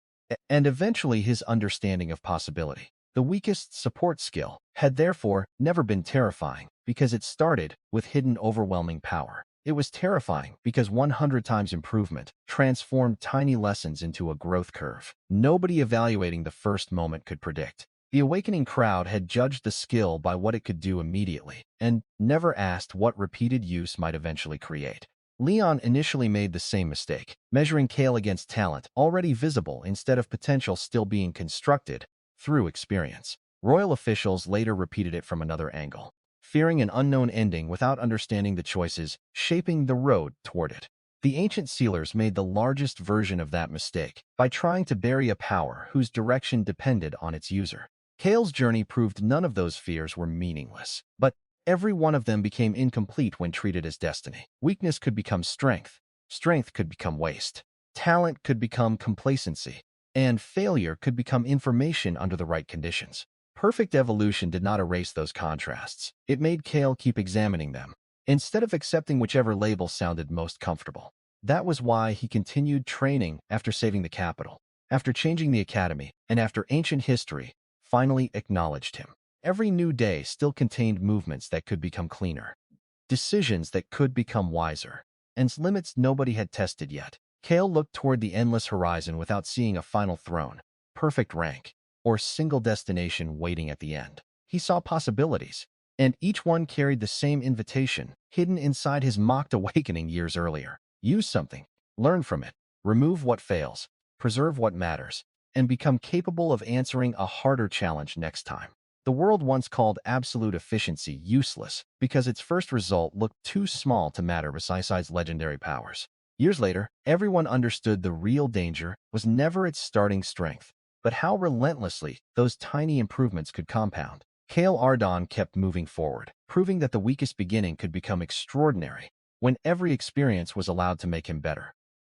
and eventually his understanding of possibility. The weakest support skill had therefore never been terrifying because it started with hidden overwhelming power. It was terrifying because 100 times improvement transformed tiny lessons into a growth curve. Nobody evaluating the first moment could predict. The awakening crowd had judged the skill by what it could do immediately and never asked what repeated use might eventually create. Leon initially made the same mistake, measuring Kale against talent already visible instead of potential still being constructed through experience. Royal officials later repeated it from another angle, fearing an unknown ending without understanding the choices shaping the road toward it. The ancient sealers made the largest version of that mistake by trying to bury a power whose direction depended on its user. Kale's journey proved none of those fears were meaningless, but every one of them became incomplete when treated as destiny. Weakness could become strength, strength could become waste, talent could become complacency, and failure could become information under the right conditions. Perfect evolution did not erase those contrasts. It made Kale keep examining them, instead of accepting whichever label sounded most comfortable. That was why he continued training after saving the capital, after changing the academy, and after ancient history finally acknowledged him. Every new day still contained movements that could become cleaner, decisions that could become wiser, and limits nobody had tested yet. Kale looked toward the endless horizon without seeing a final throne, perfect rank, or single destination waiting at the end. He saw possibilities, and each one carried the same invitation, hidden inside his mocked awakening years earlier. Use something, learn from it, remove what fails, preserve what matters, and become capable of answering a harder challenge next time. The world once called absolute efficiency useless because its first result looked too small to matter besides legendary powers. Years later, everyone understood the real danger was never its starting strength, but how relentlessly those tiny improvements could compound. Kale Ardan kept moving forward, proving that the weakest beginning could become extraordinary when every experience was allowed to make him better.